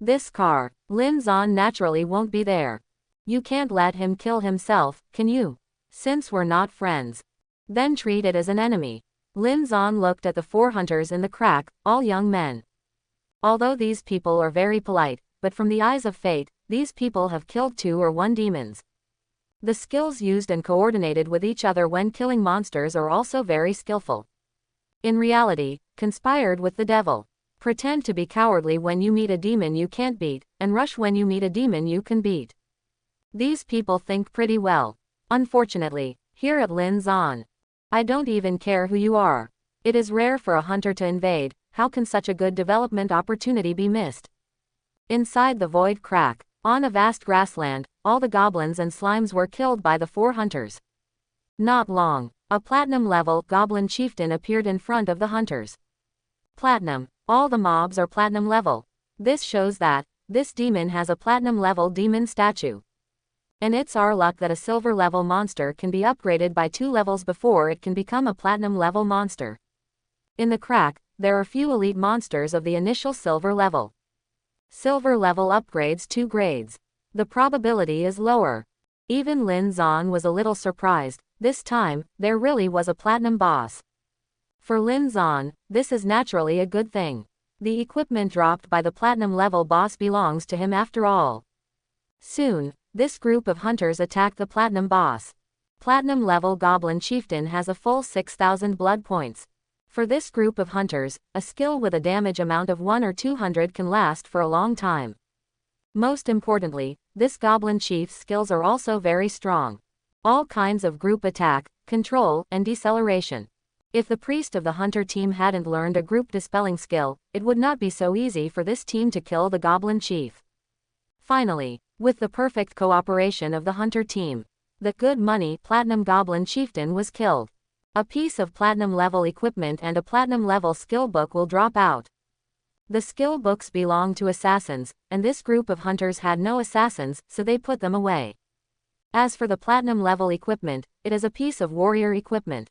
This car, Lin Zan naturally won't be there. You can't let him kill himself, can you? Since we're not friends, then treat it as an enemy. Lin Zan looked at the 4 hunters in the crack, all young men. Although these people are very polite, but from the eyes of fate, these people have killed 2 or 1 demons. The skills used and coordinated with each other when killing monsters are also very skillful. In reality, conspired with the devil. Pretend to be cowardly when you meet a demon you can't beat, and rush when you meet a demon you can beat. These people think pretty well. Unfortunately, here at Lin Zan, I don't even care who you are. It is rare for a hunter to invade, how can such a good development opportunity be missed? Inside the void crack, on a vast grassland, all the goblins and slimes were killed by the 4 hunters. Not long, a platinum-level goblin chieftain appeared in front of the hunters. Platinum, all the mobs are platinum level. This shows that this demon has a platinum-level demon statue. And it's our luck that a silver-level monster can be upgraded by 2 levels before it can become a platinum-level monster. In the crack, there are few elite monsters of the initial silver level. Silver level upgrades 2 grades. The probability is lower. Even Lin Zan was a little surprised. This time, there really was a platinum boss. For Lin Zan, this is naturally a good thing. The equipment dropped by the platinum level boss belongs to him after all. Soon, this group of hunters attacked the platinum boss. Platinum level goblin chieftain has a full 6,000 blood points. For this group of hunters, a skill with a damage amount of 1 or 200 can last for a long time. Most importantly, this goblin chief's skills are also very strong. All kinds of group attack, control, and deceleration. If the priest of the hunter team hadn't learned a group dispelling skill, it would not be so easy for this team to kill the goblin chief. Finally, with the perfect cooperation of the hunter team, the good money platinum goblin chieftain was killed. A piece of platinum level equipment and a platinum level skill book will drop out. The skill books belong to assassins, and this group of hunters had no assassins, so they put them away. As for the platinum level equipment, it is a piece of warrior equipment.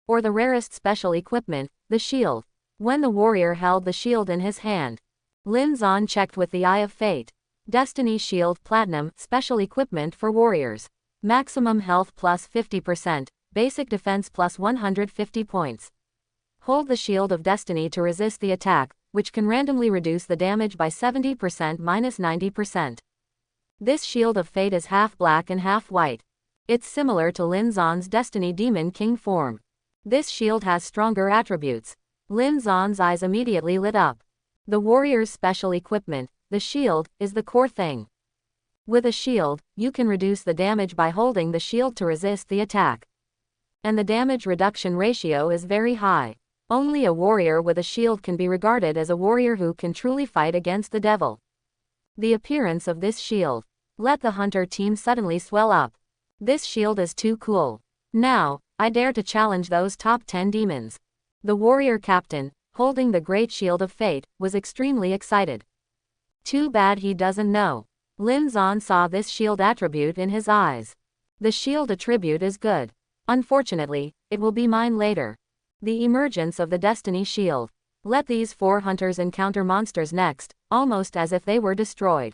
Or the rarest special equipment, the shield. When the warrior held the shield in his hand, Lin Zan checked with the Eye of Fate. Destiny Shield Platinum, special equipment for warriors. Maximum health plus 50%. Basic defense plus 150 points. Hold the Shield of Destiny to resist the attack, which can randomly reduce the damage by 70% minus 90%. This Shield of Fate is half black and half white. It's similar to Lin Zan's Destiny Demon King form. This shield has stronger attributes. Lin Zan's eyes immediately lit up. The warrior's special equipment, the shield, is the core thing. With a shield, you can reduce the damage by holding the shield to resist the attack. And the damage reduction ratio is very high. Only a warrior with a shield can be regarded as a warrior who can truly fight against the devil. The appearance of this shield. Let the hunter team suddenly swell up. This shield is too cool. Now, I dare to challenge those top 10 demons. The warrior captain, holding the great shield of fate, was extremely excited. Too bad he doesn't know. Lin Zan saw this shield attribute in his eyes. The shield attribute is good. Unfortunately, it will be mine later. The emergence of the destiny shield. Let these 4 hunters encounter monsters next, almost as if they were destroyed.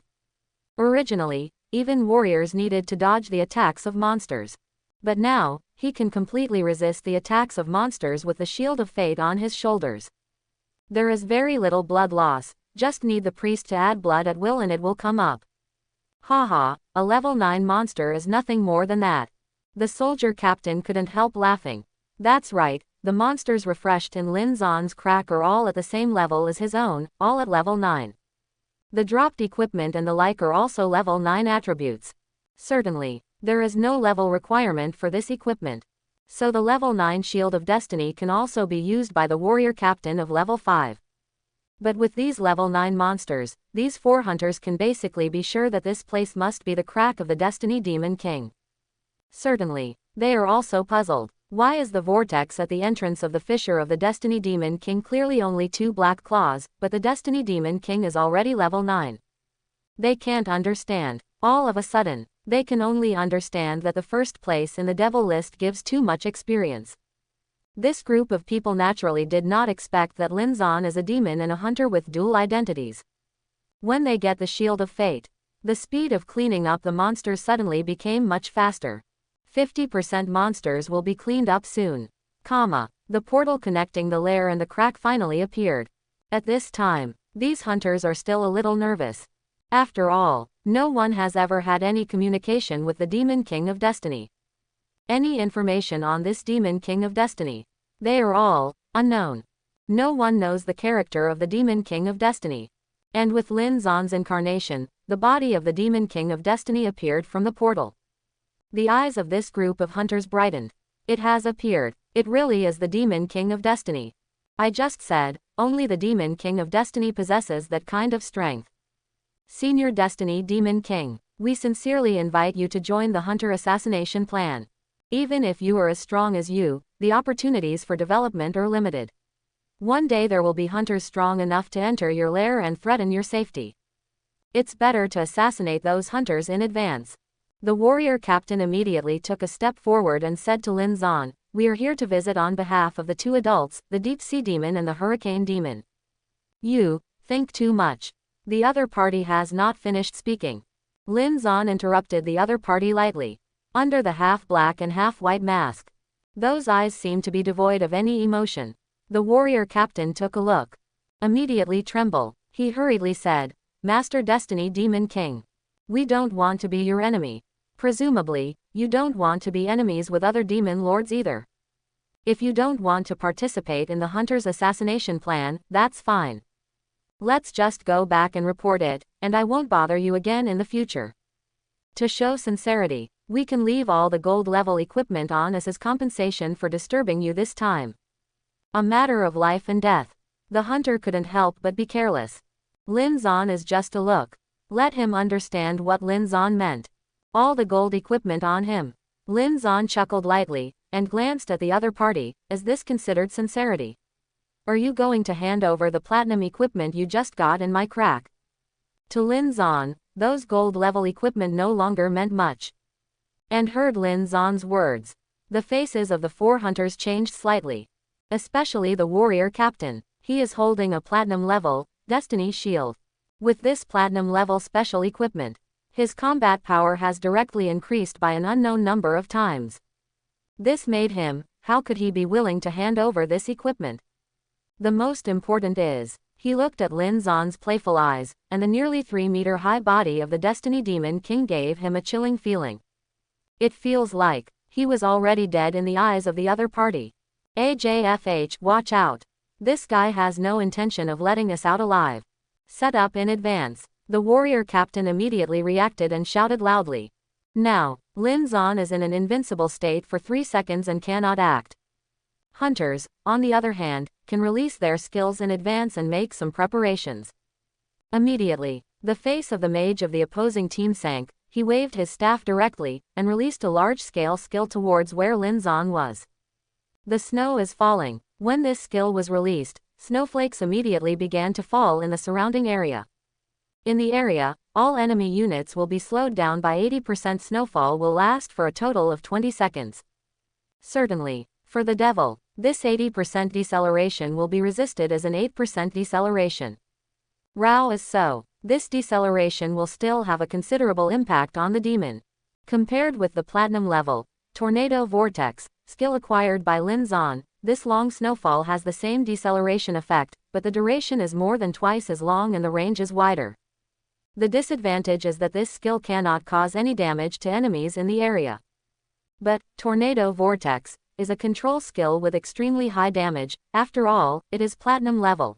Originally, even warriors needed to dodge the attacks of monsters. But now, he can completely resist the attacks of monsters with the shield of fate on his shoulders. There is very little blood loss, just need the priest to add blood at will and it will come up. Haha, a level 9 monster is nothing more than that. The soldier captain couldn't help laughing. That's right, the monsters refreshed in Lin Zan's crack are all at the same level as his own, all at level 9. The dropped equipment and the like are also level 9 attributes. Certainly, there is no level requirement for this equipment. So the level 9 Shield of Destiny can also be used by the warrior captain of level 5. But with these level 9 monsters, these 4 hunters can basically be sure that this place must be the crack of the Destiny Demon King. Certainly, they are also puzzled. Why is the vortex at the entrance of the fissure of the Destiny Demon King clearly only 2 black claws, but the Destiny Demon King is already level 9? They can't understand. All of a sudden, they can only understand that the first place in the devil list gives too much experience. This group of people naturally did not expect that Lin Zan is a demon and a hunter with dual identities. When they get the Shield of Fate, the speed of cleaning up the monsters suddenly became much faster. 50% monsters will be cleaned up soon. The portal connecting the lair and the crack finally appeared. At this time, these hunters are still a little nervous. After all, no one has ever had any communication with the Demon King of Destiny. Any information on this Demon King of Destiny? They are all unknown. No one knows the character of the Demon King of Destiny. And with Lin Zan's incarnation, the body of the Demon King of Destiny appeared from the portal. The eyes of this group of hunters brightened. It has appeared. It really is the Demon King of Destiny. I just said, only the Demon King of Destiny possesses that kind of strength. Senior Destiny Demon King, we sincerely invite you to join the Hunter Assassination Plan. Even if you are as strong as you, the opportunities for development are limited. One day there will be hunters strong enough to enter your lair and threaten your safety. It's better to assassinate those hunters in advance. The warrior captain immediately took a step forward and said to Lin Zan, "We are here to visit on behalf of the 2 adults, the Deep Sea Demon and the Hurricane Demon." You think too much. The other party has not finished speaking. Lin Zan interrupted the other party lightly. Under the half-black and half-white mask, those eyes seemed to be devoid of any emotion. The warrior captain took a look. Immediately tremble, he hurriedly said, "Master Destiny Demon King. We don't want to be your enemy. Presumably, you don't want to be enemies with other demon lords either. If you don't want to participate in the Hunter's assassination plan, that's fine. Let's just go back and report it, and I won't bother you again in the future. To show sincerity, we can leave all the gold level equipment on as his compensation for disturbing you this time. A matter of life and death." The hunter couldn't help but be careless. Lin Zan is just a look. Let him understand what Lin Zan meant. All the gold equipment on him. Lin Zan chuckled lightly, and glanced at the other party, as this considered sincerity. "Are you going to hand over the platinum equipment you just got in my crack?" To Lin Zan, those gold level equipment no longer meant much. And heard Lin Zan's words. The faces of the 4 hunters changed slightly. Especially the warrior captain. He is holding a platinum level Destiny Shield. With this platinum level special equipment, his combat power has directly increased by an unknown number of times. This made him, how could he be willing to hand over this equipment? The most important is, he looked at Lin Zan's playful eyes, and the nearly 3-meter high body of the Destiny Demon King gave him a chilling feeling. It feels like he was already dead in the eyes of the other party. AJFH, watch out. This guy has no intention of letting us out alive. Set up in advance. The warrior captain immediately reacted and shouted loudly. Now, Lin Zan is in an invincible state for 3 seconds and cannot act. Hunters, on the other hand, can release their skills in advance and make some preparations. Immediately, the face of the mage of the opposing team sank. He waved his staff directly, and released a large-scale skill towards where Lin Zan was. The snow is falling. When this skill was released, snowflakes immediately began to fall in the surrounding area. In the area, all enemy units will be slowed down by 80%. Snowfall will last for a total of 20 seconds. Certainly, for the devil, this 80% deceleration will be resisted as an 8% deceleration. Rao is so. This deceleration will still have a considerable impact on the demon. Compared with the platinum level, Tornado Vortex, skill acquired by Lin Zan, this long snowfall has the same deceleration effect, but the duration is more than twice as long and the range is wider. The disadvantage is that this skill cannot cause any damage to enemies in the area. But, Tornado Vortex, is a control skill with extremely high damage. After all, it is platinum level.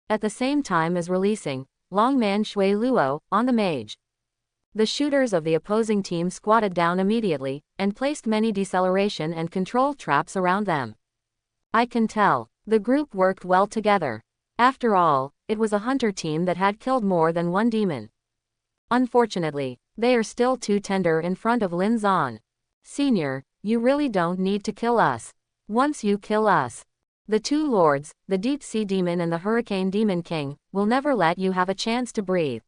At the same time as releasing Longman Shui Luo on the mage, the shooters of the opposing team squatted down immediately, and placed many deceleration and control traps around them. I can tell, the group worked well together. After all, it was a hunter team that had killed more than one demon. Unfortunately, they are still too tender in front of Lin Zan. Senior, you really don't need to kill us. Once you kill us, the two lords, the Deep Sea Demon and the Hurricane Demon King, will never let you have a chance to breathe.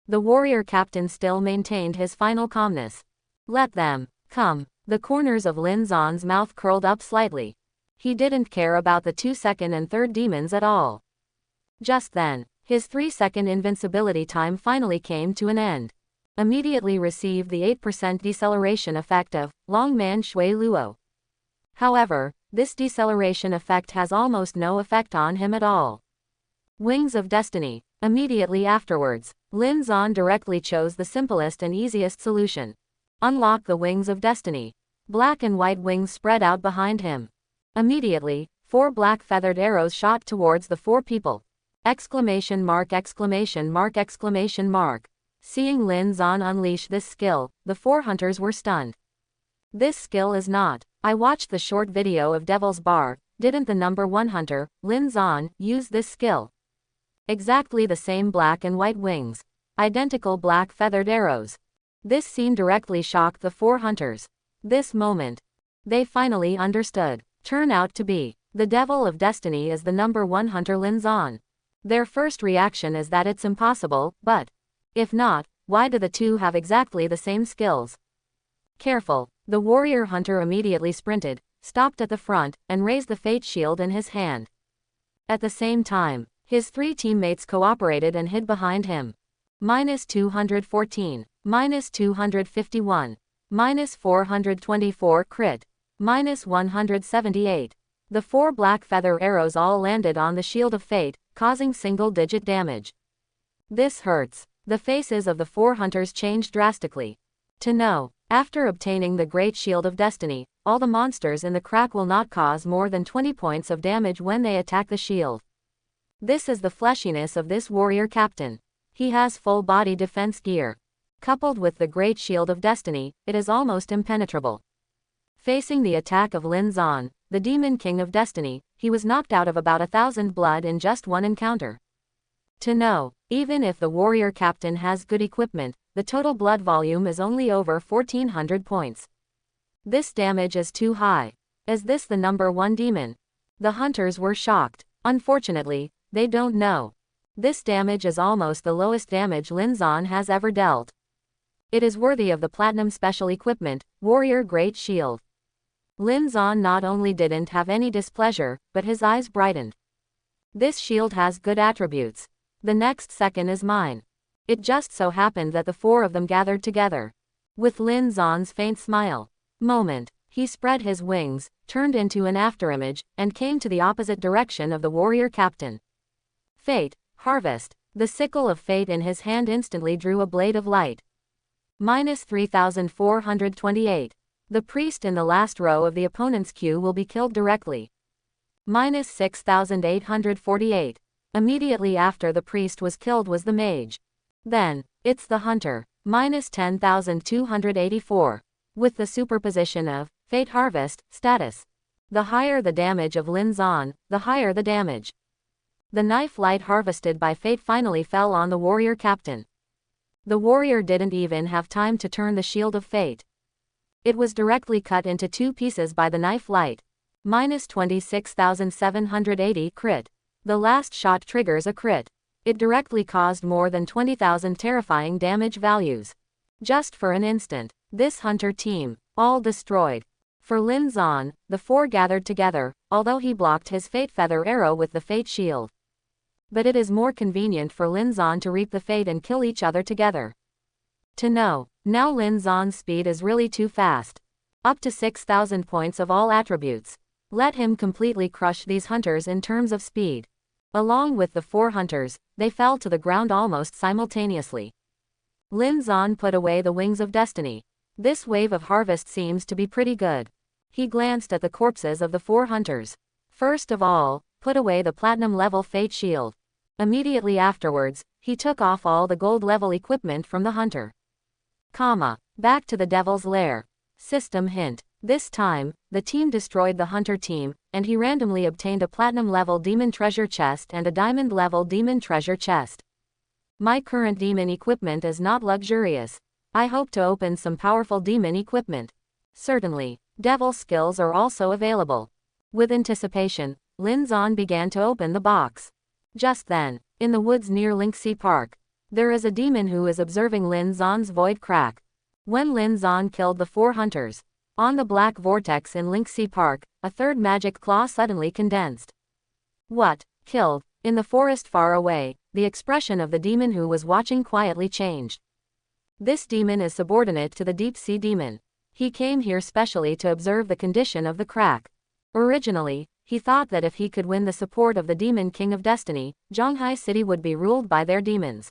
The warrior captain still maintained his final calmness. Let them come. The corners of Lin Zan's mouth curled up slightly. He didn't care about the 2nd and 3rd demons at all. Just then, his 3-second invincibility time finally came to an end. Immediately received the 8% deceleration effect of Longman Shui Luo. However, this deceleration effect has almost no effect on him at all. Wings of Destiny. Immediately afterwards, Lin Zan directly chose the simplest and easiest solution. Unlock the Wings of Destiny. Black and white wings spread out behind him. Immediately, 4 black feathered arrows shot towards the 4 people. Exclamation mark, exclamation mark, exclamation mark. Seeing Lin Zan unleash this skill, the 4 hunters were stunned. This skill is not. I watched the short video of Devil's Bar. Didn't the number 1 hunter, Lin Zan, use this skill? Exactly the same black and white wings. Identical black feathered arrows. This scene directly shocked the 4 hunters. This moment, they finally understood. Turn out to be the Devil of Destiny is the number 1 hunter Lin Zan. Their first reaction is that it's impossible, but if not, why do the two have exactly the same skills? Careful. The warrior hunter immediately sprinted, stopped at the front, and raised the fate shield in his hand. At the same time, his 3 teammates cooperated and hid behind him. -214, -251, -424 crit, -178. The 4 black feather arrows all landed on the shield of fate, causing single-digit damage. This hurts. The faces of the 4 hunters changed drastically. To know, after obtaining the Great Shield of Destiny, all the monsters in the crack will not cause more than 20 points of damage when they attack the shield. This is the fleshiness of this warrior captain. He has full body defense gear. Coupled with the Great Shield of Destiny, it is almost impenetrable. Facing the attack of Lin Zan, the Demon King of Destiny, he was knocked out of about 1,000 blood in just one encounter. To know, even if the warrior captain has good equipment, the total blood volume is only over 1,400 points. This damage is too high. Is this the number 1 demon? The hunters were shocked. Unfortunately, they don't know. This damage is almost the lowest damage Lin Zan has ever dealt. It is worthy of the platinum special equipment, Warrior Great Shield. Lin Zan not only didn't have any displeasure, but his eyes brightened. This shield has good attributes. The next second is mine. It just so happened that the 4 of them gathered together. With Lin Zan's faint smile. Moment, he spread his wings, turned into an afterimage, and came to the opposite direction of the warrior captain. Fate, harvest. The sickle of fate in his hand instantly drew a blade of light. -3,428. The priest in the last row of the opponent's queue will be killed directly. -6,848. Immediately after the priest was killed was the mage. Then, it's the hunter. -10,284. With the superposition of Fate Harvest status. The higher the damage of Lin Zan, the higher the damage. The knife light harvested by fate finally fell on the warrior captain. The warrior didn't even have time to turn the shield of fate. It was directly cut into 2 pieces by the knife light. Minus 26,780 crit. The last shot triggers a crit. It directly caused more than 20,000 terrifying damage values. Just for an instant. This hunter team, all destroyed. For Lin Zan, the 4 gathered together, although he blocked his fate feather arrow with the fate shield. But it is more convenient for Lin Zan to reap the fate and kill each other together. To know, now Lin Zan's speed is really too fast. Up to 6,000 points of all attributes. Let him completely crush these hunters in terms of speed. Along with the 4 hunters, they fell to the ground almost simultaneously. Lin Zan put away the wings of destiny. This wave of harvest seems to be pretty good. He glanced at the corpses of the 4 hunters. First of all, put away the platinum level fate shield. Immediately afterwards, he took off all the gold level equipment from the hunter. Back to the devil's lair. System hint. This time, the team destroyed the hunter team, and he randomly obtained a platinum level demon treasure chest and a diamond level demon treasure chest. My current demon equipment is not luxurious. I hope to open some powerful demon equipment. Certainly, devil skills are also available. With anticipation, Lin Zan began to open the box. Just then, in the woods near Linksea Park, there is a demon who is observing Lin Zan's void crack. When Lin Zan killed the 4 hunters, on the black vortex in Linksea Park, a 3rd magic claw suddenly condensed. What? Killed? In the forest far away, the expression of the demon who was watching quietly changed. This demon is subordinate to the deep sea demon. He came here specially to observe the condition of the crack. Originally, he thought that if he could win the support of the Demon King of Destiny, Zhonghai City would be ruled by their demons.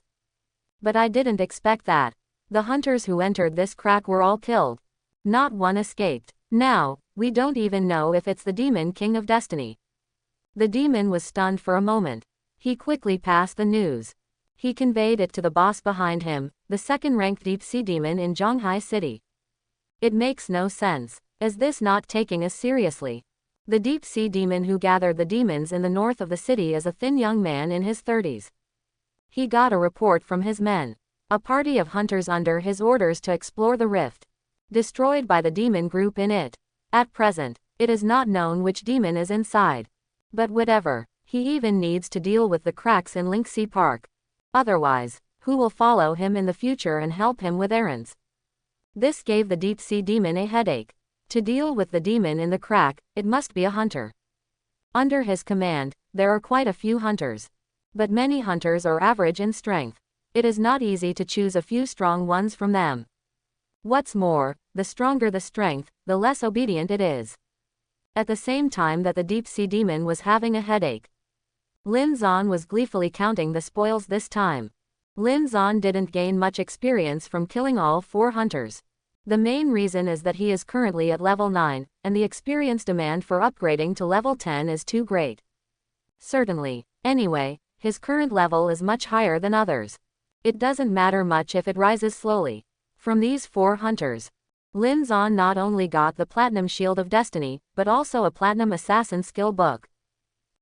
But I didn't expect that. The hunters who entered this crack were all killed. Not one escaped. Now, we don't even know if it's the Demon King of Destiny. The demon was stunned for a moment. He quickly passed the news. He conveyed it to the boss behind him, the 2nd-ranked deep sea demon in Zhonghai City. It makes no sense. Is this not taking us seriously? The deep sea demon who gathered the demons in the north of the city is a thin young man in his 30s. He got a report from his men. A party of hunters under his orders to explore the rift. Destroyed by the demon group in it. At present, it is not known which demon is inside. But whatever, he even needs to deal with the cracks in Linksea Park. Otherwise, who will follow him in the future and help him with errands? This gave the deep sea demon a headache. To deal with the demon in the crack, it must be a hunter. Under his command, there are quite a few hunters. But many hunters are average in strength. It is not easy to choose a few strong ones from them. What's more, the stronger the strength, the less obedient it is. At the same time that the deep sea demon was having a headache, Lin Zan was gleefully counting the spoils this time. Lin Zan didn't gain much experience from killing all 4 hunters. The main reason is that he is currently at level 9, and the experience demand for upgrading to level 10 is too great. Certainly. Anyway, his current level is much higher than others. It doesn't matter much if it rises slowly. From these 4 hunters, Lin Zan not only got the Platinum Shield of Destiny, but also a Platinum Assassin Skill Book.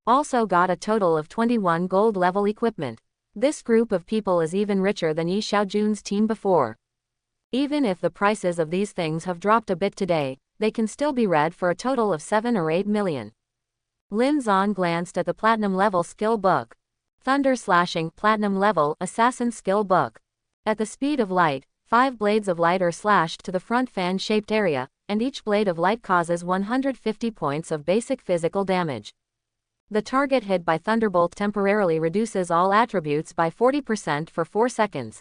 Also got a total of 21 gold level equipment. This group of people is even richer than Yi Xiaojun's team before. Even if the prices of these things have dropped a bit today, they can still be read for a total of 7 or 8 million. Lin Zan glanced at the Platinum Level Skill Book. Thunder Slashing Platinum Level Assassin Skill Book. At the speed of light, 5 blades of light are slashed to the front fan-shaped area, and each blade of light causes 150 points of basic physical damage. The target hit by Thunderbolt temporarily reduces all attributes by 40% for 4 seconds.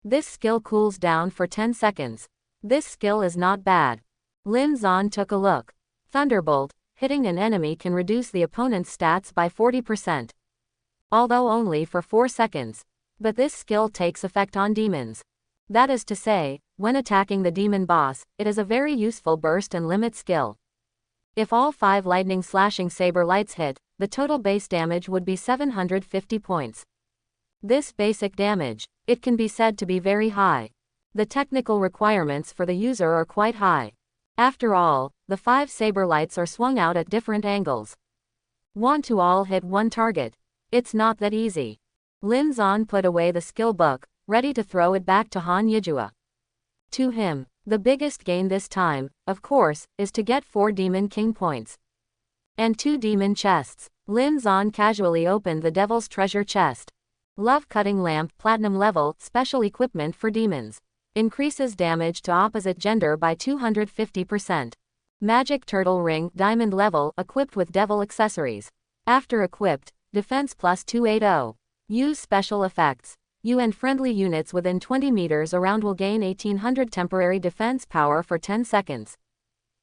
This skill cools down for 10 seconds. This skill is not bad. Lin Zan took a look. Thunderbolt, hitting an enemy can reduce the opponent's stats by 40%. Although only for 4 seconds. But this skill takes effect on demons. That is to say, when attacking the demon boss, it is a very useful burst and limit skill. If all 5 lightning slashing saber lights hit, the total base damage would be 750 points. This basic damage, it can be said to be very high. The technical requirements for the user are quite high. After all, the 5 saber lights are swung out at different angles. Want to all hit one target? It's not that easy. Lin Zan put away the skill book, ready to throw it back to Han Yijua. To him, the biggest gain this time, of course, is to get 4 Demon King points. And 2 demon chests. Lin Zan casually opened the Devil's Treasure chest. Love Cutting Lamp Platinum Level, Special Equipment for Demons. Increases damage to opposite gender by 250%. Magic Turtle Ring Diamond Level, equipped with Devil Accessories. After equipped, Defense plus 280. Use special effects. You and friendly units within 20 meters around will gain 1800 temporary defense power for 10 seconds.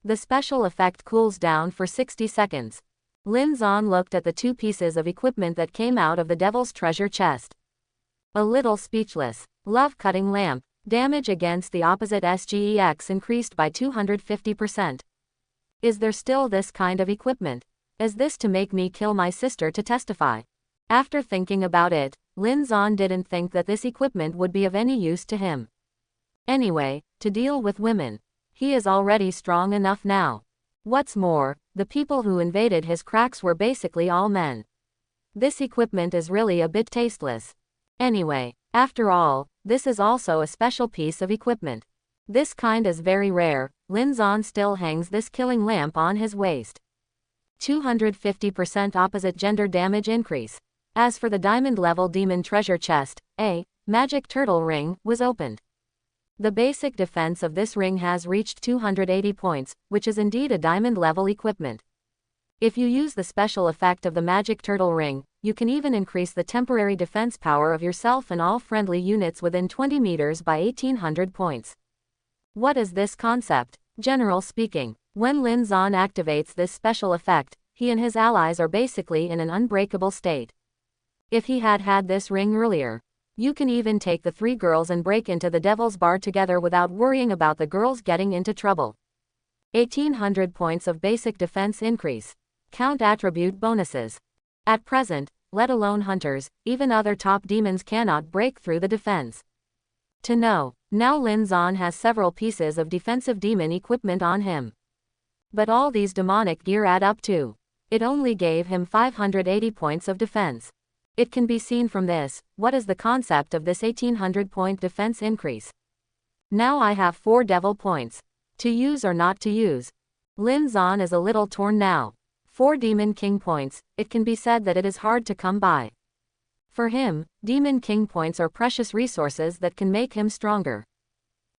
The special effect cools down for 60 seconds. Lin Zan looked at the 2 pieces of equipment that came out of the Devil's Treasure chest. A little speechless. Love Cutting Lamp. Damage against the opposite SGEX increased by 250%. Is there still this kind of equipment? Is this to make me kill my sister to testify? After thinking about it, Lin Zan didn't think that this equipment would be of any use to him. Anyway, to deal with women. He is already strong enough now. What's more, the people who invaded his cracks were basically all men. This equipment is really a bit tasteless. Anyway, after all, this is also a special piece of equipment. This kind is very rare. Lin Zan still hangs this killing lamp on his waist. 250% opposite gender damage increase. As for the diamond level demon treasure chest, a magic turtle ring was opened. The basic defense of this ring has reached 280 points, which is indeed a diamond level equipment. If you use the special effect of the magic turtle ring, you can even increase the temporary defense power of yourself and all friendly units within 20 meters by 1800 points. What is this concept? General speaking, when Lin Zan activates this special effect, he and his allies are basically in an unbreakable state. If he had had this ring earlier, you can even take the 3 girls and break into the Devil's Bar together without worrying about the girls getting into trouble. 1800 points of basic defense increase. Count attribute bonuses. At present, let alone hunters, even other top demons cannot break through the defense. To know, now Lin Zan has several pieces of defensive demon equipment on him. But all these demonic gear add up to. It only gave him 580 points of defense. It can be seen from this, what is the concept of this 1800 point defense increase? Now I have 4 devil points. To use or not to use? Lin Zan is a little torn now. 4 Demon King points, it can be said that it is hard to come by. For him, Demon King points are precious resources that can make him stronger.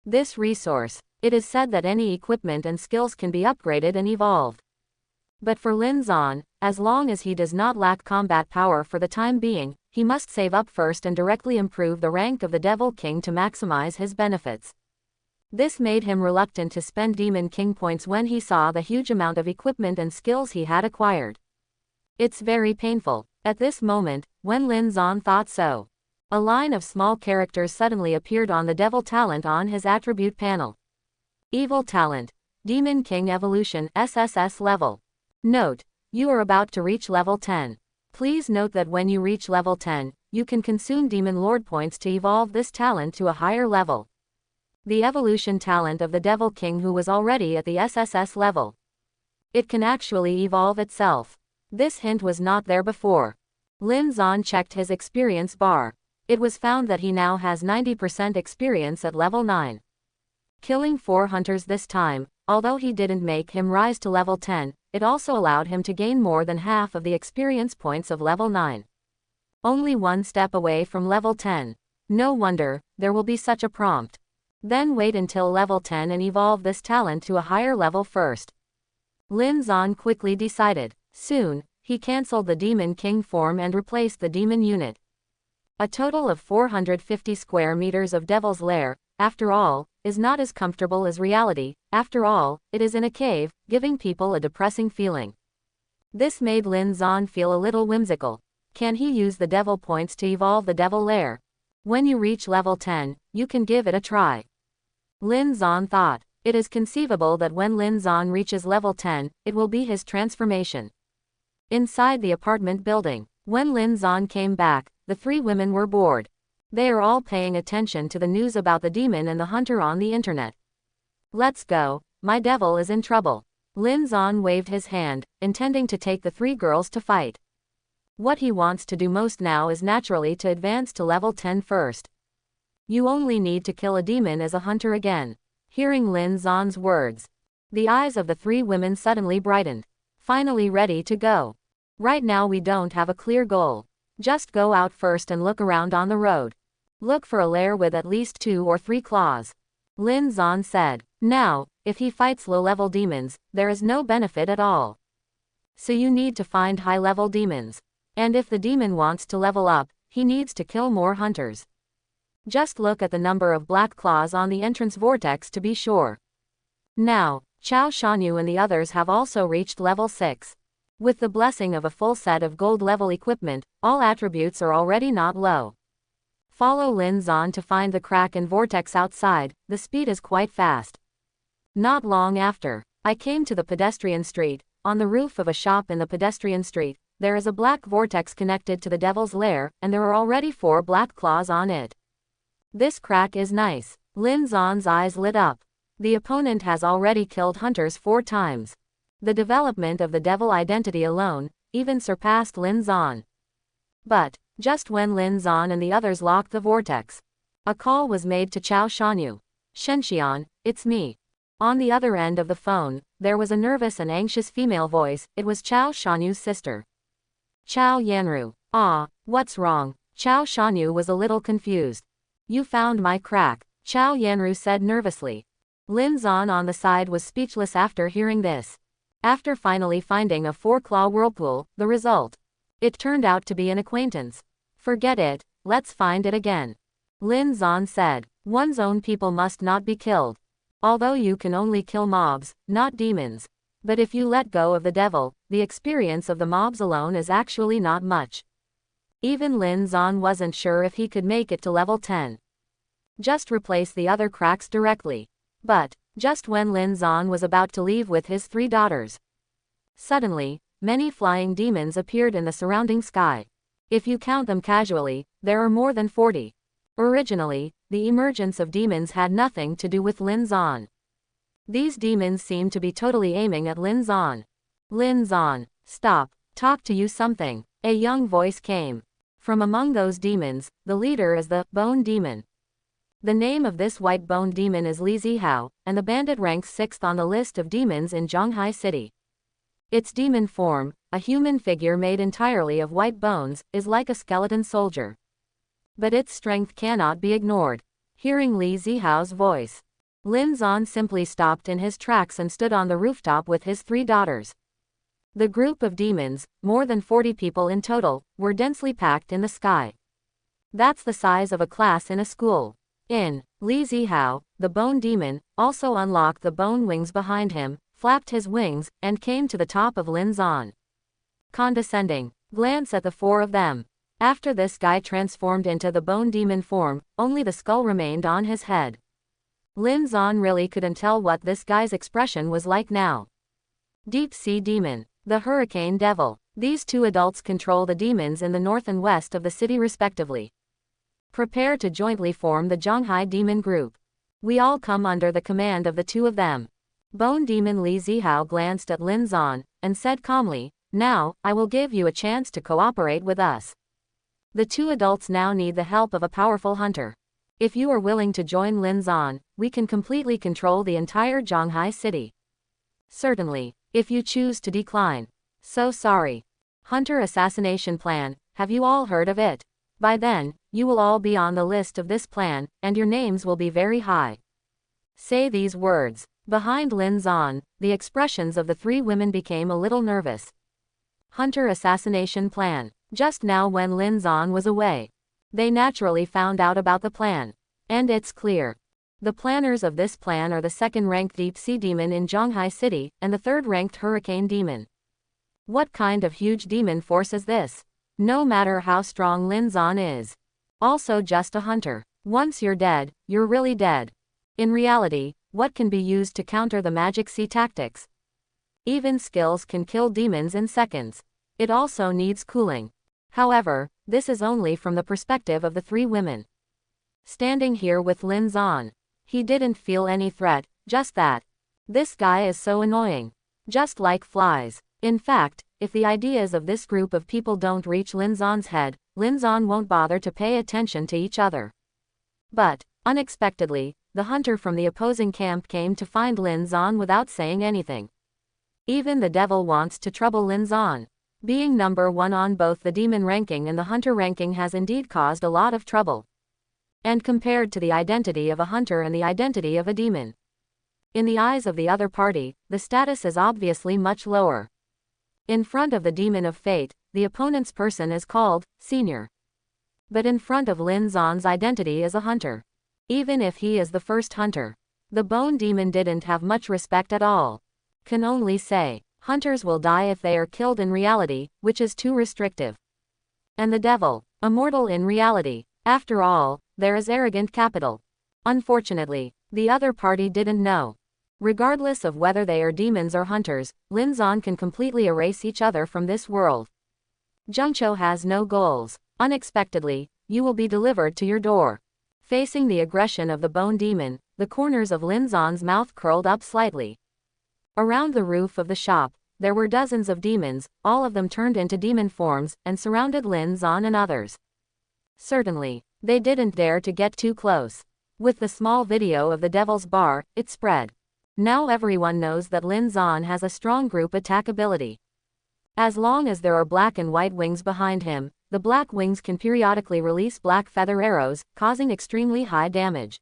This resource, it is said that any equipment and skills can be upgraded and evolved. But for Lin Zan, as long as he does not lack combat power for the time being, he must save up first and directly improve the rank of the Devil King to maximize his benefits. This made him reluctant to spend Demon King points when he saw the huge amount of equipment and skills he had acquired. It's very painful. At this moment, when Lin Zan thought so, a line of small characters suddenly appeared on the Devil Talent on his attribute panel. Evil Talent. Demon King Evolution SSS level. Note, you are about to reach level 10. Please note that when you reach level 10, you can consume Demon Lord points to evolve this talent to a higher level. The evolution talent of the Devil King who was already at the SSS level. It can actually evolve itself. This hint was not there before. Lin Zan checked his experience bar. It was found that he now has 90% experience at level 9. Killing 4 hunters this time, although he didn't make him rise to level 10, it also allowed him to gain more than half of the experience points of level 9. Only 1 step away from level 10. No wonder, there will be such a prompt. Then wait until level 10 and evolve this talent to a higher level first. Lin Zan quickly decided. Soon, he cancelled the Demon King form and replaced the demon unit. A total of 450 square meters of Devil's Lair, after all, is not as comfortable as reality. After all, it is in a cave, giving people a depressing feeling. This made Lin Zan feel a little whimsical. Can he use the devil points to evolve the Devil Lair? When you reach level 10, you can give it a try. Lin Zan thought. It is conceivable that when Lin Zan reaches level 10, it will be his transformation. Inside the apartment building, when Lin Zan came back, the 3 women were bored. They are all paying attention to the news about the demon and the hunter on the internet. Let's go, my devil is in trouble. Lin Zan waved his hand, intending to take the 3 girls to fight. What he wants to do most now is naturally to advance to level 10 first. You only need to kill a demon as a hunter again. Hearing Lin Zan's words, the eyes of the 3 women suddenly brightened. Finally ready to go. Right now we don't have a clear goal. Just go out first and look around on the road. Look for a lair with at least 2 or 3 claws. Lin Zan said. Now, if he fights low-level demons, there is no benefit at all. So you need to find high-level demons. And if the demon wants to level up, he needs to kill more hunters. Just look at the number of black claws on the entrance vortex to be sure. Now, Chao Shanyu and the others have also reached level 6. With the blessing of a full set of gold-level equipment, all attributes are already not low. Follow Lin Zan to find the crack and vortex outside, the speed is quite fast. Not long after, I came to the pedestrian street. On the roof of a shop in the pedestrian street, there is a black vortex connected to the devil's lair, and there are already 4 black claws on it. This crack is nice. Lin Zan's eyes lit up. The opponent has already killed hunters 4 times. The development of the devil identity alone even surpassed Lin Zan. But, just when Lin Zan and the others locked the vortex, a call was made to Chao Shanyu. Shenxian, it's me. On the other end of the phone, there was a nervous and anxious female voice. It was Chao Shanyu's sister. Chao Yanru. Ah, what's wrong? Chao Shanyu was a little confused. You found my crack, Chao Yanru said nervously. Lin Zan on the side was speechless after hearing this. After finally finding a 4-claw whirlpool, the result. It turned out to be an acquaintance. Forget it, let's find it again. Lin Zan said. One's own people must not be killed. Although you can only kill mobs, not demons. But if you let go of the devil, the experience of the mobs alone is actually not much. Even Lin Zan wasn't sure if he could make it to level 10. Just replace the other cracks directly. But, just when Lin Zan was about to leave with his 3 daughters, suddenly, many flying demons appeared in the surrounding sky. If you count them casually, there are more than 40. Originally, the emergence of demons had nothing to do with Lin Zan. These demons seemed to be totally aiming at Lin Zan. Lin Zan, stop, talk to you something. A young voice came. From among those demons, the leader is the Bone Demon. The name of this white bone demon is Li Zihao, and the bandit ranks 6th on the list of demons in Zhonghai City. Its demon form, a human figure made entirely of white bones, is like a skeleton soldier. But its strength cannot be ignored. Hearing Li Zihao's voice, Lin Zan simply stopped in his tracks and stood on the rooftop with his 3 daughters. The group of demons, more than 40 people in total, were densely packed in the sky. That's the size of a class in a school. Li Zihao, the bone demon, also unlocked the bone wings behind him, flapped his wings, and came to the top of Lin Zan. Condescending glance at the 4 of them. After this guy transformed into the bone demon form, only the skull remained on his head. Lin Zan really couldn't tell what this guy's expression was like now. Deep Sea Demon, the Hurricane Devil. These 2 adults control the demons in the north and west of the city respectively. Prepare to jointly form the Zhonghai Demon Group. We all come under the command of the 2 of them. Bone Demon Li Zihao glanced at Lin Zan, and said calmly, now, I will give you a chance to cooperate with us. The 2 adults now need the help of a powerful hunter. If you are willing to join Lin Zan, we can completely control the entire Zhonghai City. Certainly, if you choose to decline. So sorry. Hunter Assassination Plan, have you all heard of it? By then, you will all be on the list of this plan, and your names will be very high. Say these words. Behind Lin Zan, the expressions of the 3 women became a little nervous. Hunter Assassination Plan. Just now when Lin Zan was away, they naturally found out about the plan. And it's clear. The planners of this plan are the 2nd-ranked Deep Sea Demon in Zhonghai City, and the 3rd-ranked Hurricane Demon. What kind of huge demon force is this? No matter how strong Lin Zan is. Also just a hunter. Once you're dead, you're really dead. In reality, what can be used to counter the magic sea tactics? Even skills can kill demons in seconds. It also needs cooling. However, this is only from the perspective of the 3 women. Standing here with Lin Zan, he didn't feel any threat, just that. This guy is so annoying. Just like flies. In fact, if the ideas of this group of people don't reach Lin Zon's head, Lin Zon won't bother to pay attention to each other. But, unexpectedly, the hunter from the opposing camp came to find Lin Zon without saying anything. Even the devil wants to trouble Lin Zon. Being number one on both the demon ranking and the hunter ranking has indeed caused a lot of trouble. And compared to the identity of a hunter and the identity of a demon, in the eyes of the other party, the status is obviously much lower. In front of the demon of fate, the opponent's person is called senior. But in front of Lin Zon's identity as a hunter, even if he is the first hunter, the bone demon didn't have much respect at all. Can only say, hunters will die if they are killed in reality, which is too restrictive. And the devil, immortal in reality. After all, there is arrogant capital. Unfortunately, the other party didn't know. Regardless of whether they are demons or hunters, Lin Zon can completely erase each other from this world. Jungcho has no goals. Unexpectedly, you will be delivered to your door. Facing the aggression of the bone demon, the corners of Lin Zon's mouth curled up slightly. Around the roof of the shop, there were dozens of demons, all of them turned into demon forms, and surrounded Lin Zon and others. Certainly, they didn't dare to get too close. With the small video of the Devil's Bar, it spread. Now everyone knows that Lin Zon has a strong group attack ability. As long as there are black and white wings behind him, the black wings can periodically release black feather arrows, causing extremely high damage.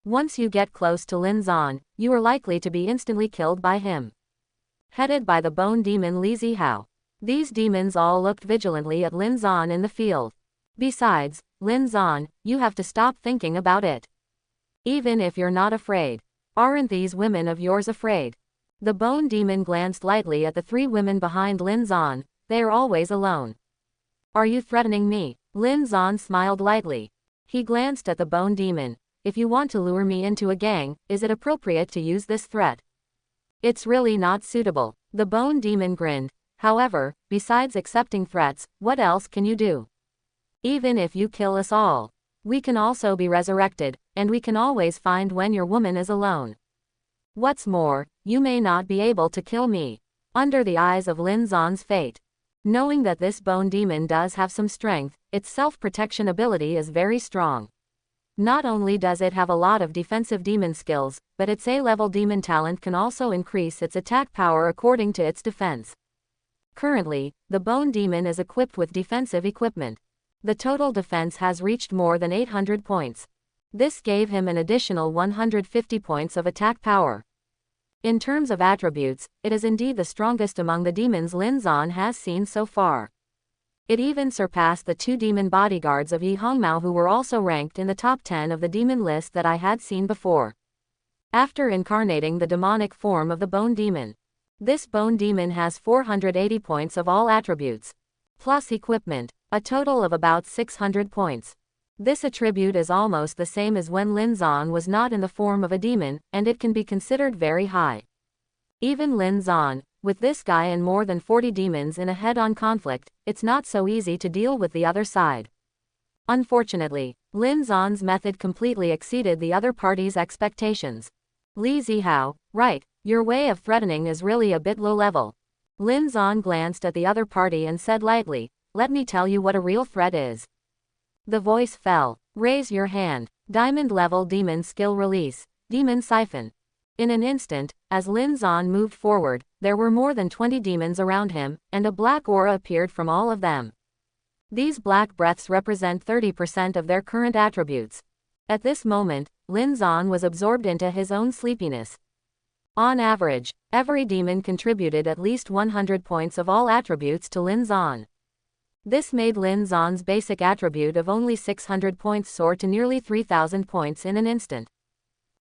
Once you get close to Lin Zon, you are likely to be instantly killed by him. Headed by the bone demon Li Zihao, these demons all looked vigilantly at Lin Zon in the field. Besides, Lin Zon, you have to stop thinking about it. Even if you're not afraid. Aren't these women of yours afraid? The bone demon glanced lightly at the three women behind Lin Zon. They are always alone. Are you threatening me? Lin Zon smiled lightly. He glanced at the bone demon. If you want to lure me into a gang, is it appropriate to use this threat? It's really not suitable. The bone demon grinned. However, besides accepting threats, what else can you do? Even if you kill us all, we can also be resurrected, and we can always find when your woman is alone. What's more, you may not be able to kill me. Under the eyes of Lin Zon's fate, knowing that this bone demon does have some strength, its self-protection ability is very strong. Not only does it have a lot of defensive demon skills, but its A-level demon talent can also increase its attack power according to its defense. Currently, the bone demon is equipped with defensive equipment. The total defense has reached more than 800 points. This gave him an additional 150 points of attack power. In terms of attributes, it is indeed the strongest among the demons Lin Zon has seen so far. It even surpassed the two demon bodyguards of Yi Hongmao who were also ranked in the top 10 of the demon list that I had seen before. After incarnating the demonic form of the bone demon, this bone demon has 480 points of all attributes, plus equipment, a total of about 600 points. This attribute is almost the same as when Lin Zon was not in the form of a demon, and it can be considered very high. Even Lin Zon, with this guy and more than 40 demons in a head-on conflict, it's not so easy to deal with the other side. Unfortunately, Lin Zon's method completely exceeded the other party's expectations. Li Zihao, right, your way of threatening is really a bit low level. Lin Zon glanced at the other party and said lightly, let me tell you what a real threat is. The voice fell. Raise your hand. Diamond level demon skill release. Demon siphon. In an instant, as Lin Zon moved forward, there were more than 20 demons around him, and a black aura appeared from all of them. These black breaths represent 30% of their current attributes. At this moment, Lin Zon was absorbed into his own sleepiness. On average, every demon contributed at least 100 points of all attributes to Lin Zon. This made Lin Zon's basic attribute of only 600 points soar to nearly 3,000 points in an instant.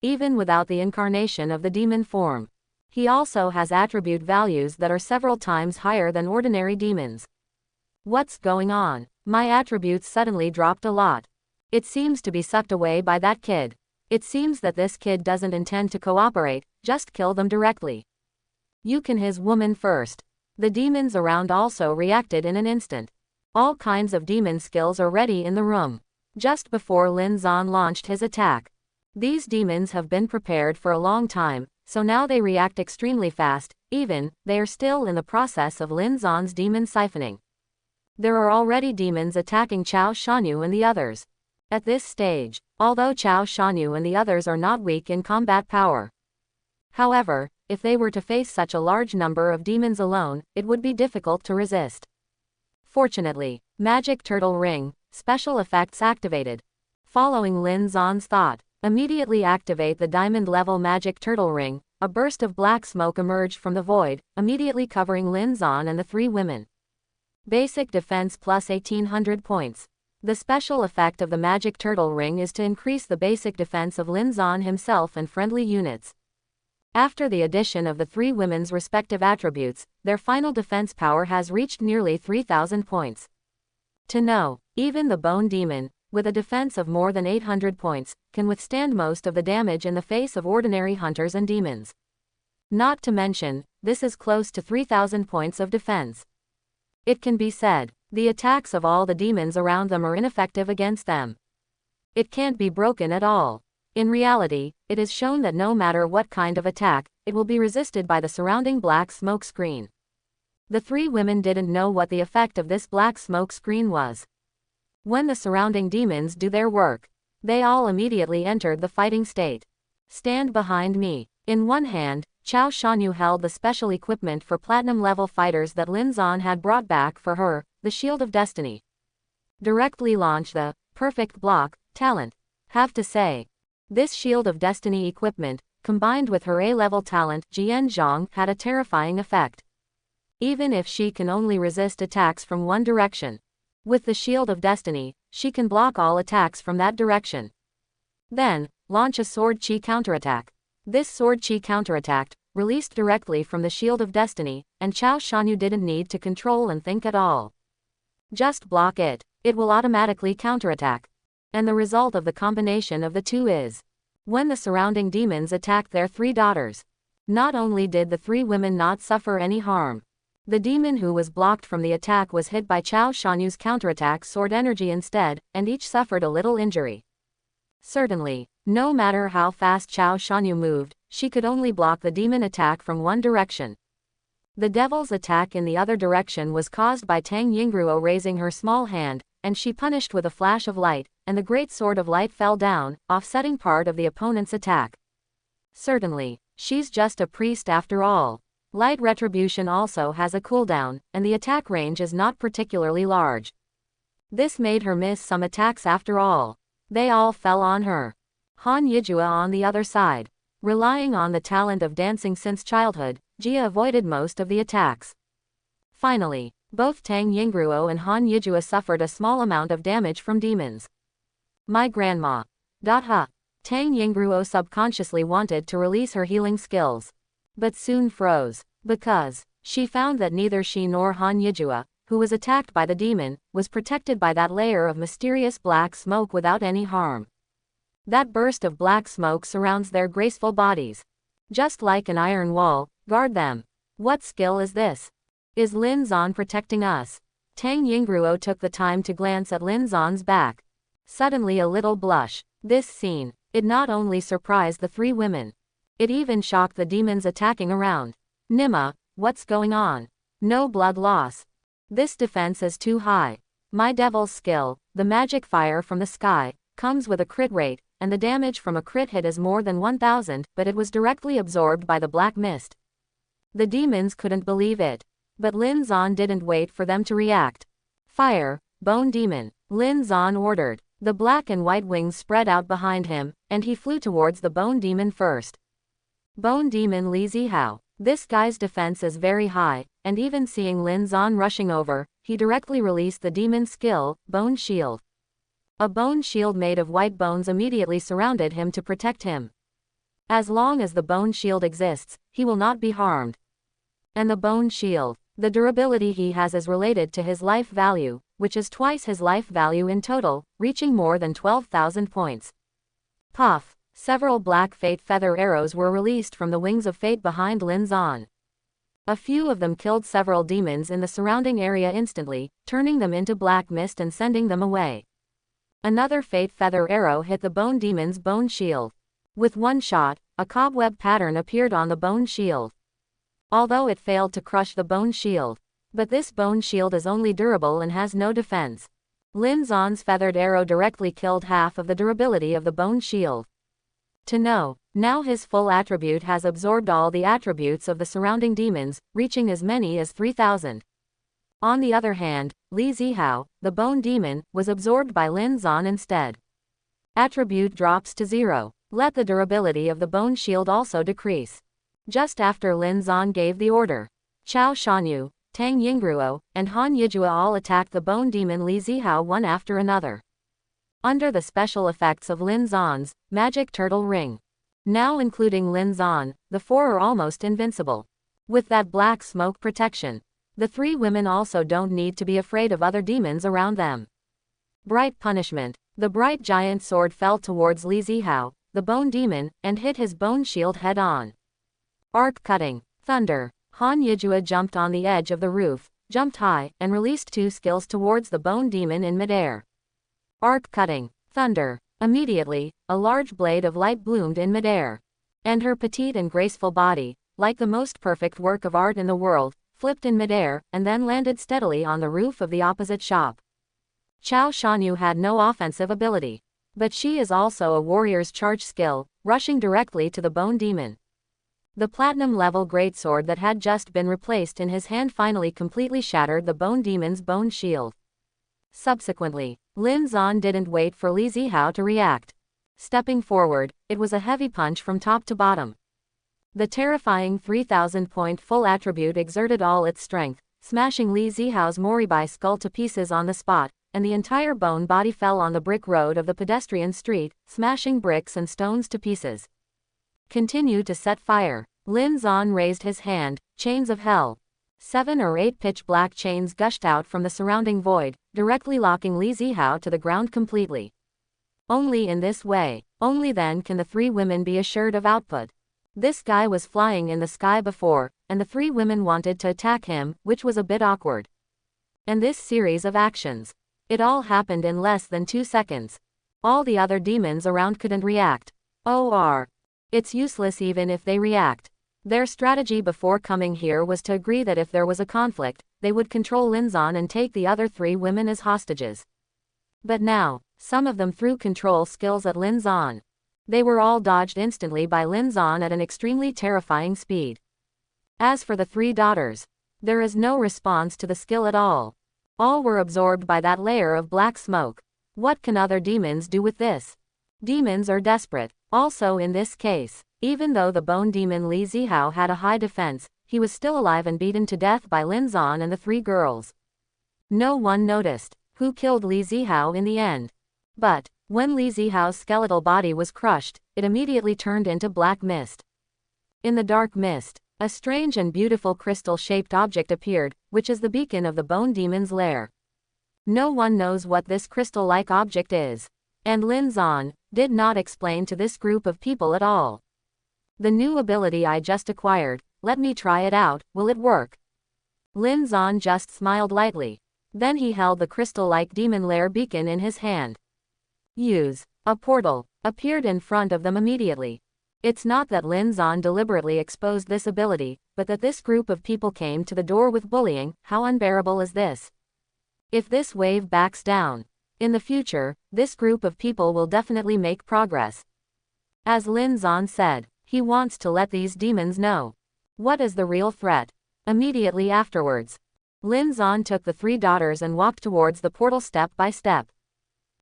Even without the incarnation of the demon form, he also has attribute values that are several times higher than ordinary demons. What's going on? My attributes suddenly dropped a lot. It seems to be sucked away by that kid. It seems that this kid doesn't intend to cooperate, just kill them directly. You can his woman first. The demons around also reacted in an instant. All kinds of demon skills are ready in the room. Just before Lin Zon launched his attack. These demons have been prepared for a long time, so now they react extremely fast, even, they are still in the process of Lin Zan's demon siphoning. There are already demons attacking Chao Shanyu and the others. At this stage, although Chao Shanyu and the others are not weak in combat power. However, if they were to face such a large number of demons alone, it would be difficult to resist. Fortunately, Magic Turtle Ring, special effects activated. Following Lin Zan's thought, immediately activate the diamond-level Magic Turtle Ring. A burst of black smoke emerged from the void, immediately covering Lin Zan and the three women. Basic defense plus 1800 points. The special effect of the Magic Turtle Ring is to increase the basic defense of Lin Zan himself and friendly units. After the addition of the three women's respective attributes, their final defense power has reached nearly 3000 points. To know, even the Bone Demon, with a defense of more than 800 points, can withstand most of the damage in the face of ordinary hunters and demons. Not to mention, this is close to 3000 points of defense. It can be said, the attacks of all the demons around them are ineffective against them. It can't be broken at all. In reality, it is shown that no matter what kind of attack, it will be resisted by the surrounding black smoke screen. The three women didn't know what the effect of this black smoke screen was. When the surrounding demons do their work, they all immediately entered the fighting state. Stand behind me. In one hand, Chao Shanyu held the special equipment for platinum-level fighters that Lin Zan had brought back for her, the Shield of Destiny. Directly launch the perfect block talent. Have to say, this Shield of Destiny equipment, combined with her A-level talent Jian Zhang, had a terrifying effect. Even if she can only resist attacks from one direction, with the Shield of Destiny, she can block all attacks from that direction. Then, launch a Sword Chi counterattack. This Sword Chi counterattack, released directly from the Shield of Destiny, and Chao Shanyu didn't need to control and think at all. Just block it. It will automatically counterattack. And the result of the combination of the two is, when the surrounding demons attacked their three daughters, not only did the three women not suffer any harm, the demon who was blocked from the attack was hit by Chao Shanyu's counterattack sword energy instead, and each suffered a little injury. Certainly, no matter how fast Chao Shanyu moved, she could only block the demon attack from one direction. The devil's attack in the other direction was caused by Tang Yingruo raising her small hand, and she punished with a flash of light, and the great sword of light fell down, offsetting part of the opponent's attack. Certainly, she's just a priest after all. Light retribution also has a cooldown, and the attack range is not particularly large. This made her miss some attacks after all. They all fell on her. Han Yijua on the other side. Relying on the talent of dancing since childhood, Jia avoided most of the attacks. Finally, both Tang Yingruo and Han Yijua suffered a small amount of damage from demons. My grandma. Ha. Tang Yingruo subconsciously wanted to release her healing skills, but soon froze, because she found that neither she nor Han Yijua, who was attacked by the demon, was protected by that layer of mysterious black smoke without any harm. That burst of black smoke surrounds their graceful bodies, just like an iron wall. Guard them. What skill is this? Is Lin Zan protecting us? Tang Yingruo took the time to glance at Lin Zan's back. Suddenly a little blush. This scene, it not only surprised the three women, it even shocked the demons attacking around. Nima, what's going on? No blood loss. This defense is too high. My devil's skill, the magic fire from the sky, comes with a crit rate, and the damage from a crit hit is more than 1000, but it was directly absorbed by the black mist. The demons couldn't believe it. But Lin Zan didn't wait for them to react. Fire, Bone Demon, Lin Zan ordered. The black and white wings spread out behind him, and he flew towards the Bone Demon first. Bone Demon Li Zihao. This guy's defense is very high, and even seeing Lin Zan rushing over, he directly released the demon's skill, Bone Shield. A bone shield made of white bones immediately surrounded him to protect him. As long as the bone shield exists, he will not be harmed. And the bone shield, the durability he has is related to his life value, which is twice his life value in total, reaching more than 12,000 points. Puff! Several black fate feather arrows were released from the wings of fate behind Lin Zan. A few of them killed several demons in the surrounding area instantly, turning them into black mist and sending them away. Another fate feather arrow hit the bone demon's bone shield. With one shot, a cobweb pattern appeared on the bone shield. Although it failed to crush the bone shield. But this bone shield is only durable and has no defense. Lin Zon's feathered arrow directly killed half of the durability of the bone shield. To know, now his full attribute has absorbed all the attributes of the surrounding demons, reaching as many as 3,000. On the other hand, Li Zihao, the bone demon, was absorbed by Lin Zon instead. Attribute drops to 0. Let the durability of the bone shield also decrease. Just after Lin Zon gave the order, Chao Shanyu, Tang Yingruo, and Han Yijua all attacked the bone demon Li Zihao one after another. Under the special effects of Lin Zon's magic turtle ring, now including Lin Zon, the 4 are almost invincible. With that black smoke protection, the 3 women also don't need to be afraid of other demons around them. Bright punishment. The bright giant sword fell towards Li Zihao, the bone demon, and hit his bone shield head on. Arc cutting. Thunder. Han Yijua jumped on the edge of the roof, jumped high, and released 2 skills towards the bone demon in midair. Arc cutting. Thunder. Immediately, a large blade of light bloomed in midair. And her petite and graceful body, like the most perfect work of art in the world, flipped in midair, and then landed steadily on the roof of the opposite shop. Chao Shanyu had no offensive ability. But she is also a warrior's charge skill, rushing directly to the bone demon. The platinum-level greatsword that had just been replaced in his hand finally completely shattered the bone demon's bone shield. Subsequently, Lin Zon didn't wait for Li Zihao to react. Stepping forward, it was a heavy punch from top to bottom. The terrifying 3,000-point full attribute exerted all its strength, smashing Li Zihao's Moribai skull to pieces on the spot, and the entire bone body fell on the brick road of the pedestrian street, smashing bricks and stones to pieces. Continue to set fire. Lin Zon raised his hand. Chains of hell. 7 or 8 pitch-black chains gushed out from the surrounding void, directly locking Li Zihao to the ground completely. Only in this way, only then can the 3 women be assured of output. This guy was flying in the sky before, and the 3 women wanted to attack him, which was a bit awkward. And this series of actions. It all happened in less than 2 seconds. All the other demons around couldn't react. It's useless even if they react. Their strategy before coming here was to agree that if there was a conflict, they would control Lin Zon and take the other 3 women as hostages. But now, some of them threw control skills at Lin Zon. They were all dodged instantly by Lin Zon at an extremely terrifying speed. As for the 3 daughters, there is no response to the skill at all. All were absorbed by that layer of black smoke. What can other demons do with this? Demons are desperate. Also in this case, even though the bone demon Li Zihao had a high defense, he was still alive and beaten to death by Lin Zon and the 3 girls. No one noticed who killed Li Zihao in the end. But, when Li Zihao's skeletal body was crushed, it immediately turned into black mist. In the dark mist, a strange and beautiful crystal-shaped object appeared, which is the beacon of the bone demon's lair. No one knows what this crystal-like object is. And Lin Zon did not explain to this group of people at all. The new ability I just acquired, let me try it out, will it work? Lin Zon just smiled lightly. Then he held the crystal-like demon lair beacon in his hand. Use. A portal appeared in front of them immediately. It's not that Lin Zon deliberately exposed this ability, but that this group of people came to the door with bullying. How unbearable is this? If this wave backs down, in the future, this group of people will definitely make progress. As Lin Zon said, he wants to let these demons know what is the real threat. Immediately afterwards, Lin Zon took the 3 daughters and walked towards the portal step by step.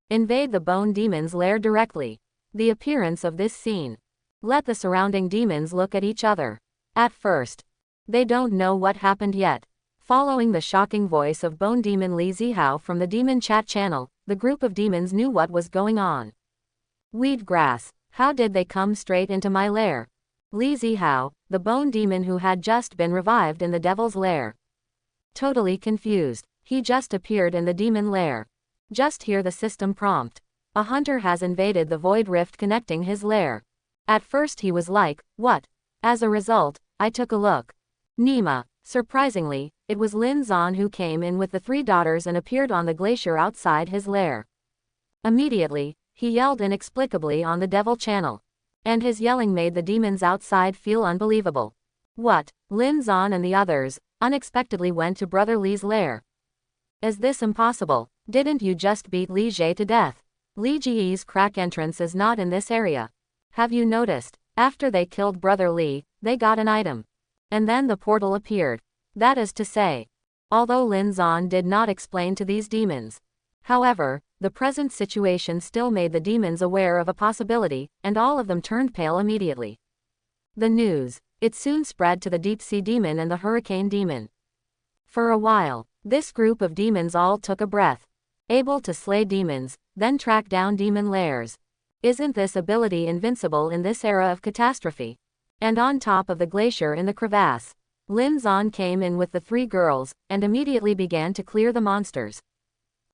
Invade the bone demon's lair directly. The appearance of this scene. Let the surrounding demons look at each other. At first, they don't know what happened yet. Following the shocking voice of bone demon Li Zihao from the demon chat channel, the group of demons knew what was going on. Weed grass. How did they come straight into my lair? Li Zihao, the bone demon who had just been revived in the devil's lair. Totally confused, he just appeared in the demon lair. Just hear the system prompt. A hunter has invaded the void rift connecting his lair. At first he was like, what? As a result, I took a look. Nima. Surprisingly, it was Lin Zon who came in with the 3 daughters and appeared on the glacier outside his lair. Immediately, he yelled inexplicably on the devil channel. And his yelling made the demons outside feel unbelievable. What? Lin Zan and the others unexpectedly went to Brother Li's lair. Is this impossible? Didn't you just beat Li Jie to death? Li Jie's crack entrance is not in this area. Have you noticed? After they killed Brother Li, they got an item. And then the portal appeared. That is to say. Although Lin Zan did not explain to these demons. However, the present situation still made the demons aware of a possibility, and all of them turned pale immediately. The news. It soon spread to the deep sea demon and the hurricane demon. For a while, this group of demons all took a breath. Able to slay demons, then track down demon lairs. Isn't this ability invincible in this era of catastrophe? And on top of the glacier in the crevasse, Lin Zan came in with the 3 girls, and immediately began to clear the monsters.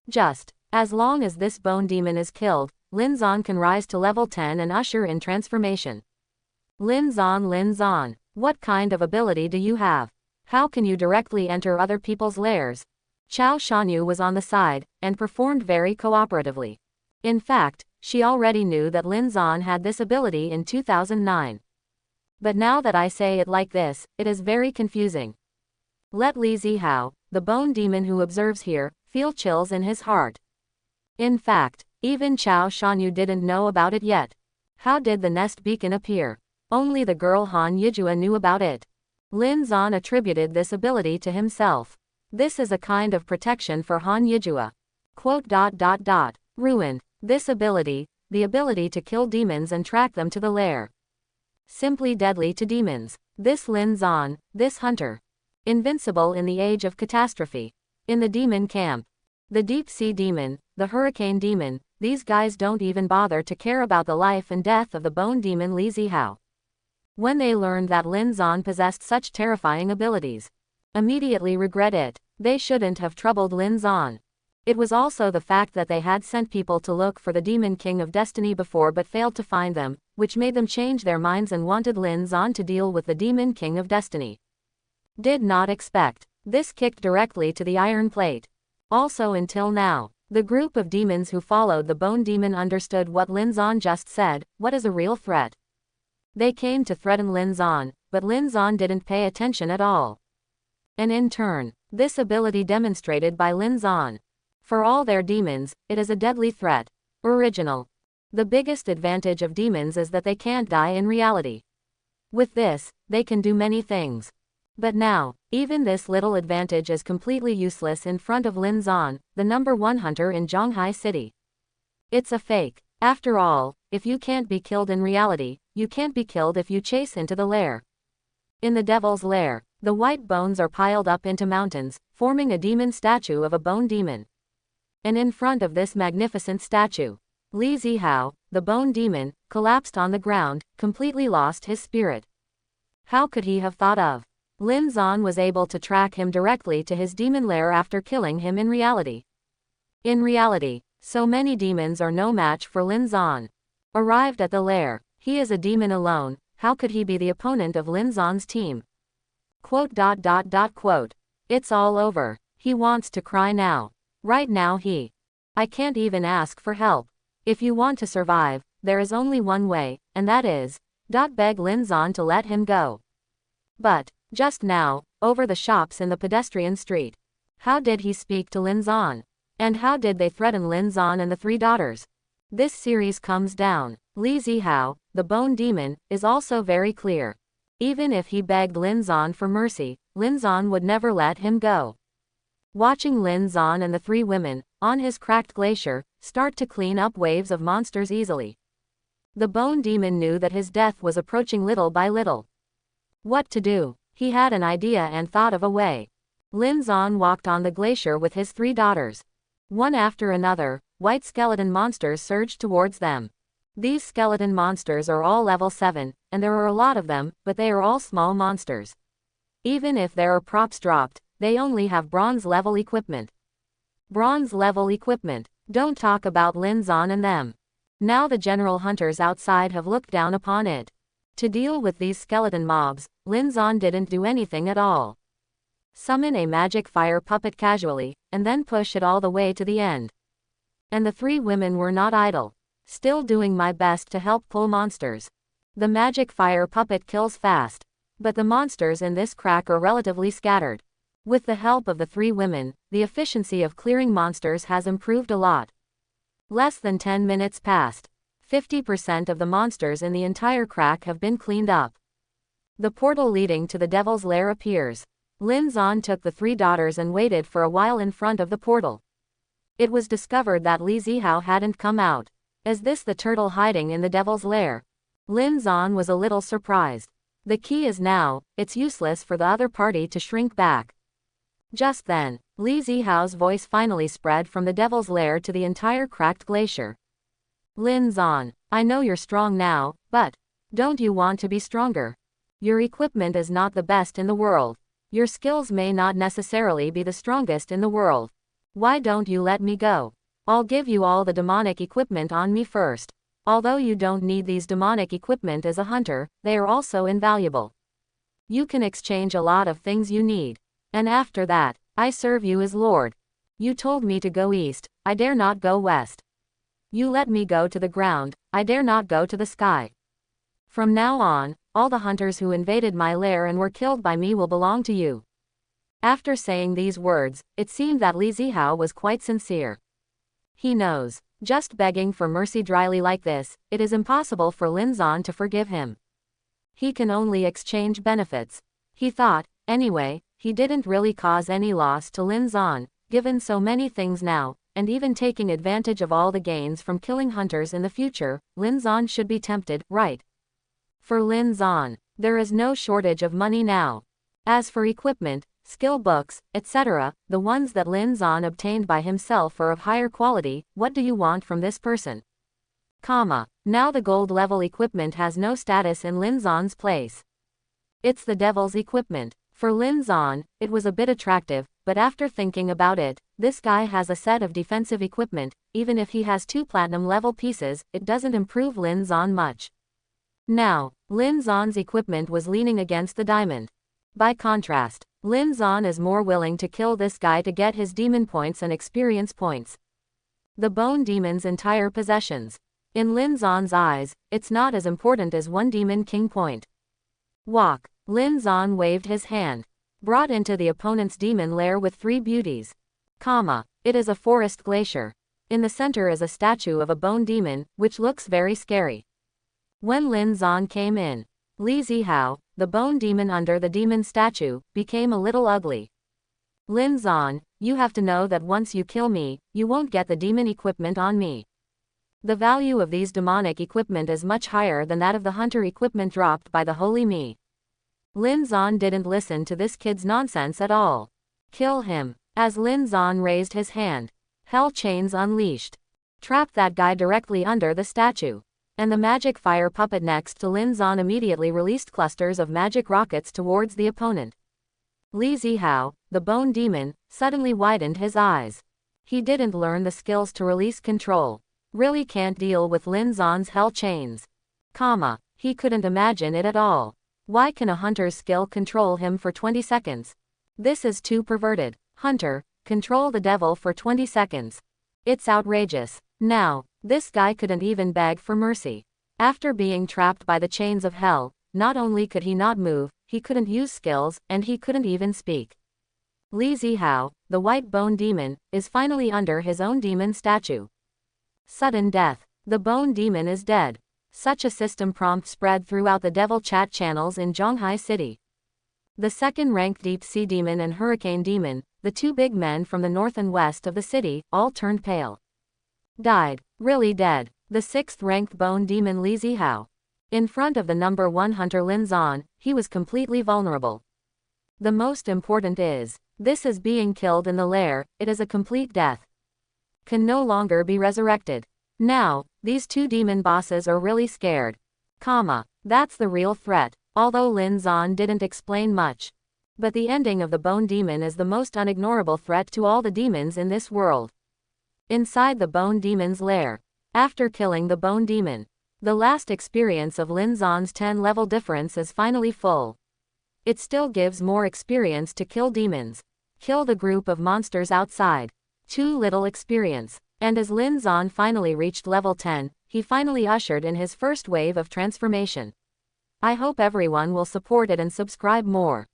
Just as long as this bone demon is killed, Lin Zan can rise to level 10 and usher in transformation. Lin Zan, what kind of ability do you have? How can you directly enter other people's lairs? Chao Shanyu was on the side, and performed very cooperatively. In fact, she already knew that Lin Zan had this ability in 2009. But now that I say it like this, it is very confusing. Let Li Zihao, the bone demon who observes here, feel chills in his heart. In fact, even Chao Shanyu didn't know about it yet. How did the nest beacon appear? Only the girl Han Yijua knew about it. Lin Zan attributed this ability to himself. This is a kind of protection for Han Yijua. Ruined. This ability, the ability to kill demons and track them to the lair. Simply deadly to demons. This Lin Zan, this hunter. Invincible in the age of catastrophe. In the demon camp. The deep sea demon, the hurricane demon, these guys don't even bother to care about the life and death of the bone demon Li Zihao. When they learned that Lin Zan possessed such terrifying abilities, immediately regret it. They shouldn't have troubled Lin Zan. It was also the fact that they had sent people to look for the Demon King of Destiny before but failed to find them, which made them change their minds and wanted Lin Zan to deal with the Demon King of Destiny. Did not expect. This kicked directly to the iron plate. Also until now, the group of demons who followed the bone demon understood what Lin Zan just said. What is a real threat? They came to threaten Lin Zan, but Lin Zan didn't pay attention at all. And in turn, this ability demonstrated by Lin Zan. For all their demons, it is a deadly threat. Original. The biggest advantage of demons is that they can't die in reality. With this, they can do many things. But now, even this little advantage is completely useless in front of Lin Zan, the #1 hunter in Zhonghai City. It's a fake. After all, if you can't be killed in reality, you can't be killed if you chase into the lair. In the devil's lair, the white bones are piled up into mountains, forming a demon statue of a bone demon. And in front of this magnificent statue, Li Zihao, the bone demon, collapsed on the ground, completely lost his spirit. How could he have thought of? Lin Zan was able to track him directly to his demon lair after killing him in reality. In reality, so many demons are no match for Lin Zan. Arrived at the lair, he is a demon alone. How could he be the opponent of Lin Zan's team? It's all over. He wants to cry now. Right now I can't even ask for help. If you want to survive, there is only one way, and that is, beg Lin Zan to let him go. But, just now, over the shops in the pedestrian street, how did he speak to Lin Zan? And how did they threaten Lin Zan and the 3 daughters? This series comes down. Li Zihao, the bone demon, is also very clear. Even if he begged Lin Zan for mercy, Lin Zan would never let him go. Watching Lin Zan and the 3 women, on his cracked glacier, start to clean up waves of monsters easily. The bone demon knew that his death was approaching little by little. What to do? He had an idea and thought of a way. Lin Zan walked on the glacier with his 3 daughters. One after another, white skeleton monsters surged towards them. These skeleton monsters are all level 7, and there are a lot of them, but they are all small monsters. Even if there are props dropped, they only have bronze level equipment. Bronze level equipment. Don't talk about Lin Zan and them. Now the general hunters outside have looked down upon it. To deal with these skeleton mobs, Lin Zan didn't do anything at all. Summon a magic fire puppet casually, and then push it all the way to the end. And the 3 women were not idle. Still doing my best to help pull monsters. The magic fire puppet kills fast. But the monsters in this crack are relatively scattered. With the help of the 3 women, the efficiency of clearing monsters has improved a lot. Less than 10 minutes passed. 50% of the monsters in the entire crack have been cleaned up. The portal leading to the devil's lair appears. Lin Zan took the 3 daughters and waited for a while in front of the portal. It was discovered that Li Zihao hadn't come out. Is this the turtle hiding in the devil's lair? Lin Zan was a little surprised. The key is now, it's useless for the other party to shrink back. Just then, Li Zihao's voice finally spread from the devil's lair to the entire cracked glacier. Lin Zan, I know you're strong now, but don't you want to be stronger? Your equipment is not the best in the world. Your skills may not necessarily be the strongest in the world. Why don't you let me go? I'll give you all the demonic equipment on me first. Although you don't need these demonic equipment as a hunter, they are also invaluable. You can exchange a lot of things you need. And after that, I serve you as Lord. You told me to go east, I dare not go west. You let me go to the ground, I dare not go to the sky. From now on, all the hunters who invaded my lair and were killed by me will belong to you. After saying these words, it seemed that Li Zihao was quite sincere. He knows. Just begging for mercy dryly like this, it is impossible for Lin Zan to forgive him. He can only exchange benefits. He thought, anyway, he didn't really cause any loss to Lin Zan, given so many things now, and even taking advantage of all the gains from killing hunters in the future, Lin Zan should be tempted, right? For Lin Zan, there is no shortage of money now. As for equipment, skill books, etc., the ones that Lin Zan obtained by himself are of higher quality. What do you want from this person? Now the gold level equipment has no status in Lin Zan's place. It's the devil's equipment. For Lin Zan, it was a bit attractive, but after thinking about it, this guy has a set of defensive equipment. Even if he has 2 platinum level pieces, it doesn't improve Lin Zan much. Now, Lin Zan's equipment was leaning against the diamond. By contrast, Lin Zan is more willing to kill this guy to get his demon points and experience points. The bone demon's entire possessions. In Lin Zan's eyes, it's not as important as 1 demon king point. Walk. Lin Zan waved his hand. Brought into the opponent's demon lair with 3 beauties. It is a forest glacier. In the center is a statue of a bone demon, which looks very scary. When Lin Zan came in, Li Zihao, the bone demon under the demon statue, became a little ugly. Lin Zan, you have to know that once you kill me, you won't get the demon equipment on me. The value of these demonic equipment is much higher than that of the hunter equipment dropped by the holy me. Lin Zan didn't listen to this kid's nonsense at all. Kill him. As Lin Zan raised his hand, hell chains unleashed. Trapped that guy directly under the statue. And the magic fire puppet next to Lin Zan immediately released clusters of magic rockets towards the opponent. Li Zihao, the bone demon, suddenly widened his eyes. He didn't learn the skills to release control. Really can't deal with Lin Zan's hell chains. He couldn't imagine it at all. Why can a hunter's skill control him for 20 seconds? This is too perverted. Hunter, control the devil for 20 seconds. It's outrageous. Now, this guy couldn't even beg for mercy. After being trapped by the chains of hell, not only could he not move, he couldn't use skills, and he couldn't even speak. Li Zihao, the white bone demon, is finally under his own demon statue. Sudden death. The bone demon is dead. Such a system prompt spread throughout the devil chat channels in Zhonghai City. The second-ranked deep sea demon and hurricane demon, the 2 big men from the north and west of the city, all turned pale. Died. Really dead. The 6th-ranked bone demon Li Zihao. In front of the number 1 hunter Lin Zan, he was completely vulnerable. The most important is, this is being killed in the lair, it is a complete death. Can no longer be resurrected. Now, these 2 demon bosses are really scared. That's the real threat, although Lin Zan didn't explain much. But the ending of the bone demon is the most unignorable threat to all the demons in this world. Inside the bone demon's lair. After killing the bone demon, the last experience of Lin Zan's 10-level difference is finally full. It still gives more experience to kill demons. Kill the group of monsters outside. Too little experience. And as Lin Zan finally reached level 10, he finally ushered in his first wave of transformation. I hope everyone will support it and subscribe more.